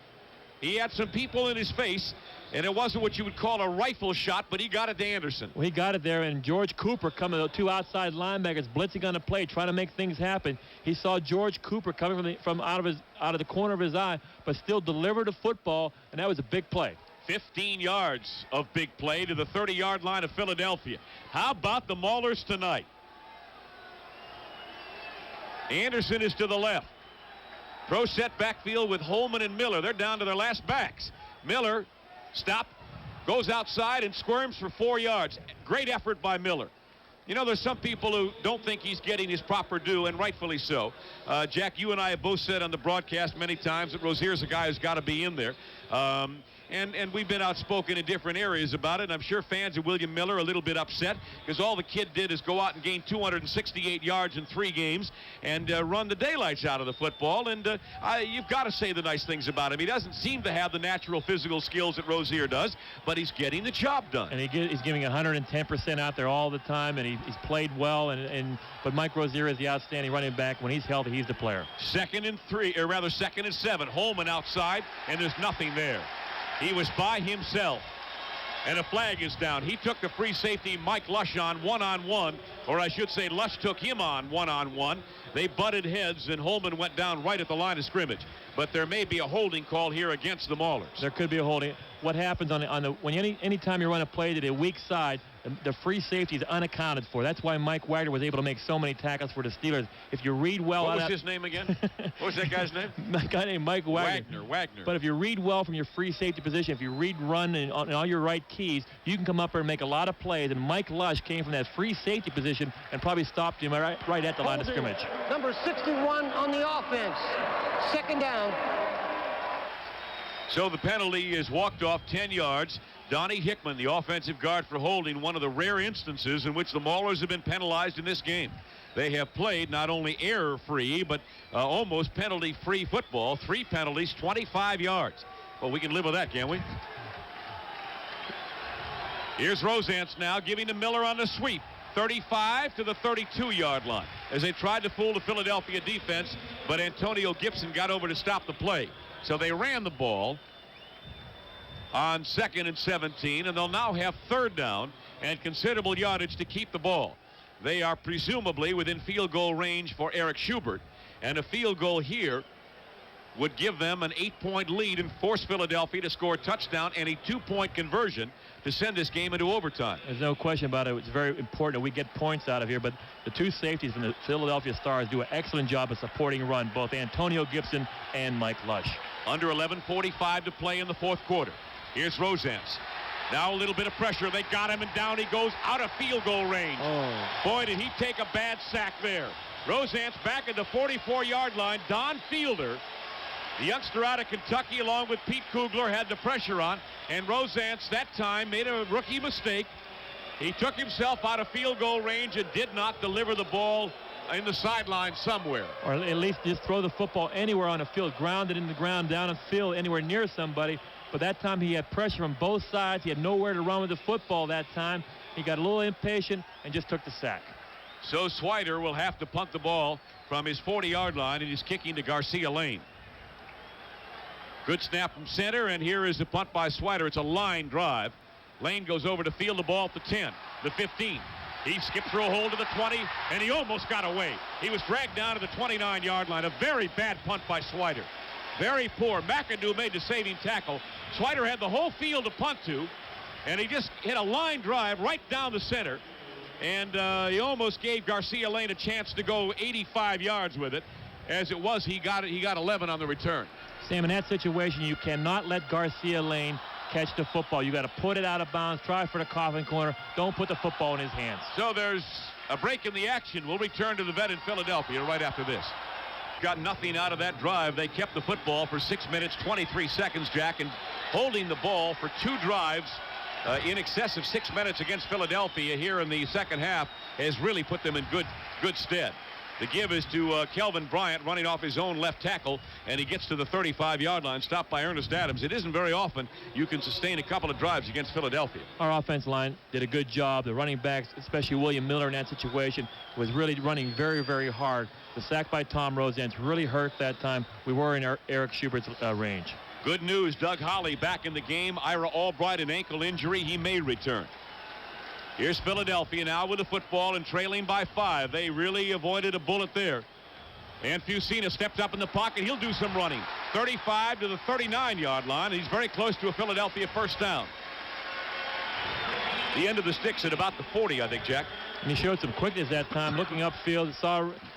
He had some people in his face, and it wasn't what you would call a rifle shot, but he got it to Anderson. Well, he got it there, and George Cooper coming, the 2 outside linebackers blitzing on the play, trying to make things happen. He saw George Cooper coming from out of the corner of his eye, but still delivered the football, and that was a big play. 15 yards of big play to the 30-yard line of Philadelphia. How about the Maulers tonight? Anderson is to the left. Pro set backfield with Holman and Miller. They're down to their last backs. Miller, stop, goes outside and squirms for 4 yards. Great effort by Miller. You know, there's some people who don't think he's getting his proper due, and rightfully so. Jack, you and I have both said on the broadcast many times that Rozier's a guy who's got to be in there. and we've been outspoken in different areas about it. And I'm sure fans of William Miller are a little bit upset because all the kid did is go out and gain 268 yards in 3 games and run the daylights out of the football. And you've got to say the nice things about him. He doesn't seem to have the natural physical skills that Rozier does, but he's getting the job done. And he's giving 110% out there all the time, and he's played well. But Mike Rozier is the outstanding running back. When he's healthy, he's the player. 2nd and 3, or rather 2nd and 7. Holman outside, and there's nothing there. He was by himself, and a flag is down. He took the free safety Mike Lush on one-on-one, or I should say Lush took him on one-on-one. They butted heads, and Holman went down right at the line of scrimmage. But there may be a holding call here against the Maulers. There could be a holding. What happens when anytime you run a play to the weak side, the free safety is unaccounted for. That's why Mike Wagner was able to make so many tackles for the Steelers. If you read well... What was his name again? What was that guy's name? A guy named Mike Wagner. Wagner. But if you read well from your free safety position, if you read run and all your right keys, you can come up there and make a lot of plays. And Mike Lush came from that free safety position and probably stopped him right at the line of scrimmage. Number 61 on the offense. 2nd down. So the penalty is walked off 10 yards. Donnie Hickman, the offensive guard, for holding, one of the rare instances in which the Maulers have been penalized in this game. They have played not only error-free, but almost penalty-free football. 3 penalties, 25 yards. Well, we can live with that, can't we? Here's Rosance now giving to Miller on the sweep. 35 to the 32-yard line as they tried to fool the Philadelphia defense, but Antonio Gibson got over to stop the play. So they ran the ball on 2nd and 17, and they'll now have 3rd down and considerable yardage to keep the ball. They are presumably within field goal range for Eric Schubert, and a field goal here would give them an 8-point lead and force Philadelphia to score a touchdown and a 2-point conversion to send this game into overtime. There's no question about it. It's very important that we get points out of here, but the 2 safeties from the Philadelphia Stars do an excellent job of supporting run, both Antonio Gibson and Mike Lush. Under 11:45 to play in the 4th quarter. Here's Rosance. Now a little bit of pressure. They got him, and down he goes out of field goal range. Oh. Boy, did he take a bad sack there. Rosance back at the 44-yard line. Don Fielder, the youngster out of Kentucky, along with Pete Kugler, had the pressure on, and Rosance that time made a rookie mistake. He took himself out of field goal range and did not deliver the ball in the sideline somewhere. Or at least just throw the football anywhere on the field, ground it in the ground, down the field, anywhere near somebody. But that time he had pressure on both sides. He had nowhere to run with the football that time. He got a little impatient and just took the sack. So Swider will have to punt the ball from his 40-yard line, and he's kicking to Garcia Lane. Good snap from center, and here is the punt by Swider. It's a line drive. Lane goes over to field the ball at the 10, the 15. He skipped through a hole to the 20, and he almost got away. He was dragged down to the 29-yard line. A very bad punt by Swider. Very poor. McAdoo made the saving tackle. Swider had the whole field to punt to, and he just hit a line drive right down the center. And he almost gave Garcia Lane a chance to go 85 yards with it. As it was, he got 11 on the return. Sam, in that situation, you cannot let Garcia Lane catch the football. You got to put it out of bounds, try for the coffin corner. Don't put the football in his hands. So there's a break in the action. We'll return to the vet in Philadelphia right after this. Got nothing out of that drive. They kept the football for 6 minutes, 23 seconds, Jack, and holding the ball for 2 drives in excess of 6 minutes against Philadelphia here in the second half has really put them in good stead. The give is to Kelvin Bryant running off his own left tackle, and he gets to the 35-yard line, stopped by Ernest Adams. It isn't very often you can sustain a couple of drives against Philadelphia. Our offense line did a good job. The running backs, especially William Miller in that situation, was really running very, very hard. The sack by Tom Rosance really hurt that time. We were in Eric Schubert's range. Good news, Doug Holly back in the game. Ira Albright, an ankle injury. He may return. Here's Philadelphia now with the football and trailing by 5. They really avoided a bullet there. And Fusina stepped up in the pocket. He'll do some running. 35 to the 39-yard line. He's very close to a Philadelphia first down. The end of the sticks at about the 40, I think, Jack. And he showed some quickness that time, looking upfield.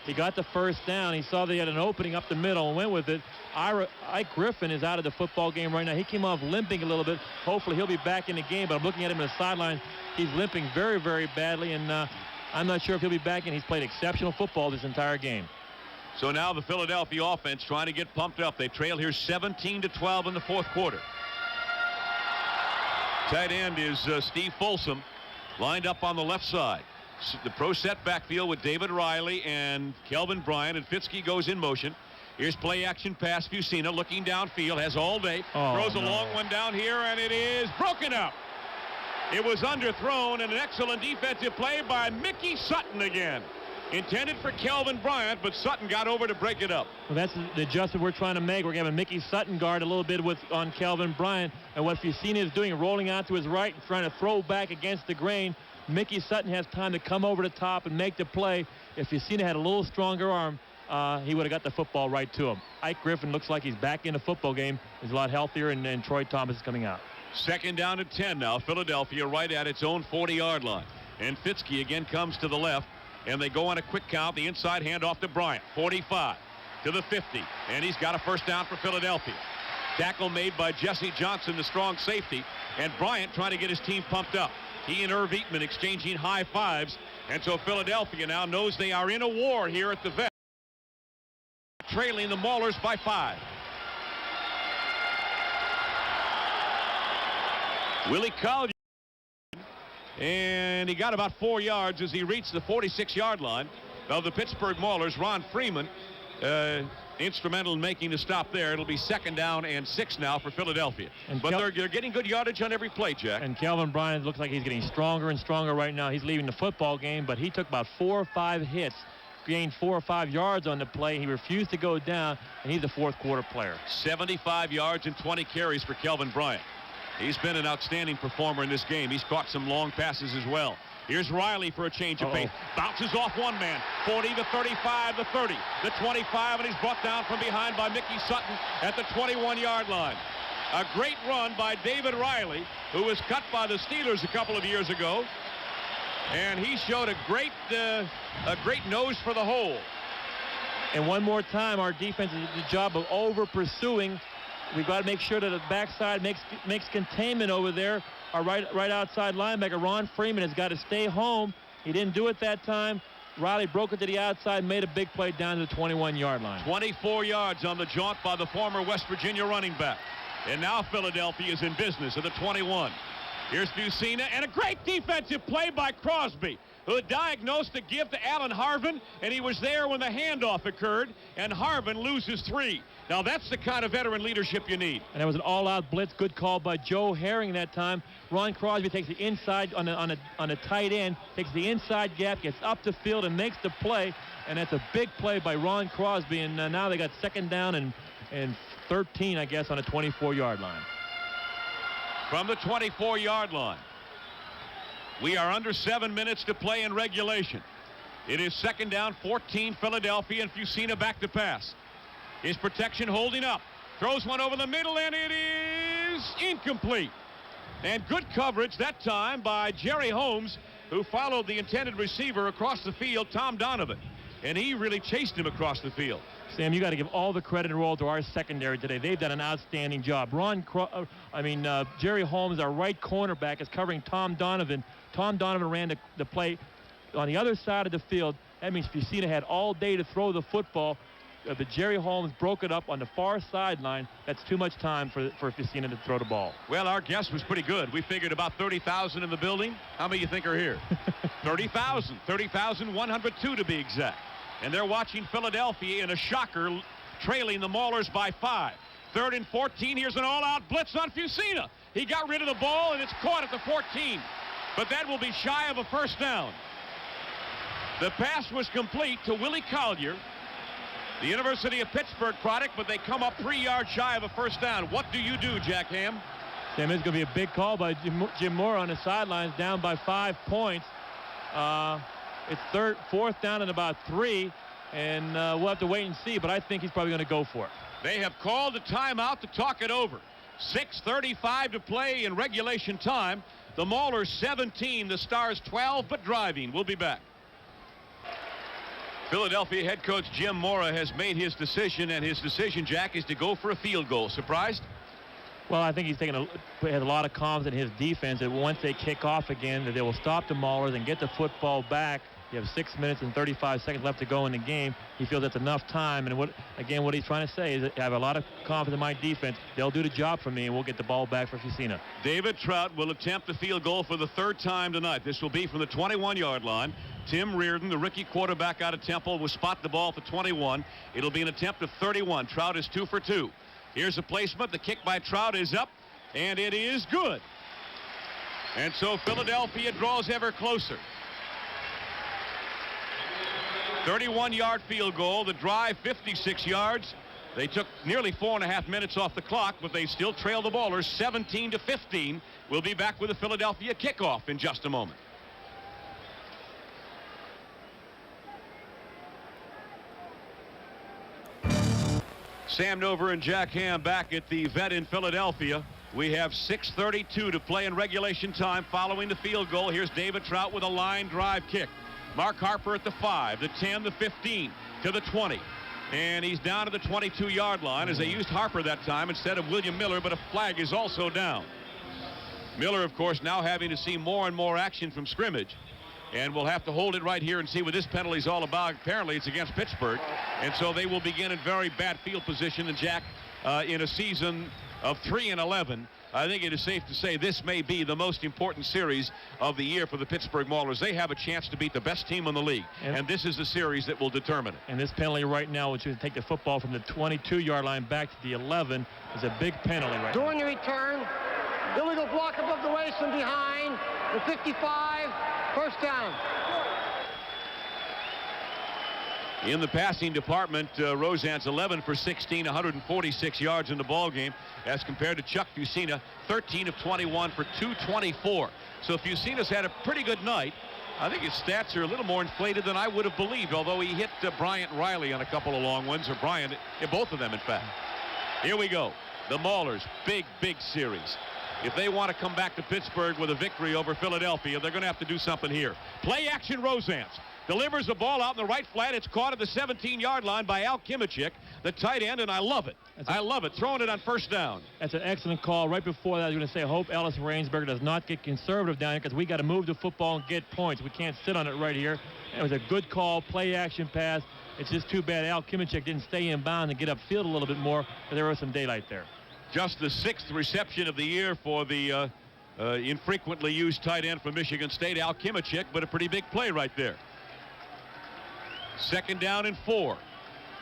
He got the first down. He saw they had an opening up the middle and went with it. Ike Griffin is out of the football game right now. He came off limping a little bit. Hopefully he'll be back in the game, but I'm looking at him on the sideline. He's limping very, very badly, and I'm not sure if he'll be back in. He's played exceptional football this entire game. So now the Philadelphia offense trying to get pumped up. They trail here 17-12 in the fourth quarter. Tight end is Steve Folsom, lined up on the left side. The pro set backfield with David Riley and Kelvin Bryant, and Fitzke goes in motion. Here's play action pass. Fusina looking downfield, has all day. Throws a long one down here, and it is broken up. It was underthrown, and an excellent defensive play by Mickey Sutton again. Intended for Kelvin Bryant, but Sutton got over to break it up. Well, that's the adjustment we're trying to make. We're having Mickey Sutton guard a little bit on Kelvin Bryant, and what Fusina is doing, rolling out to his right and trying to throw back against the grain. Mickey Sutton has time to come over the top and make the play. If Fusina had a little stronger arm, he would have got the football right to him. Ike Griffin looks like he's back in the football game. He's a lot healthier, and Troy Thomas is coming out. Second down and 10 now. Philadelphia right at its own 40-yard line. And Fitzke again comes to the left, and they go on a quick count. The inside handoff to Bryant. 45 to the 50, and he's got a first down for Philadelphia. Tackle made by Jesse Johnson, the strong safety, and Bryant trying to get his team pumped up. He and Irv Eatman exchanging high fives, and so Philadelphia now knows they are in a war here at the vet, trailing the Maulers by 5. Willie Collier, and he got about 4 yards as he reached the 46-yard line of the Pittsburgh Maulers. Ron Freeman instrumental in making the stop there. It'll be second down and 6 now for Philadelphia. But they're getting good yardage on every play, Jack. And Kelvin Bryant looks like he's getting stronger and stronger right now. He's leaving the football game, but he took about 4 or 5 hits, gained 4 or 5 yards on the play. He refused to go down, and he's a fourth quarter player. 75 yards and 20 carries for Kelvin Bryant. He's been an outstanding performer in this game. He's caught some long passes as well. Here's Riley for a change of pace. Bounces off one man. 40 to 35, the 30, the 25, and he's brought down from behind by Mickey Sutton at the 21-yard line. A great run by David Riley, who was cut by the Steelers a couple of years ago. And he showed a great nose for the hole. And one more time, our defense is the job of over-pursuing. We've got to make sure that the backside makes containment over there. Our right outside linebacker, Ron Freeman, has got to stay home. He didn't do it that time. Riley broke it to the outside, made a big play down to the 21-yard line. 24 yards on the jaunt by the former West Virginia running back. And now Philadelphia is in business at the 21. Here's Fusina, and a great defensive play by Crosby, who had diagnosed the give to Alan Harvin, and he was there when the handoff occurred, and Harvin loses 3. Now that's the kind of veteran leadership you need. And that was an all-out blitz. Good call by Joe Herring that time. Ron Crosby takes the inside on a tight end, takes the inside gap, gets up the field, and makes the play. And that's a big play by Ron Crosby. And now they got second down and 13, I guess, on a 24-yard line. From the 24-yard line, we are under 7 minutes to play in regulation. It is second down, 14, Philadelphia, and Fusina back to pass. His protection holding up. Throws one over the middle, and it is incomplete. And good coverage that time by Jerry Holmes, who followed the intended receiver across the field, Tom Donovan. And he really chased him across the field. Sam, you got to give all the credit in the world to our secondary today. They've done an outstanding job. Jerry Holmes, our right cornerback, is covering Tom Donovan. Tom Donovan ran the play on the other side of the field. That means Fusina had all day to throw the football. But Jerry Holmes broke it up on the far sideline. That's too much time for Fusina to throw the ball. Well, our guess was pretty good. We figured about 30,000 in the building. How many you think are here? 30,000. 30,102 to be exact. And they're watching Philadelphia in a shocker, trailing the Maulers by 5. 3rd and 14. Here's an all-out blitz on Fusina. He got rid of the ball, and it's caught at the 14. But that will be shy of a first down. The pass was complete to Willie Collier, the University of Pittsburgh product, but they come up 3 yards shy of a first down. What do you do, Jack Ham? Sam, it's going to be a big call by Jim Moore on the sidelines, down by 5 points. It's 4th down and about 3, and we'll have to wait and see, but I think he's probably going to go for it. They have called a timeout to talk it over. 6:35 to play in regulation time. The Maulers 17, the Stars 12, but driving. We'll be back. Philadelphia head coach Jim Mora has made his decision, and his decision, Jack, is to go for a field goal. Surprised? Well, I think he's has a lot of confidence in his defense that once they kick off again, that they will stop the Maulers and get the football back You have 6 minutes and 35 seconds left to go in the game. He feels that's enough time. And what he's trying to say is that I have a lot of confidence in my defense. They'll do the job for me, and we'll get the ball back for Fusina. David Trout will attempt the field goal for the third time tonight. This will be from the 21-yard line. Tim Reardon, the rookie quarterback out of Temple, will spot the ball at the 21. It'll be an attempt of 31. Trout is 2 for 2. Here's a placement. The kick by Trout is up, and it is good. And so Philadelphia draws ever closer. 31-yard field goal. The drive 56 yards. They took nearly 4.5 minutes off the clock, but they still trail the Maulers 17-15. We'll be back with the Philadelphia kickoff in just a moment. Sam Nover and Jack Ham back at the vet in Philadelphia. We have 6:32 to play in regulation time following the field goal. Here's David Trout with a line drive kick. Mark Harper at the 5, the 10, the 15, to the 20. And he's down to the 22-yard line as they used Harper that time instead of William Miller, but a flag is also down. Miller, of course, now having to see more and more action from scrimmage. And we'll have to hold it right here and see what this penalty is all about. Apparently, it's against Pittsburgh. And so they will begin in very bad field position. And, Jack, in a season of 3-11, I think it is safe to say this may be the most important series of the year for the Pittsburgh Maulers. They have a chance to beat the best team in the league. And this is the series that will determine it. And this penalty right now, which is take the football from the 22-yard line back to the 11, is a big penalty right now. During the return, illegal block above the waist and behind, the 55, first down. In the passing department, Roseanne's 11 for 16, 146 yards in the ball game, as compared to Chuck Fusina, 13 of 21 for 224. So Fusina's had a pretty good night. I think his stats are a little more inflated than I would have believed, although he hit Bryant Riley on a couple of long ones, or Bryant, both of them, in fact. Here we go. The Maulers, big series. If they want to come back to Pittsburgh with a victory over Philadelphia, they're going to have to do something here. Play action, Roseanne's. Delivers the ball out in the right flat. It's caught at the 17-yard line by Al Kimachik, the tight end, and I love it. I love it. Throwing it on first down. That's an excellent call. Right before that, I was going to say, I hope Ellis Rainsberger does not get conservative down here, because we got to move the football and get points. We can't sit on it right here. It was a good call, play action pass. It's just too bad Al Kimachik didn't stay in bounds and get upfield a little bit more, but there was some daylight there. Just the 6th reception of the year for the infrequently used tight end from Michigan State, Al Kimachik, but a pretty big play right there. 2nd down and 4.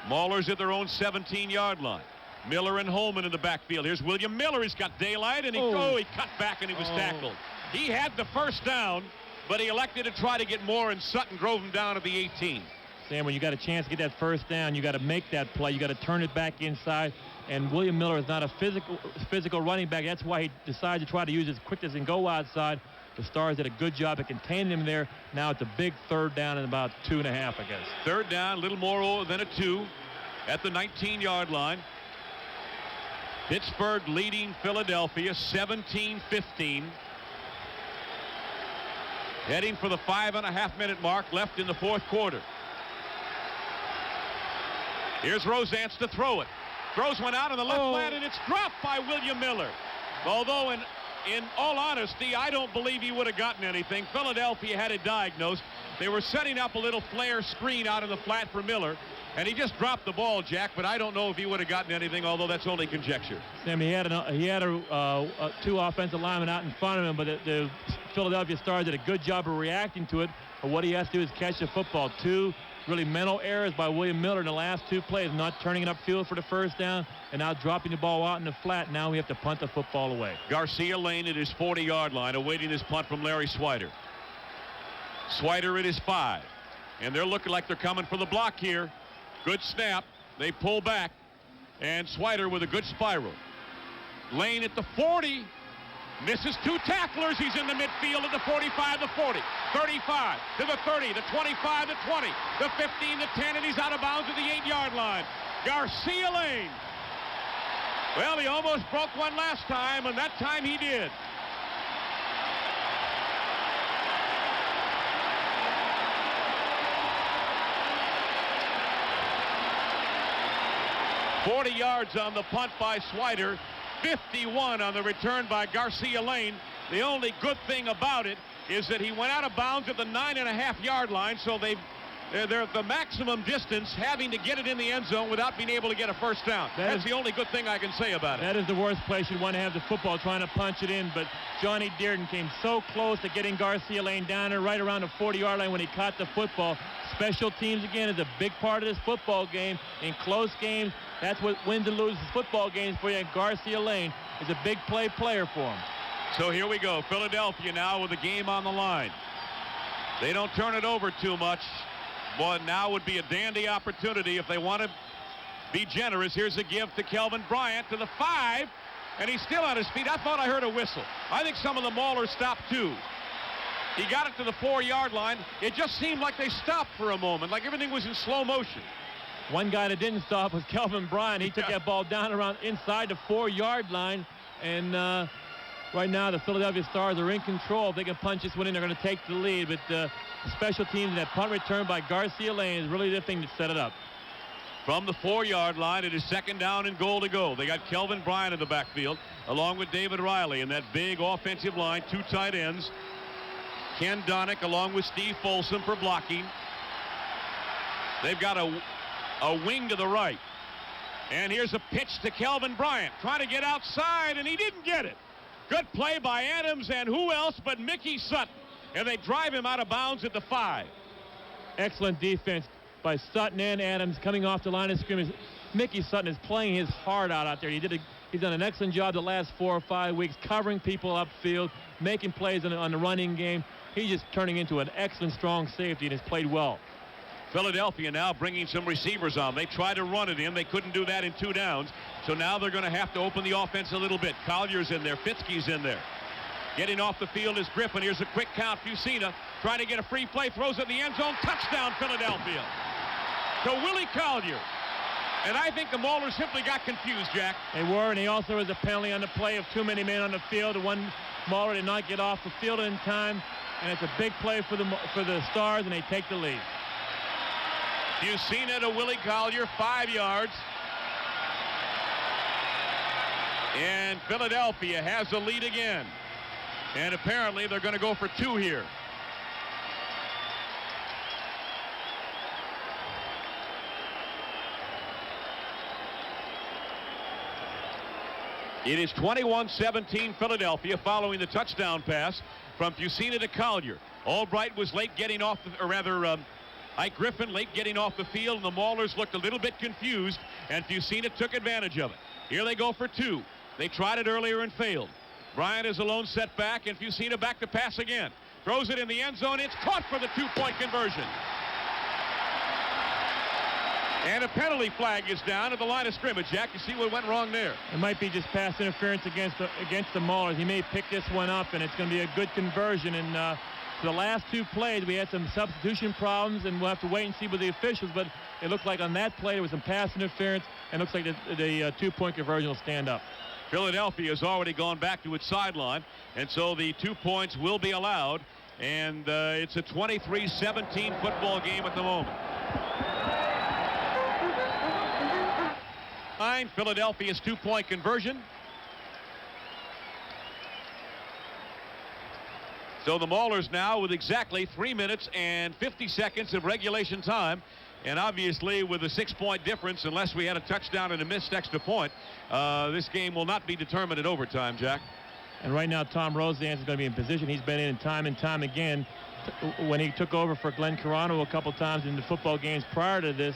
Maulers at their own 17-yard line. Miller and Holman in the backfield. Here's William Miller. He's got daylight, and he cut back and he was tackled. He had the first down, but he elected to try to get more, and Sutton drove him down at the 18. Sam, when you got a chance to get that first down, you got to make that play. You got to turn it back inside. And William Miller is not a physical running back. That's why he decided to try to use his quickness and go outside. The Stars did a good job of containing him there. Now it's a big 3rd down and about 2.5, I guess. 3rd down, a little more than a 2 at the 19-yard line. Pittsburgh leading Philadelphia 17-15. Heading for the 5.5-minute mark left in the 4th quarter. Here's Roseance to throw it. Throws one out on the left flat, and it's dropped by William Miller. Although in all honesty, I don't believe he would have gotten anything. Philadelphia had it diagnosed. They were setting up a little flare screen out in the flat for Miller, and he just dropped the ball, Jack, but I don't know if he would have gotten anything, although that's only conjecture. Sam, he had 2 offensive linemen out in front of him, but the Philadelphia Stars did a good job of reacting to it. But what he has to do is catch the football. 2 really mental errors by William Miller in the last 2 plays, not turning it upfield for the first down, and now dropping the ball out in the flat. Now we have to punt the football away. Garcia Lane at his 40-yard line, awaiting his punt from Larry Swider. Swider at his 5, and they're looking like they're coming for the block here. Good snap. They pull back, and Swider with a good spiral. Lane at the 40. Misses 2 tacklers. He's in the midfield at the 45, the 40, 35, to the 30, the 25, the 20, the 15, the 10, and he's out of bounds at the 8-yard line. Garcia Lane. Well, he almost broke one last time, and that time he did. $40 yards on the punt by Swider. 51 on the return by Garcia Lane. The only good thing about it is that he went out of bounds at the 9.5-yard line, so they're at the maximum distance, having to get it in the end zone without being able to get a first down. That's the only good thing I can say about it. That is the worst place you'd want to have the football, trying to punch it in, but Johnny Dearden came so close to getting Garcia Lane down there right around the 40-yard line when he caught the football. Special teams, again, is a big part of this football game. In close games, that's what wins and loses football games for you. And Garcia Lane is a big player for him. So here we go. Philadelphia now with the game on the line. They don't turn it over too much. Boy, now would be a dandy opportunity if they want to be generous. Here's a give to Kelvin Bryant to the 5, and he's still on his feet. I thought I heard a whistle. I think some of the Maulers stopped too. He got it to the 4-yard line. It just seemed like they stopped for a moment, like everything was in slow motion. One guy that didn't stop was Kelvin Bryant. He took that ball down around inside the 4-yard line, and right now the Philadelphia Stars are in control. If they can punch this one in, they're going to take the lead, but the special teams and that punt return by Garcia Lane is really the thing that set it up. From the 4-yard line, it is 2nd down and goal to go. They got Kelvin Bryant in the backfield, along with David Riley, and that big offensive line, 2 tight ends. Ken Donick along with Steve Folsom for blocking. They've got a wing to the right. And here's a pitch to Kelvin Bryant, trying to get outside, and he didn't get it. Good play by Adams, and who else but Mickey Sutton. And they drive him out of bounds at the 5. Excellent defense by Sutton and Adams coming off the line of scrimmage. Mickey Sutton is playing his heart out there. He's done an excellent job the last 4 or 5 weeks, covering people upfield, making plays on the running game. He's just turning into an excellent, strong safety, and has played well. Philadelphia now bringing some receivers on. They tried to run it in. They couldn't do that in 2 downs. So now they're going to have to open the offense a little bit. Collier's in there. Fitzke's in there. Getting off the field is Griffin. Here's a quick count. Fusina trying to get a free play. Throws it in the end zone. Touchdown, Philadelphia. To Willie Collier. And I think the Maulers simply got confused, Jack. They were, and he also has a penalty on the play of too many men on the field. One Mauler did not get off the field in time, and it's a big play for the Stars, and they take the lead. Fusina to Willie Collier, 5 yards. And Philadelphia has the lead again. And apparently they're going to go for 2 here. It is 21-17 Philadelphia following the touchdown pass from Fusina to Collier. Albright was late getting off, Ike Griffin late getting off the field, and the Maulers looked a little bit confused, and Fusina took advantage of it. Here they go for 2. They tried it earlier and failed. Bryant is alone set back, and Fusina back to pass again. Throws it in the end zone. It's caught for the 2-point conversion. And a penalty flag is down at the line of scrimmage. Jack, you see what went wrong there? It might be just pass interference against the Maulers. He may pick this one up, and it's going to be a good conversion. And for the last 2 plays, we had some substitution problems, and we'll have to wait and see with the officials. But it looked like on that play there was some pass interference, and it looks like the 2-point conversion will stand up. Philadelphia has already gone back to its sideline, and so the 2 points will be allowed. And it's a 23-17 football game at the moment. Philadelphia's 2-point conversion. So the Maulers now with exactly 3 minutes and 50 seconds of regulation time. And obviously with a 6-point difference, unless we had a touchdown and a missed extra point, this game will not be determined in overtime, Jack. And right now Tom Roseanne is going to be in position. He's been in time and time again when he took over for Glenn Carano a couple times in the football games prior to this.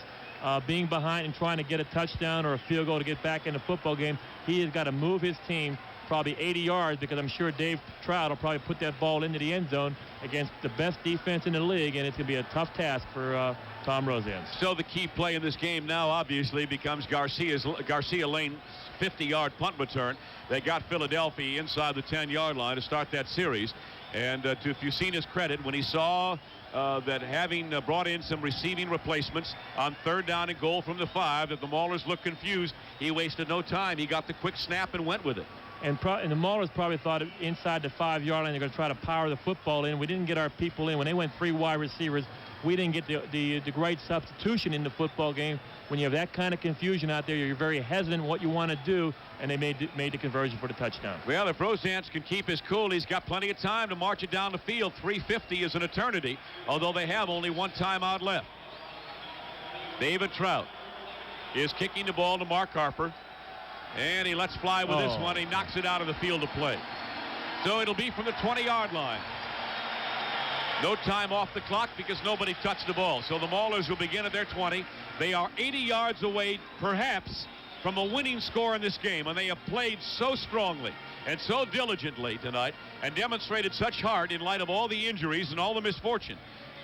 Being behind and trying to get a touchdown or a field goal to get back in the football game, he has got to move his team probably 80 yards, because I'm sure Dave Trout will probably put that ball into the end zone against the best defense in the league, and it's going to be a tough task for Tom Roseanne. So the key play in this game now obviously becomes Garcia Lane's 50-yard punt return. They got Philadelphia inside the 10-yard line to start that series. And to Fusina's credit, when he saw that having brought in some receiving replacements on 3rd down and goal from the 5, that the Maulers looked confused, he wasted no time. He got the quick snap and went with it. And the Maulers probably thought inside the 5-yard line they're going to try to power the football in. We didn't get our people in. When they went 3 wide receivers, we didn't get the great substitution in the football game. When you have that kind of confusion out there, you're very hesitant what you want to do, and they made the conversion for the touchdown. Well, if Rosance can keep his cool, he's got plenty of time to march it down the field. 3:50 is an eternity, although they have only 1 timeout left. David Trout is kicking the ball to Mark Harper, and he lets fly with this one. He knocks it out of the field of play. So it'll be from the 20-yard line. No time off the clock because nobody touched the ball. So the Maulers will begin at their 20. They are 80 yards away, perhaps, from a winning score in this game, and they have played so strongly and so diligently tonight and demonstrated such heart in light of all the injuries and all the misfortune.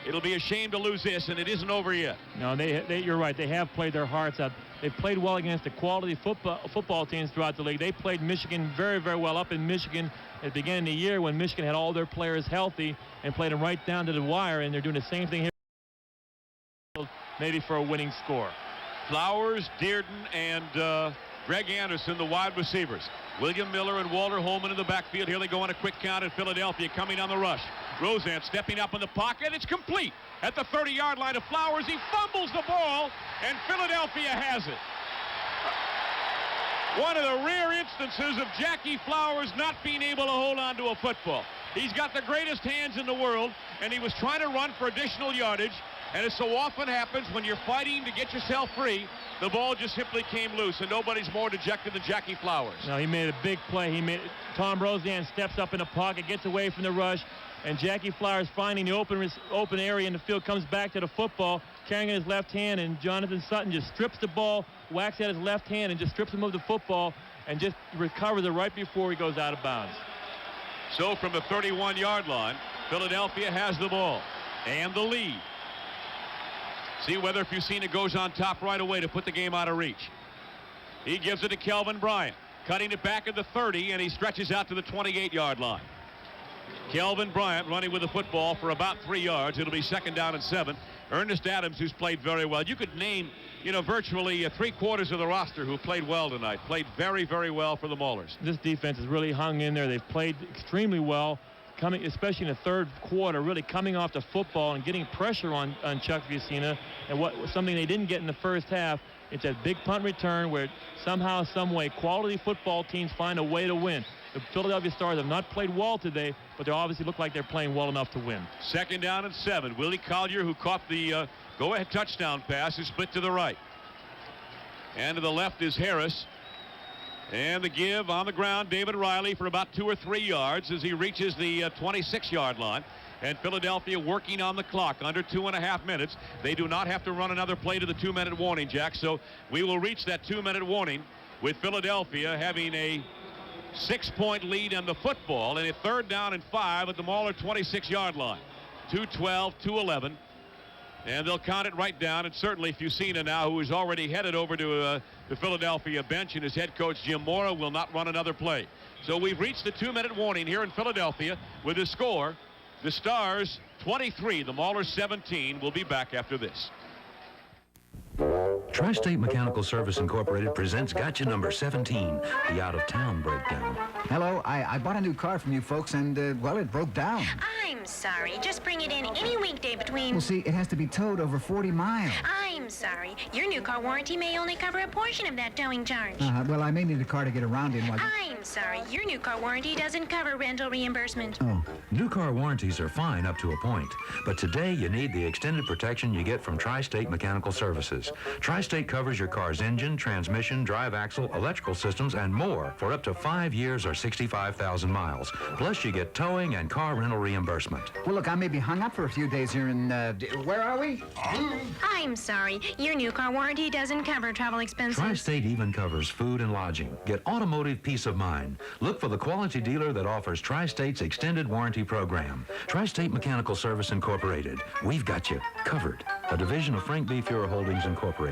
It'll be a shame to lose this, and it isn't over yet. No, you're right. They have played their hearts out. They've played well against the quality football teams throughout the league. They played Michigan very, very well up in Michigan at the beginning of the year when Michigan had all their players healthy and played them right down to the wire, and they're doing the same thing here, maybe for a winning score. Flowers, Dearden, and Greg Anderson, the wide receivers. William Miller and Walter Holman in the backfield. Here they go on a quick count in Philadelphia, coming on the rush. Rosance stepping up in the pocket. It's complete at the 30-yard line of Flowers. He fumbles the ball, and Philadelphia has it. One of the rare instances of Jackie Flowers not being able to hold on to a football. He's got the greatest hands in the world, and he was trying to run for additional yardage. And it so often happens when you're fighting to get yourself free, the ball just simply came loose, and nobody's more dejected than Jackie Flowers. No, he made a big play. Tom Rosance steps up in the pocket, gets away from the rush, and Jackie Flowers, finding the open area in the field, comes back to the football, carrying in his left hand, and Jonathan Sutton just strips the ball, whacks at his left hand, and just strips him of the football, and just recovers it right before he goes out of bounds. So from the 31-yard line, Philadelphia has the ball and the lead. See whether if you've seen it goes on top right away to put the game out of reach. He gives it to Kelvin Bryant, cutting it back at the 30, and he stretches out to the 28-yard line. Kelvin Bryant running with the football for about 3 yards. It'll be 2nd down and 7. Ernest Adams, who's played very well. You could name, virtually 3/4 of the roster who played well tonight. Played very, very well for the Maulers. This defense has really hung in there. They've played extremely well, especially in the 3rd quarter, really coming off the football and getting pressure on Chuck Vicina. And something they didn't get in the first half, it's that big punt return where somehow, some way, quality football teams find a way to win. The Philadelphia Stars have not played well today, but they obviously look like they're playing well enough to win. 2nd down and 7. Willie Collier, who caught the go-ahead touchdown pass, is split to the right. And to the left is Harris. And the give on the ground, David Riley for about 2 or 3 yards as he reaches the 26-yard line. And Philadelphia working on the clock under 2.5 minutes. They do not have to run another play to the 2-minute warning, Jack. So we will reach that 2-minute warning with Philadelphia having a 6-point lead on the football, and a 3rd down and 5 at the Mauler 26-yard line. 2:12, 2:11, and they'll count it right down. And certainly Fusina now, who is already headed over to the Philadelphia bench, and his head coach Jim Mora will not run another play. So we've reached the 2-minute warning here in Philadelphia with the score: the Stars 23, the Maulers 17. We'll be back after this. Tri-State Mechanical Service Incorporated presents Gotcha number 17, the out-of-town breakdown. Hello, I bought a new car from you folks, and, well, it broke down. I'm sorry. Just bring it in any weekday between... Well, see, it has to be towed over 40 miles. I'm sorry. Your new car warranty may only cover a portion of that towing charge. Well, I may need a car to get around in while... I'm sorry. Your new car warranty doesn't cover rental reimbursement. Oh. New car warranties are fine up to a point, but today you need the extended protection you get from Tri-State Mechanical Services. Tri-State covers your car's engine, transmission, drive axle, electrical systems, and more for up to 5 years or 65,000 miles. Plus, you get towing and car rental reimbursement. Well, look, I may be hung up for a few days here in, where are we? I'm sorry. Your new car warranty doesn't cover travel expenses. Tri-State even covers food and lodging. Get automotive peace of mind. Look for the quality dealer that offers Tri-State's extended warranty program. Tri-State Mechanical Service Incorporated. We've got you covered. A division of Frank B. Fuhrer Holdings Incorporated.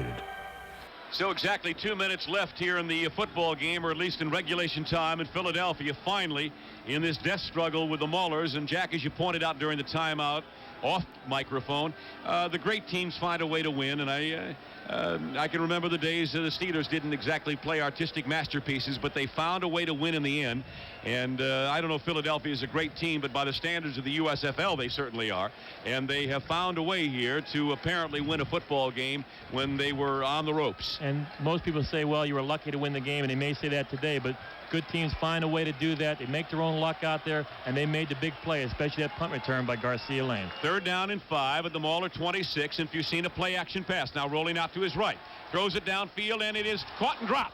So exactly 2 minutes left here in the football game, or at least in regulation time, in Philadelphia, finally in this death struggle with the Maulers. And Jack, as you pointed out during the timeout off microphone, the great teams find a way to win. And I can remember the days the Steelers didn't exactly play artistic masterpieces, but they found a way to win in the end. And I don't know if Philadelphia is a great team, but by the standards of the USFL, they certainly are. And they have found a way here to apparently win a football game when they were on the ropes. And most people say, well, you were lucky to win the game, and they may say that today, but good teams find a way to do that. They make their own luck out there, and they made the big play, especially that punt return by Garcia Lane. 3rd down and 5 at the Mauler 26, and Fusina play action pass. Now rolling out to his right. Throws it downfield, and it is caught and dropped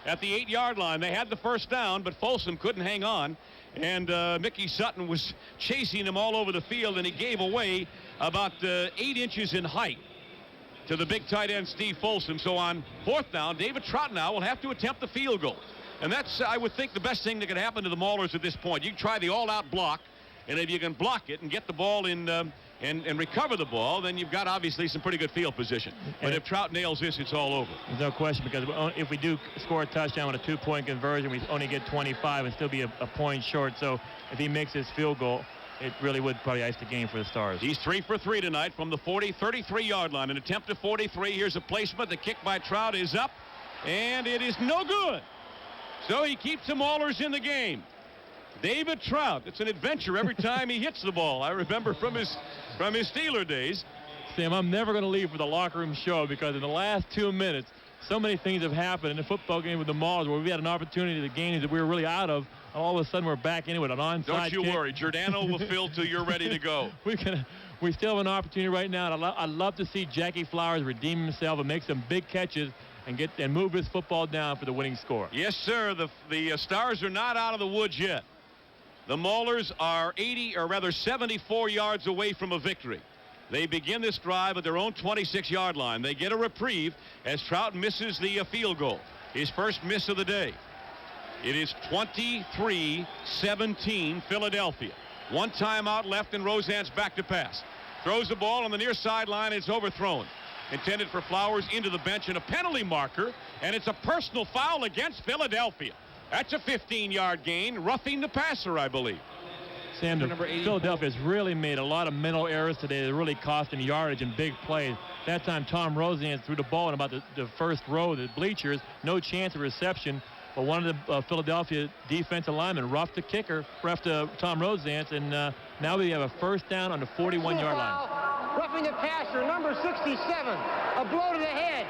at the 8-yard line. They had the first down, but Folsom couldn't hang on, and Mickey Sutton was chasing him all over the field, and he gave away about 8 inches in height to the big tight end Steve Folsom. So on 4th down, David Trout now will have to attempt the field goal. And that's, I would think, the best thing that could happen to the Maulers at this point. You can try the all-out block, and if you can block it and get the ball in and recover the ball, then you've got obviously some pretty good field position. But if Trout nails this, it's all over. There's no question, because if we do score a touchdown with a 2-point conversion, we only get 25 and still be a point short. So if he makes his field goal, it really would probably ice the game for the Stars. He's 3 for 3 tonight from the 33-yard line. An attempt at 43. Here's a placement. The kick by Trout is up, and it is no good. So he keeps the Maulers in the game. David Trout, it's an adventure every time he hits the ball. I remember from his Steeler days. Sam, I'm never going to leave for the locker room show, because in the last 2 minutes, so many things have happened in the football game with the Maulers where we had an opportunity to gain that we were really out of. And all of a sudden, we're back into it. An onside Don't you kick. worry. Giordano will fill till you're ready to go. We still have an opportunity right now. And I'd love to see Jackie Flowers redeem himself and make some big catches and move his football down for the winning score. Yes, sir. The Stars are not out of the woods yet. The Maulers are 74 yards away from a victory. They begin this drive at their own 26-yard line. They get a reprieve as Trout misses the field goal. His first miss of the day. It is 23-17 Philadelphia. 1 timeout left, and Roseanne's back to pass. Throws the ball on the near sideline. It's overthrown. Intended for Flowers into the bench, and a penalty marker, and it's a personal foul against Philadelphia. That's a 15-yard gain, roughing the passer, I believe. Sam, Philadelphia has really made a lot of mental errors today that really cost them yardage and big plays. That time, Tom Roseanne threw the ball in about the first row of the bleachers. No chance of reception. But one of the Philadelphia defensive linemen roughed the kicker, Tom Roseanne, and now we have a first down on the 41-yard line. Roughing the passer, number 67. A blow to the head.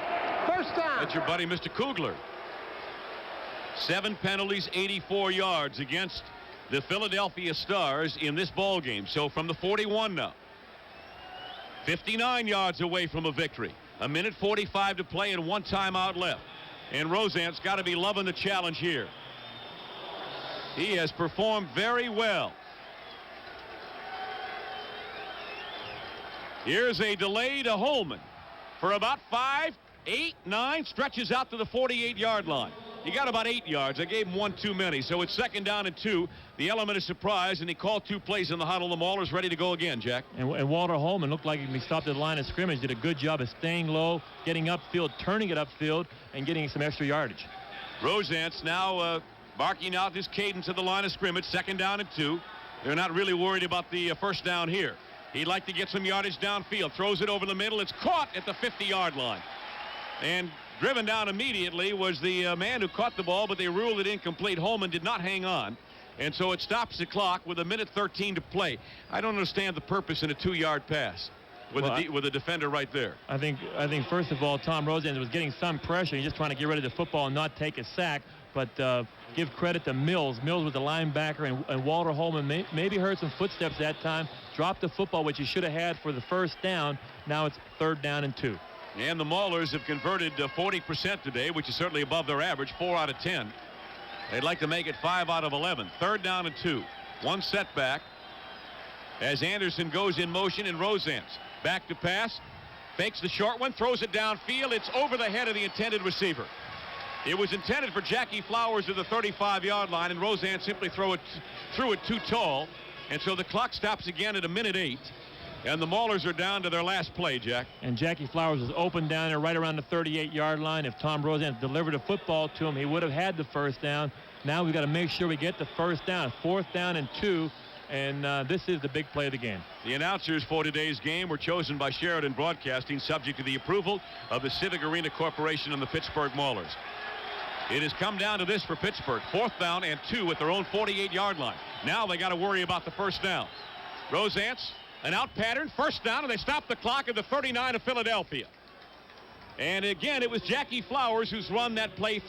First down. That's your buddy, Mr. Kugler. 7 penalties, 84 yards against the Philadelphia Stars in this ball game. So from the 41 now. 59 yards away from a victory. 1:45 to play and 1 timeout left. And Roseanne's got to be loving the challenge here. He has performed very well. Here's a delay to Holman for about 5, 8, 9, stretches out to the 48-yard line. He got about 8 yards. I gave him 1 too many. So it's 2nd down and 2. The element of surprise, and he called 2 plays in the huddle. The Maulers ready to go again, Jack. And Walter Holman looked like he stopped at the line of scrimmage, did a good job of staying low, getting upfield, turning it upfield, and getting some extra yardage. Roseanne's now barking out his cadence at the line of scrimmage. 2nd down and 2. They're not really worried about the first down here. He'd like to get some yardage downfield. Throws it over the middle. It's caught at the 50-yard line. And driven down immediately was the man who caught the ball, but they ruled it incomplete. Holman did not hang on, and so it stops the clock with 1:13 to play. I don't understand the purpose in a 2-yard pass with a defender right there. I think first of all, Tom Roseanne was getting some pressure. He's just trying to get rid of the football and not take a sack. But give credit to Mills. Mills was the linebacker, and Walter Holman maybe heard some footsteps that time. Dropped the football, which he should have had for the first down. Now it's 3rd down and 2. And the Maulers have converted 40% today, which is certainly above their average, 4 out of 10. They'd like to make it 5 out of 11. 3rd down and 2. 1 setback as Anderson goes in motion, and Roseanne's back to pass. Fakes the short one, throws it downfield. It's over the head of the intended receiver. It was intended for Jackie Flowers to the 35-yard line, and Roseanne simply threw it too tall. And so the clock stops again at 1:08. And the Maulers are down to their last play, Jack. And Jackie Flowers was open down there right around the 38-yard line. If Tom Roseanne delivered a football to him, he would have had the first down. Now we've got to make sure we get the first down. 4th down and 2. And this is the big play of the game. The announcers for today's game were chosen by Sheridan Broadcasting, subject to the approval of the Civic Arena Corporation and the Pittsburgh Maulers. It has come down to this for Pittsburgh. 4th down and 2 at their own 48-yard line. Now they got to worry about the first down. Rosance, an out pattern, first down, and they stop the clock at the 39 of Philadelphia. And again, it was Jackie Flowers who's run that play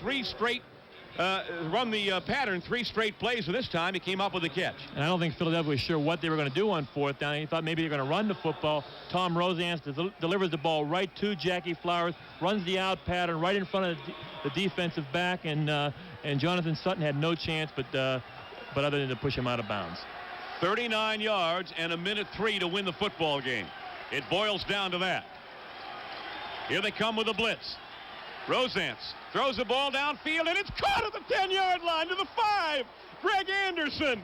pattern 3 straight plays, and this time he came up with a catch. And I don't think Philadelphia was sure what they were going to do on 4th down. He thought maybe they're going to run the football. Tom Rosance delivers the ball right to Jackie Flowers, runs the out pattern right in front of the defensive back, and Jonathan Sutton had no chance but other than to push him out of bounds. 39 yards and 1:03 to win the football game. It boils down to that. Here they come with a blitz. Rosance throws the ball downfield, and it's caught at the 10-yard line to the 5. Greg Anderson.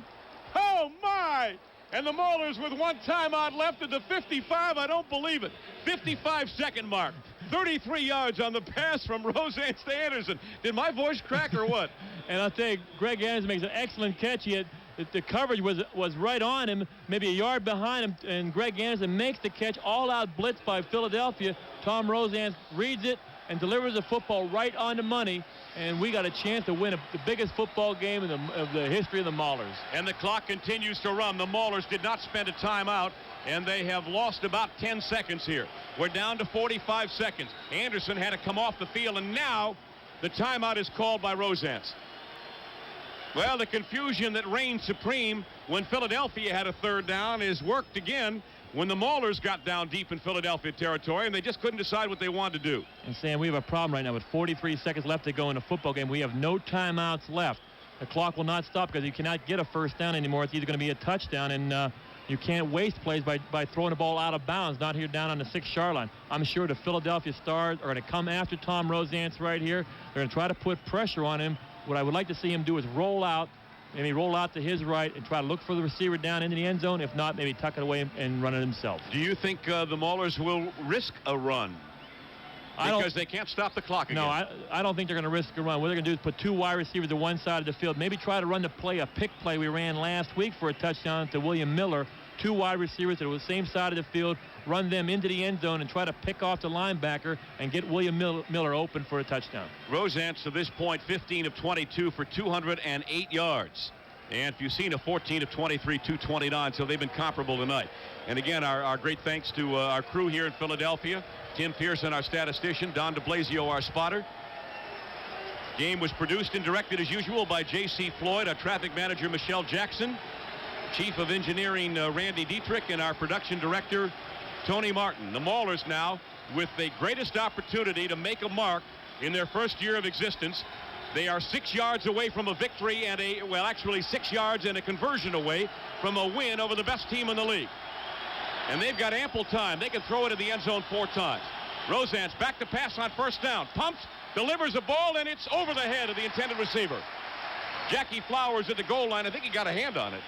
Oh, my. And the Maulers with 1 timeout left at the 55. I don't believe it. 55-second mark. 33 yards on the pass from Rosance to Anderson. Did my voice crack or what? And I'll tell you, Greg Anderson makes an excellent catch. The coverage was right on him, maybe a yard behind him, and Greg Anderson makes the catch. All-out blitz by Philadelphia. Tom Rosance reads it and delivers the football right on the money, and we got a chance to win the biggest football game of the history of the Maulers. And the clock continues to run. The Maulers did not spend a timeout, and they have lost about 10 seconds here. We're down to 45 seconds. Anderson had to come off the field, and now the timeout is called by Rosance. Well, the confusion that reigned supreme when Philadelphia had a 3rd down is worked again when the Maulers got down deep in Philadelphia territory, and they just couldn't decide what they wanted to do. And Sam, we have a problem right now with 43 seconds left to go in a football game. We have no timeouts left. The clock will not stop because you cannot get a first down anymore. It's either going to be a touchdown, and you can't waste plays by throwing the ball out of bounds, not here down on the 6-yard line. I'm sure the Philadelphia Stars are going to come after Tom Rosance right here. They're going to try to put pressure on him. What I would like to see him do is roll out to his right and try to look for the receiver down into the end zone. If not, maybe tuck it away and run it himself. Do you think the Maulers will risk a run? Because they can't stop the clock again. No, I don't think they're going to risk a run. What they're going to do is put 2 wide receivers to one side of the field. Maybe try to run the play, a pick play we ran last week for a touchdown to William Miller. 2 wide receivers to the same side of the field, run them into the end zone and try to pick off the linebacker and get William Miller open for a touchdown. Rosance to this point 15 of 22 for 208 yards. And if you've seen a 14 of 23, 229, so they've been comparable tonight. And again, our great thanks to our crew here in Philadelphia. Tim Pearson, our statistician. Don DeBlasio, our spotter. Game was produced and directed as usual by J.C. Floyd, our traffic manager Michelle Jackson, Chief of Engineering Randy Dietrich, and our production director Tony Martin. The Maulers now with the greatest opportunity to make a mark in their first year of existence. They are 6 yards away from a victory and actually 6 yards and a conversion away from a win over the best team in the league. And they've got ample time. They can throw it in the end zone 4 times. Rosance back to pass on first down. Pumps, delivers a ball, and it's over the head of the intended receiver. Jackie Flowers at the goal line. I think he got a hand on it.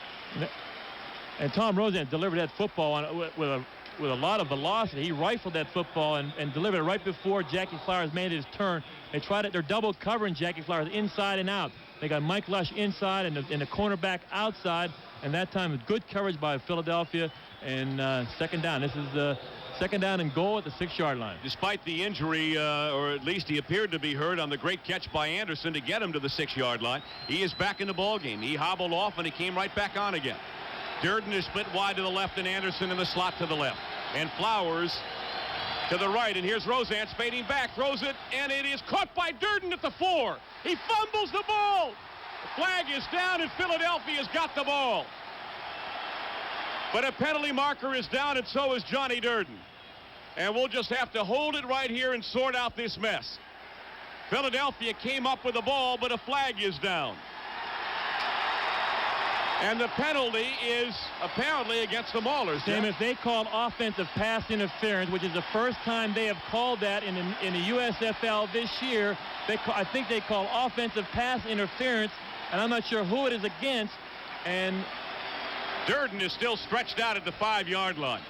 And Tom Rosance delivered that football with a lot of velocity. He rifled that football and delivered it right before Jackie Flowers made his turn. They're double covering Jackie Flowers inside and out. They got Mike Lush inside and the cornerback outside, and that time with good coverage by Philadelphia. And 2nd down. This is 2nd down and goal at the 6-yard line. Despite the injury, or at least he appeared to be hurt on the great catch by Anderson to get him to the 6-yard line, he is back in the ball game. He hobbled off and he came right back on again. Durden is split wide to the left and Anderson in the slot to the left. And Flowers to the right. And here's Rosance fading back, throws it, and it is caught by Durden at the 4. He fumbles the ball. The flag is down and Philadelphia's got the ball. But a penalty marker is down, and so is Johnny Durden. And we'll just have to hold it right here and sort out this mess. Philadelphia came up with the ball, but a flag is down. And the penalty is apparently against the Maulers. Sam, if they call offensive pass interference, which is the first time they have called that in the USFL this year, I think they call offensive pass interference, and I'm not sure who it is against. And Durden is still stretched out at the 5-yard line.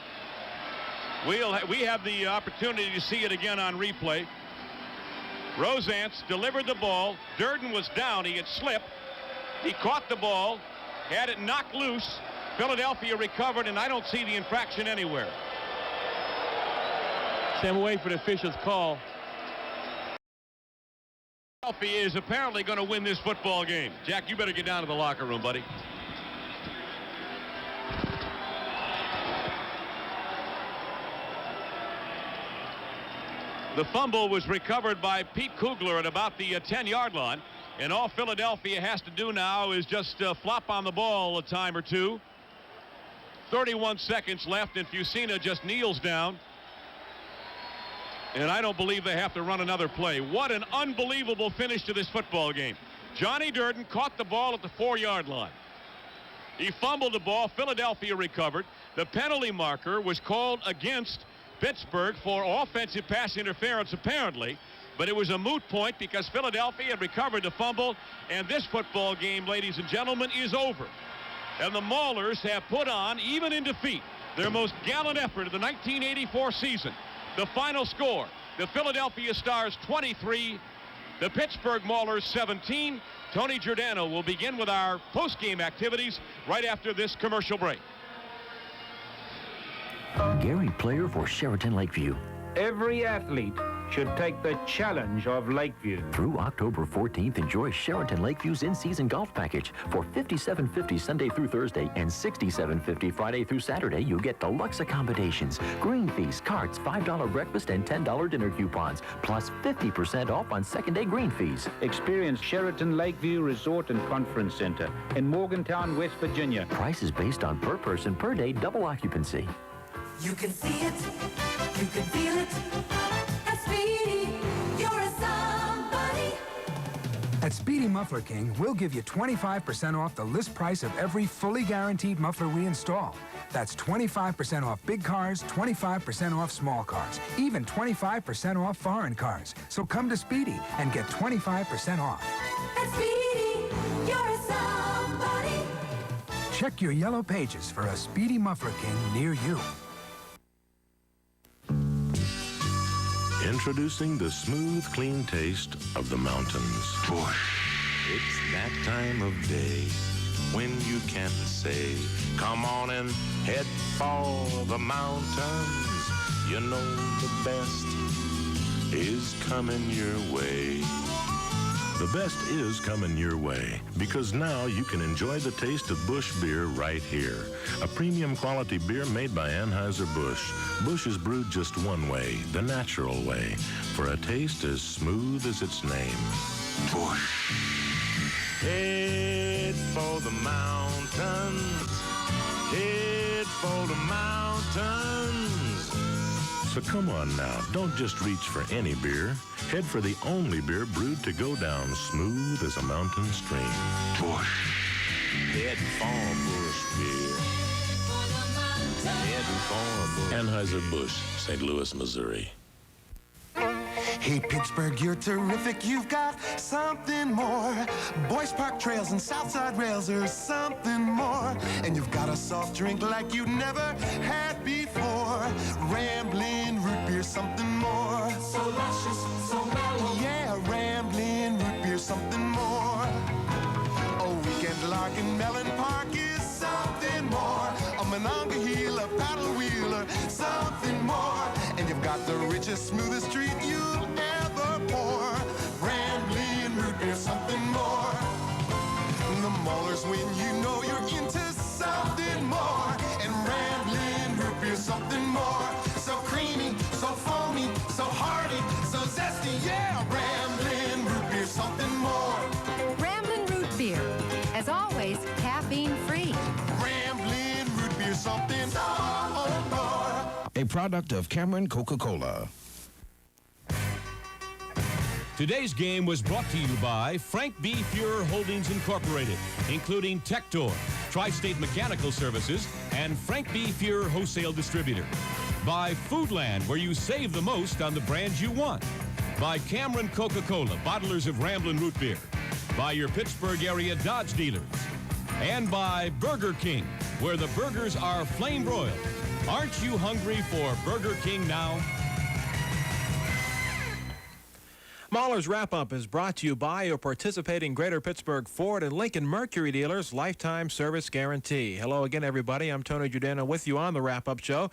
We have the opportunity to see it again on replay. Rosance delivered the ball. Durden was down. He had slipped. He caught the ball, had it knocked loose. Philadelphia recovered, and I don't see the infraction anywhere. Sam, wait for the official's call. Philadelphia is apparently going to win this football game. Jack, you better get down to the locker room, buddy. The fumble was recovered by Pete Kugler at about the 10-yard line. And all Philadelphia has to do now is just flop on the ball a time or two. 31 seconds left, and Fusina just kneels down. And I don't believe they have to run another play. What an unbelievable finish to this football game. Johnny Durden caught the ball at the 4-yard line. He fumbled the ball. Philadelphia recovered. The penalty marker was called against Pittsburgh for offensive pass interference, apparently. But it was a moot point because Philadelphia had recovered the fumble. And this football game, ladies and gentlemen, is over. And the Maulers have put on, even in defeat, their most gallant effort of the 1984 season. The final score, the Philadelphia Stars 23, the Pittsburgh Maulers 17. Tony Giordano will begin with our post-game activities right after this commercial break. Gary Player for Sheraton Lakeview. Every athlete should take the challenge of Lakeview. Through October 14th, enjoy Sheraton Lakeview's in-season golf package. For $57.50 Sunday through Thursday and $67.50 Friday through Saturday, you get deluxe accommodations, green fees, carts, $5 breakfast, and $10 dinner coupons, plus 50% off on second-day green fees. Experience Sheraton Lakeview Resort and Conference Center in Morgantown, West Virginia. Price is based on per person, per day, double occupancy. You can see it, you can feel it. At Speedy, you're a somebody. At Speedy Muffler King, we'll give you 25% off the list price of every fully guaranteed muffler we install. That's 25% off big cars, 25% off small cars, even 25% off foreign cars. So come to Speedy and get 25% off. At Speedy, you're a somebody. Check your yellow pages for a Speedy Muffler King near you. Introducing the smooth, clean taste of the mountains. It's that time of day when you can say, come on and head for the mountains. You know the best is coming your way. The best is coming your way because now you can enjoy the taste of Busch beer right here. A premium quality beer made by Anheuser-Busch. Busch is brewed just one way, the natural way, for a taste as smooth as its name. Busch. Head for the mountains. Head for the mountains. So come on now, don't just reach for any beer. Head for the only beer brewed to go down smooth as a mountain stream. Busch. Head for Busch beer. Head for Busch. Anheuser-Busch, St. Louis, Missouri. Hey, Pittsburgh, you're terrific. You've got something more. Boys Park Trails and Southside Rails are something more. And you've got a soft drink like you never had before. Rambling root beer, something more. So luscious, so mellow. Yeah, rambling root beer, something more. A weekend lark in Mellon Park is something more. A Monongahela paddle wheeler, something more. And you've got the richest, smoothest treat you'll ever pour. Rambling root beer, something more. The Maulers when you know you're into something more. And rambling root beer, something more. So creamy, so foamy, so hearty, so zesty, yeah. Rambling root beer, something more. Ramblin' Root Beer, as always, caffeine-free. Rambling root beer, something more. A product of Cameron Coca-Cola. Today's game was brought to you by Frank B. Fuhrer Holdings Incorporated, including Tector, Tri-State Mechanical Services, and Frank B. Fuhrer Wholesale Distributor. By Foodland, where you save the most on the brands you want. By Cameron Coca-Cola, bottlers of Ramblin' Root Beer. By your Pittsburgh area Dodge dealers. And by Burger King, where the burgers are flame broiled. Aren't you hungry for Burger King now? Maulers Wrap-Up is brought to you by your participating Greater Pittsburgh Ford and Lincoln Mercury dealers, lifetime service guarantee. Hello again, everybody. I'm Tony Giordano with you on the Wrap-Up Show.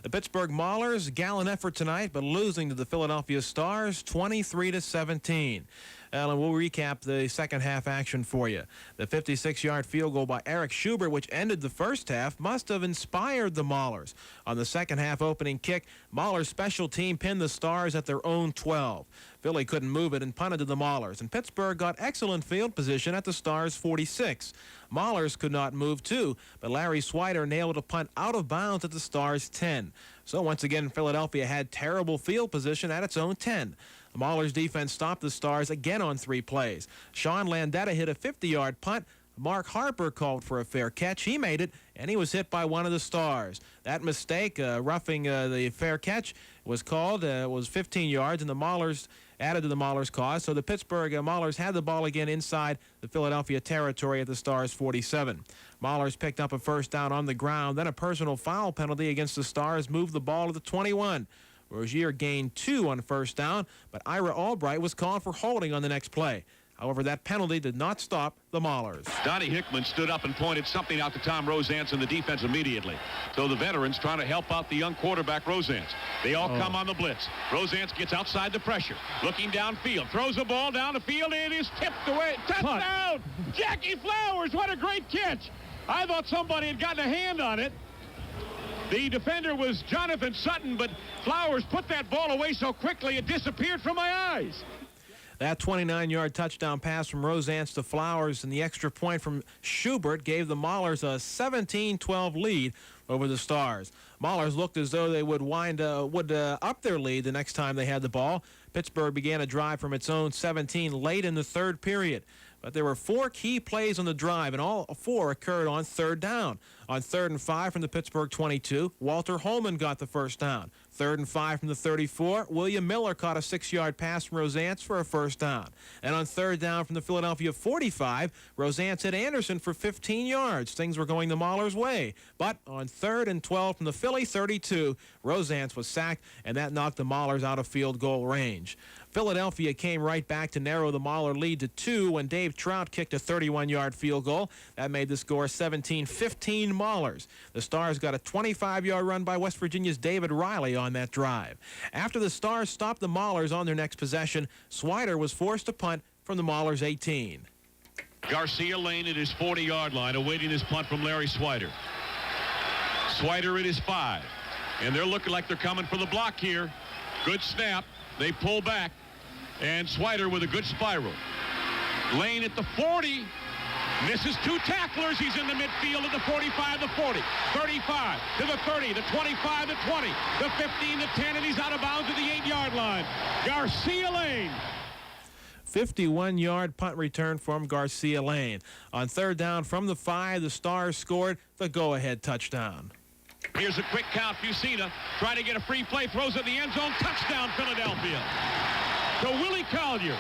The Pittsburgh Maulers, gallant effort tonight, but losing to the Philadelphia Stars 23-17. And we'll recap the second half action for you. The 56-yard field goal by Eric Schubert, which ended the first half, must have inspired the Maulers. On the second half opening kick, Maulers' special team pinned the Stars at their own 12. Philly couldn't move it and punted to the Maulers, and Pittsburgh got excellent field position at the Stars' 46. Maulers could not move too, but Larry Swider nailed a punt out of bounds at the Stars' 10. So once again, Philadelphia had terrible field position at its own 10. The Maulers defense stopped the Stars again on 3 plays. Sean Landetta hit a 50-yard punt. Mark Harper called for a fair catch. He made it, and he was hit by one of the Stars. That mistake, roughing the fair catch, was called. Was 15 yards, and the Maulers added to the Maulers' cause. So the Pittsburgh Maulers had the ball again inside the Philadelphia territory at the Stars' 47. Maulers picked up a first down on the ground. Then a personal foul penalty against the Stars moved the ball to the 21. Rozier gained 2 on first down, but Ira Albright was called for holding on the next play. However, that penalty did not stop the Maulers. Donnie Hickman stood up and pointed something out to Tom Rosance in the defense immediately. So the veterans trying to help out the young quarterback, Rosance. They all come on the blitz. Rosance gets outside the pressure, looking downfield, throws the ball down the field, and it is tipped away. Touchdown! Jackie Flowers, what a great catch. I thought somebody had gotten a hand on it. The defender was Jonathan Sutton, but Flowers put that ball away so quickly it disappeared from my eyes. That 29-yard touchdown pass from Rosance to Flowers and the extra point from Schubert gave the Maulers a 17-12 lead over the Stars. Maulers looked as though they would up their lead the next time they had the ball. Pittsburgh began a drive from its own 17 late in the third period. But there were 4 key plays on the drive, and all 4 occurred on third down. On 3rd and 5 from the Pittsburgh 22, Walter Holman got the first down. 3rd and 5 from the 34, William Miller caught a 6-yard pass from Rosance for a first down. And on 3rd down from the Philadelphia 45, Rosance hit Anderson for 15 yards. Things were going the Maulers' way. But on 3rd and 12 from the Philly 32, Rosance was sacked, and that knocked the Maulers out of field goal range. Philadelphia came right back to narrow the Mauler lead to 2 when Dave Trout kicked a 31-yard field goal. That made the score 17-15 Maulers. The Stars got a 25-yard run by West Virginia's David Riley on that drive. After the Stars stopped the Maulers on their next possession, Swider was forced to punt from the Maulers' 18. Garcia Lane at his 40-yard line awaiting his punt from Larry Swider. Swider at his 5. And they're looking like they're coming for the block here. Good snap. They pull back. And Swider with a good spiral. Lane at the 40. Misses 2 tacklers. He's in the midfield at the 45, the 40, 35, to the 30, the 25, the 20, the 15, the 10, and he's out of bounds at the 8-yard line. Garcia Lane. 51-yard punt return from Garcia Lane. On 3rd down from the 5, the Stars scored the go-ahead touchdown. Here's a quick count. Fusina trying to get a free play, throws it in the end zone. Touchdown, Philadelphia. To Willie Collier.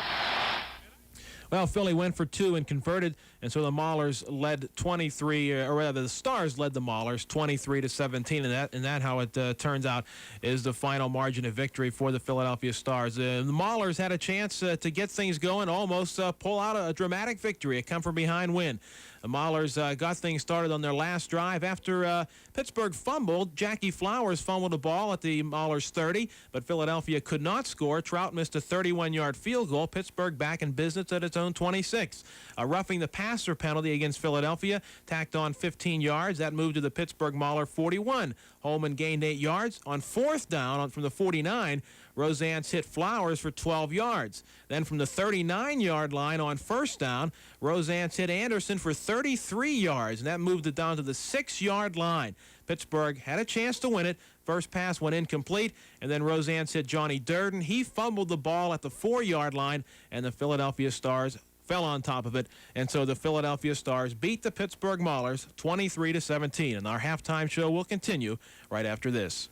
Well, Philly went for 2 and converted, and so the Maulers led 23, or rather the Stars led the Maulers 23-17, and that how it turns out is the final margin of victory for the Philadelphia Stars. The Maulers had a chance to get things going, almost pull out a dramatic victory, a come-from-behind win. The Maulers got things started on their last drive. After Pittsburgh fumbled, Jackie Flowers fumbled the ball at the Maulers' 30, but Philadelphia could not score. Trout missed a 31-yard field goal. Pittsburgh back in business at its own 26. A roughing the passer penalty against Philadelphia tacked on 15 yards. That moved to the Pittsburgh Mauler 41. Holman gained 8 yards. On 4th down from the 49, Rosance hit Flowers for 12 yards. Then from the 39-yard line on 1st down, Rosance hit Anderson for 33 yards, and that moved it down to the 6-yard line. Pittsburgh had a chance to win it. First pass went incomplete, and then Rosance hit Johnny Durden. He fumbled the ball at the 4-yard line, and the Philadelphia Stars fell on top of it, and so the Philadelphia Stars beat the Pittsburgh Maulers 23-17. And our halftime show will continue right after this.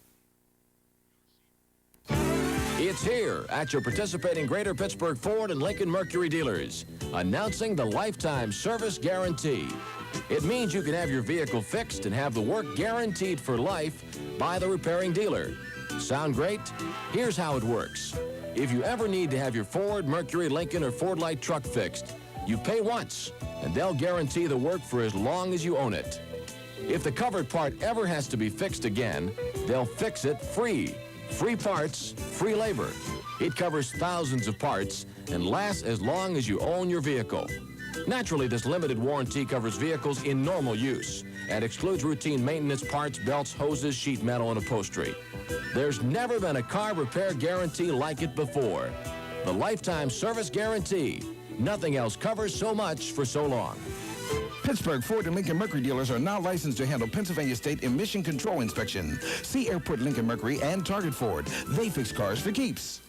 It's here at your participating Greater Pittsburgh Ford and Lincoln Mercury dealers, announcing the lifetime service guarantee. It means you can have your vehicle fixed and have the work guaranteed for life by the repairing dealer. Sound great? Here's how it works. If you ever need to have your Ford, Mercury, Lincoln, or Ford Light truck fixed, you pay once, and they'll guarantee the work for as long as you own it. If the covered part ever has to be fixed again, they'll fix it free. Free parts, free labor. It covers thousands of parts and lasts as long as you own your vehicle. Naturally, this limited warranty covers vehicles in normal use and excludes routine maintenance parts, belts, hoses, sheet metal, and upholstery. There's never been a car repair guarantee like it before. The lifetime service guarantee. Nothing else covers so much for so long. Pittsburgh Ford and Lincoln Mercury dealers are now licensed to handle Pennsylvania State Emission Control Inspection. See Airport Lincoln Mercury and Target Ford. They fix cars for keeps.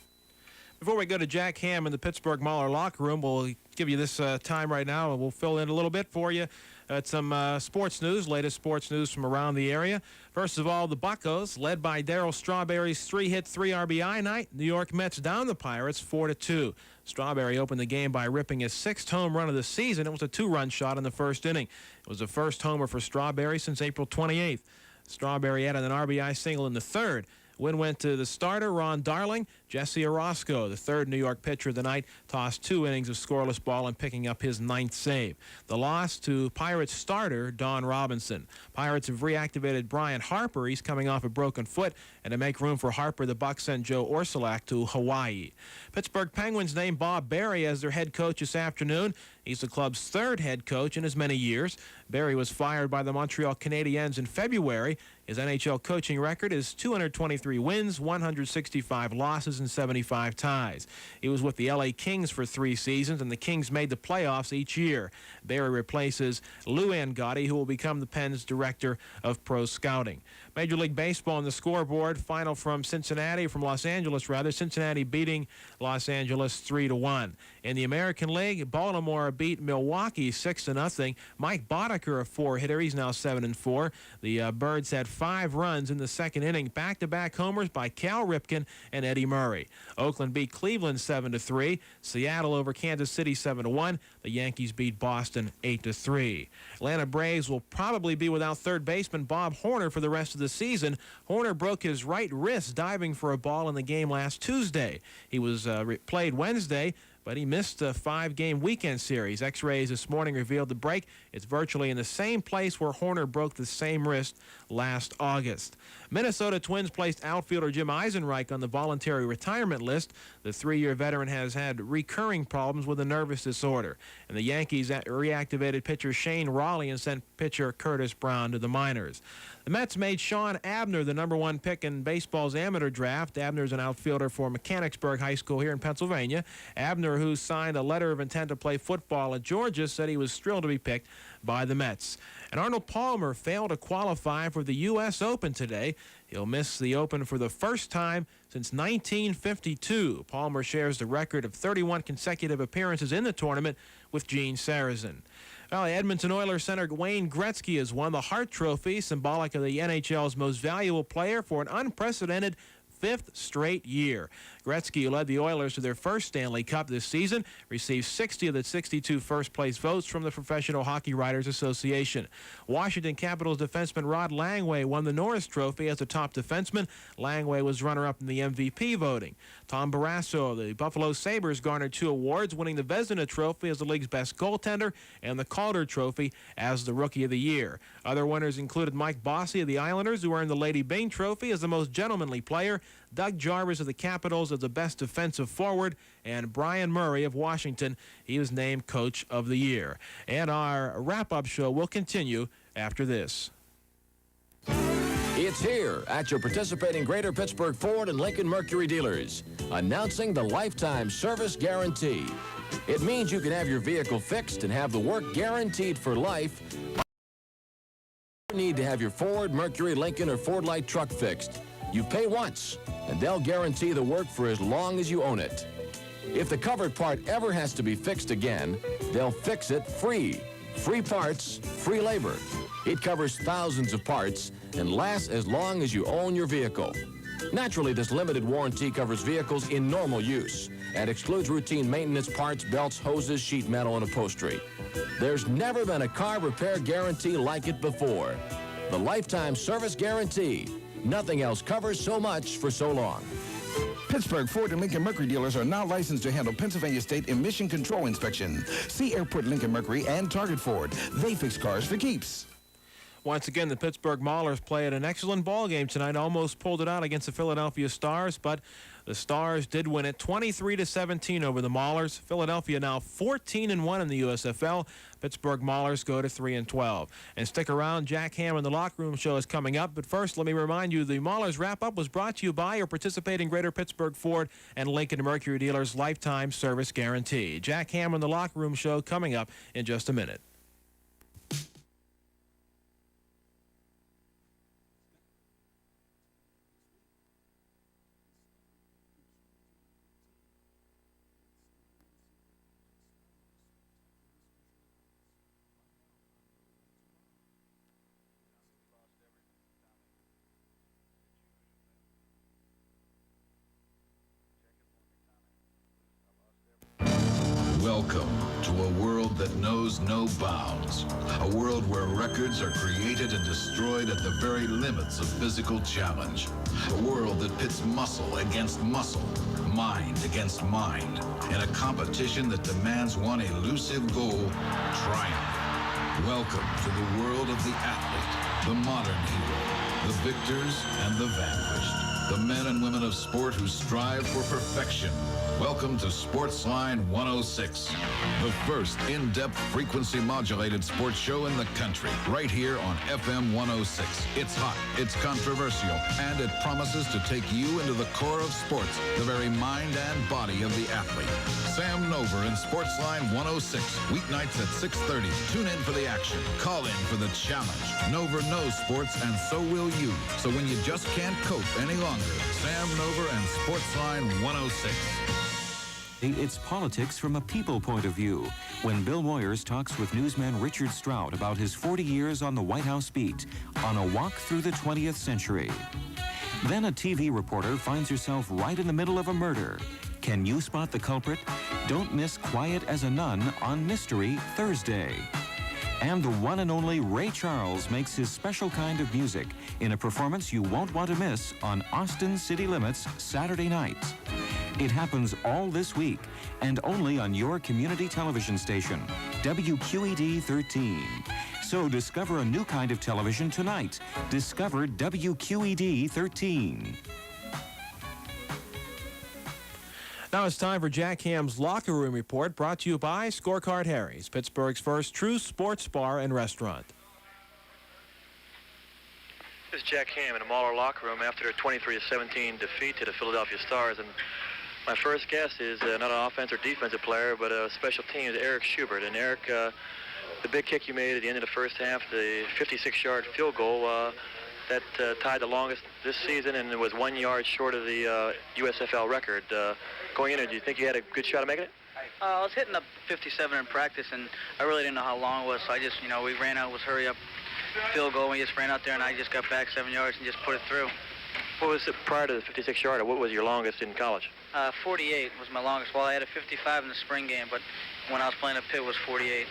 Before we go to Jack Ham in the Pittsburgh Mauler locker room, we'll give you this time right now, and we'll fill in a little bit for you at some sports news, latest sports news from around the area. First of all, the Buccos, led by Darryl Strawberry's 3-hit, 3 RBI night. New York Mets down the Pirates 4-2. Strawberry opened the game by ripping his 6th home run of the season. It was a 2-run shot in the first inning. It was the first homer for Strawberry since April 28th. Strawberry added an RBI single in the 3rd. Win went to the starter, Ron Darling. Jesse Orozco, the 3rd New York pitcher of the night, tossed 2 innings of scoreless ball and picking up his 9th save. The loss to Pirates starter, Don Robinson. Pirates have reactivated Brian Harper. He's coming off a broken foot. And to make room for Harper, the Bucs sent Joe Orsulak to Hawaii. Pittsburgh Penguins named Bob Berry as their head coach this afternoon. He's the club's 3rd head coach in as many years. Berry was fired by the Montreal Canadiens in February. His NHL coaching record is 223 wins, 165 losses, and 75 ties. He was with the LA Kings for 3 seasons, and the Kings made the playoffs each year. Berry replaces Lou Angotti, who will become the Pens' director of pro scouting. Major League Baseball on the scoreboard, final from Los Angeles, Cincinnati beating Los Angeles 3-1. In the American League, Baltimore beat Milwaukee 6-0. Mike Boddicker, a 4-hitter, he's now 7-4. The Birds had 5 runs in the 2nd inning, back-to-back homers by Cal Ripken and Eddie Murray. Oakland beat Cleveland 7-3. Seattle over Kansas City 7-1. The Yankees beat Boston 8-3. Atlanta Braves will probably be without 3rd baseman Bob Horner for the rest of the season. Horner broke his right wrist diving for a ball in the game last Tuesday. He was played Wednesday, but he missed a 5-game weekend series. X-rays this morning revealed the break. It's virtually in the same place where Horner broke the same wrist last August. Minnesota Twins placed outfielder Jim Eisenreich on the voluntary retirement list. The 3-year veteran has had recurring problems with a nervous disorder. And the Yankees reactivated pitcher Shane Raleigh and sent pitcher Curtis Brown to the minors. The Mets made Sean Abner the #1 pick in baseball's amateur draft. Abner's an outfielder for Mechanicsburg High School here in Pennsylvania. Abner, who signed a letter of intent to play football at Georgia, said he was thrilled to be picked by the Mets. And Arnold Palmer failed to qualify for the U.S. Open today. He'll miss the Open for the first time since 1952. Palmer shares the record of 31 consecutive appearances in the tournament with Gene Sarazen. Well, Edmonton Oilers center Wayne Gretzky has won the Hart Trophy, symbolic of the NHL's most valuable player, for an unprecedented 5th straight year. Gretzky, who led the Oilers to their first Stanley Cup this season, received 60 of the 62 first-place votes from the Professional Hockey Writers Association. Washington Capitals defenseman Rod Langway won the Norris Trophy as the top defenseman. Langway was runner-up in the MVP voting. Tom Barrasso of the Buffalo Sabres garnered 2 awards, winning the Vezina Trophy as the league's best goaltender and the Calder Trophy as the Rookie of the Year. Other winners included Mike Bossy of the Islanders, who earned the Lady Byng Trophy as the most gentlemanly player, Doug Jarvis of the Capitals as the best defensive forward, and Brian Murray of Washington. He was named Coach of the Year. And our wrap-up show will continue after this. It's here at your participating Greater Pittsburgh Ford and Lincoln Mercury dealers, announcing the lifetime service guarantee. It means you can have your vehicle fixed and have the work guaranteed for life. You need to have your Ford, Mercury, Lincoln, or Ford Light truck fixed. You pay once, and they'll guarantee the work for as long as you own it. If the covered part ever has to be fixed again, they'll fix it free. Free parts, free labor. It covers thousands of parts and lasts as long as you own your vehicle. Naturally, this limited warranty covers vehicles in normal use and excludes routine maintenance parts, belts, hoses, sheet metal, and upholstery. There's never been a car repair guarantee like it before. The lifetime service guarantee. Nothing else covers so much for so long. Pittsburgh Ford and Lincoln Mercury dealers are now licensed to handle Pennsylvania State Emission Control Inspection. See Airport Lincoln Mercury and Target Ford. They fix cars for keeps. Once again, the Pittsburgh Maulers played an excellent ball game tonight. Almost pulled it out against the Philadelphia Stars, but the Stars did win it 23-17 over the Maulers. Philadelphia now 14-1 in the USFL. Pittsburgh Maulers go to 3-12. And stick around, Jack Ham and the Locker Room Show is coming up. But first, let me remind you, the Maulers wrap-up was brought to you by your participating Greater Pittsburgh Ford and Lincoln Mercury dealers' lifetime service guarantee. Jack Ham and the Locker Room Show coming up in just a minute. Welcome to a world that knows no bounds. A world where records are created and destroyed at the very limits of physical challenge. A world that pits muscle against muscle, mind against mind, in a competition that demands one elusive goal: triumph. Welcome to the world of the athlete, the modern hero, the victors and the vanquished, the men and women of sport who strive for perfection. Welcome to Sportsline 106, the first in-depth frequency-modulated sports show in the country, right here on FM 106. It's hot, it's controversial, and it promises to take you into the core of sports, the very mind and body of the athlete. Sam Nover in Sportsline 106, weeknights at 6:30. Tune in for the action. Call in for the challenge. Nover knows sports, and so will you. So when you just can't cope any longer, Sam Nover and Sportsline 106. It's politics from a people point of view when Bill Moyers talks with newsman Richard Strout about his 40 years on the White House beat on a walk through the 20th century. Then a TV reporter finds herself right in the middle of a murder. Can you spot the culprit? Don't miss Quiet as a Nun on Mystery Thursday. And the one and only Ray Charles makes his special kind of music in a performance you won't want to miss on Austin City Limits Saturday night. It happens all this week and only on your community television station, WQED 13. So discover a new kind of television tonight. Discover WQED 13. Now it's time for Jack Ham's Locker Room Report, brought to you by Scorecard Harry's, Pittsburgh's first true sports bar and restaurant. This is Jack Ham in the Mauler locker room after their 23-17 defeat to the Philadelphia Stars. And my first guest is not an offensive or defensive player, but a special team, is Eric Schubert. And Eric, the big kick you made at the end of the first half, the 56-yard field goal, that tied the longest this season, and it was 1 yard short of the USFL record. Going in, do you think you had a good shot of making it? I was hitting up 57 in practice, and I really didn't know how long it was, so I just, we ran out, was hurry up field goal, and we just ran out there, and I just got back 7 yards and just put it through. What was it prior to the 56-yarder? What was your longest in college? 48 was my longest. Well, I had a 55 in the spring game, but when I was playing at Pitt, it was 48.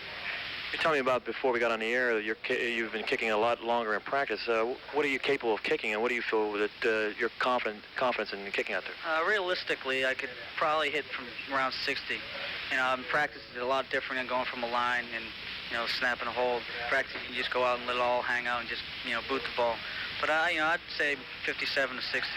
You tell me about, before we got on the air, you've been kicking a lot longer in practice. What are you capable of kicking, and what do you feel that you're confidence in kicking out there? Realistically, I could probably hit from around 60. In practice, it's a lot different than going from a line and, snapping a hold. Practice, you can just go out and let it all hang out and just, boot the ball. But, I'd say 57 to 60.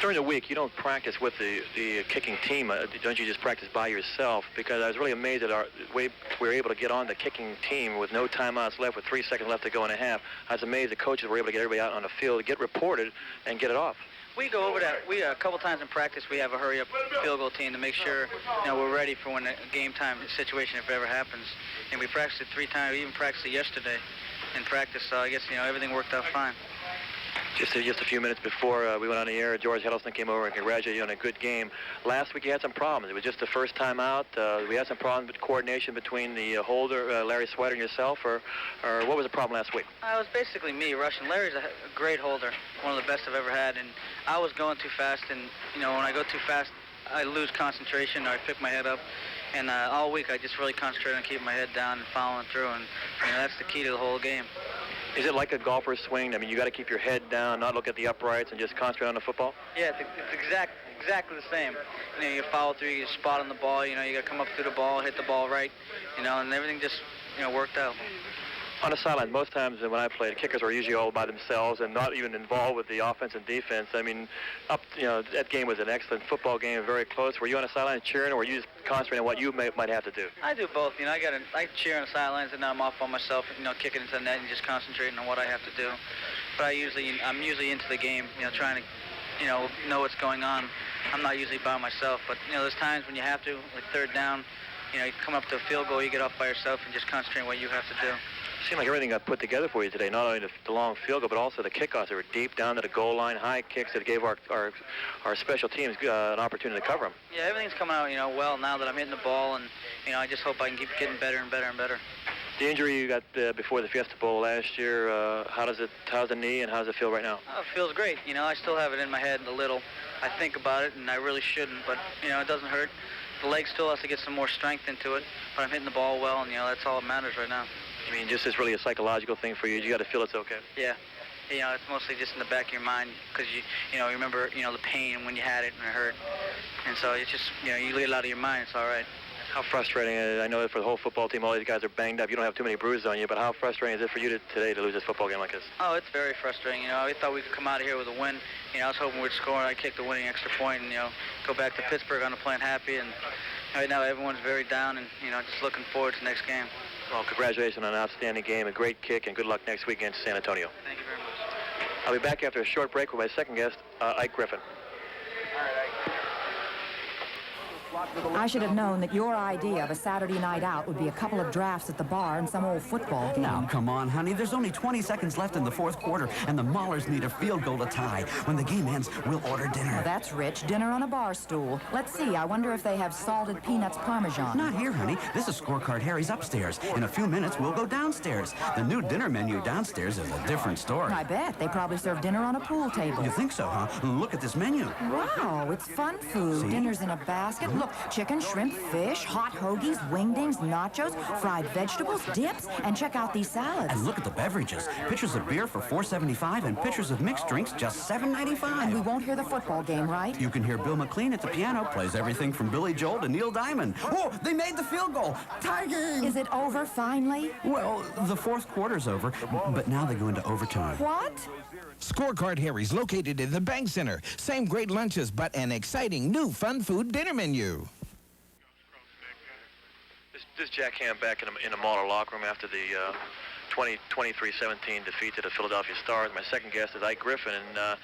During the week, you don't practice with the kicking team. Don't you just practice by yourself? Because I was really amazed at we were able to get on the kicking team with no timeouts left, with 3 seconds left to go and a half. I was amazed the coaches were able to get everybody out on the field, get reported, and get it off. We go over that. A couple times in practice, we have a hurry-up field goal team to make sure, we're ready for when a game time situation, if it ever happens. And we practiced it 3 times. We even practiced it yesterday in practice. So I guess, everything worked out fine. Just a few minutes before we went on the air, George Hiddleston came over and congratulated you on a good game. Last week you had some problems. It was just the first time out. We had some problems with coordination between the holder, Larry Sweater, and yourself, or what was the problem last week? It was basically me rushing. Larry's a great holder, one of the best I've ever had, and I was going too fast, and when I go too fast, I lose concentration, or I pick my head up, And all week I just really concentrated on keeping my head down and following through, and that's the key to the whole game. Is it like a golfer's swing? I mean, you got to keep your head down, not look at the uprights, and just concentrate on the football? Yeah, it's exactly the same. You follow through, you spot on the ball, you got to come up through the ball, hit the ball right, and everything just, worked out. On the sidelines, most times when I played, kickers were usually all by themselves and not even involved with the offense and defense. I mean, that game was an excellent football game, very close. Were you on the sidelines cheering, or were you just concentrating on what you might have to do? I do both. I cheer on the sidelines, and then I'm off on myself, kicking into the net and just concentrating on what I have to do. But I'm usually into the game, trying to, know what's going on. I'm not usually by myself, but there's times when you have to, like third down, you come up to a field goal, you get off by yourself and just concentrate on what you have to do. It seemed like everything got put together for you today, not only the long field goal, but also the kickoffs that were deep down to the goal line, high kicks that gave our special teams an opportunity to cover them. Yeah, everything's coming out, well now that I'm hitting the ball, and, I just hope I can keep getting better and better and better. The injury you got before the Fiesta Bowl last year, how's the knee and how does it feel right now? Oh, it feels great. I still have it in my head a little. I think about it, and I really shouldn't, but, it doesn't hurt. The leg still has to get some more strength into it, but I'm hitting the ball well, and, that's all that matters right now. I mean, just it's really a psychological thing for you. You got to feel it's okay. Yeah. It's mostly just in the back of your mind because you remember, the pain when you had it and it hurt. And so it's just, you get it out of your mind. It's all right. How frustrating is it? I know that for the whole football team, all these guys are banged up. You don't have too many bruises on you, but how frustrating is it for you today to lose this football game like this? Oh, it's very frustrating. I thought we could come out of here with a win. I was hoping we'd score, and I'd kick the winning extra point and, go back to Pittsburgh on the plane happy. And right now everyone's very down and, just looking forward to the next game. Well, congratulations on an outstanding game, a great kick, and good luck next week against San Antonio. Thank you very much. I'll be back after a short break with my second guest, Ike Griffin. All right, Ike. I should have known that your idea of a Saturday night out would be a couple of drafts at the bar and some old football game. Now, come on, honey. There's only 20 seconds left in the fourth quarter, and the Maulers need a field goal to tie. When the game ends, we'll order dinner. Well, that's rich. Dinner on a bar stool. Let's see. I wonder if they have salted peanuts parmesan. Not here, honey. This is Scorecard Harry's upstairs. In a few minutes, we'll go downstairs. The new dinner menu downstairs is a different story. I bet. They probably serve dinner on a pool table. You think so, huh? Look at this menu. Wow, it's fun food. See? Dinner's in a basket. Look, chicken, shrimp, fish, hot hoagies, wingdings, nachos, fried vegetables, dips, and check out these salads. And look at the beverages. Pitchers of beer for $4.75 and pitchers of mixed drinks just $7.95. And we won't hear the football game, right? You can hear Bill McLean at the piano, plays everything from Billy Joel to Neil Diamond. Oh, they made the field goal. Tie game! Is it over finally? Well, the fourth quarter's over, but now they go into overtime. What? Scorecard Harry's located in the Bank Center. Same great lunches, but an exciting new fun food dinner menu. This is Jack Ham back in the Mauler locker room after the 23-17 defeat to the Philadelphia Stars. My second guest is Ike Griffin, and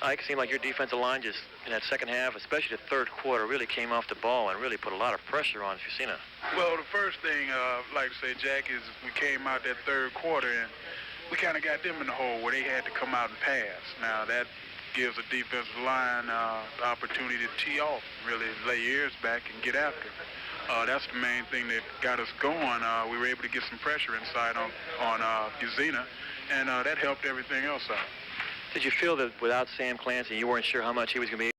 Ike, seemed like your defensive line just in that second half, especially the third quarter, really came off the ball and really put a lot of pressure on Fusina. Well, the first thing I'd like to say, Jack, is we came out that third quarter and we kind of got them in the hole where they had to come out and pass. Now that gives a defensive line the opportunity to tee off, really lay your ears back and get after. That's the main thing that got us going. We were able to get some pressure inside on Fusina, and that helped everything else out. Did you feel that without Sam Clancy, you weren't sure how much he was going to be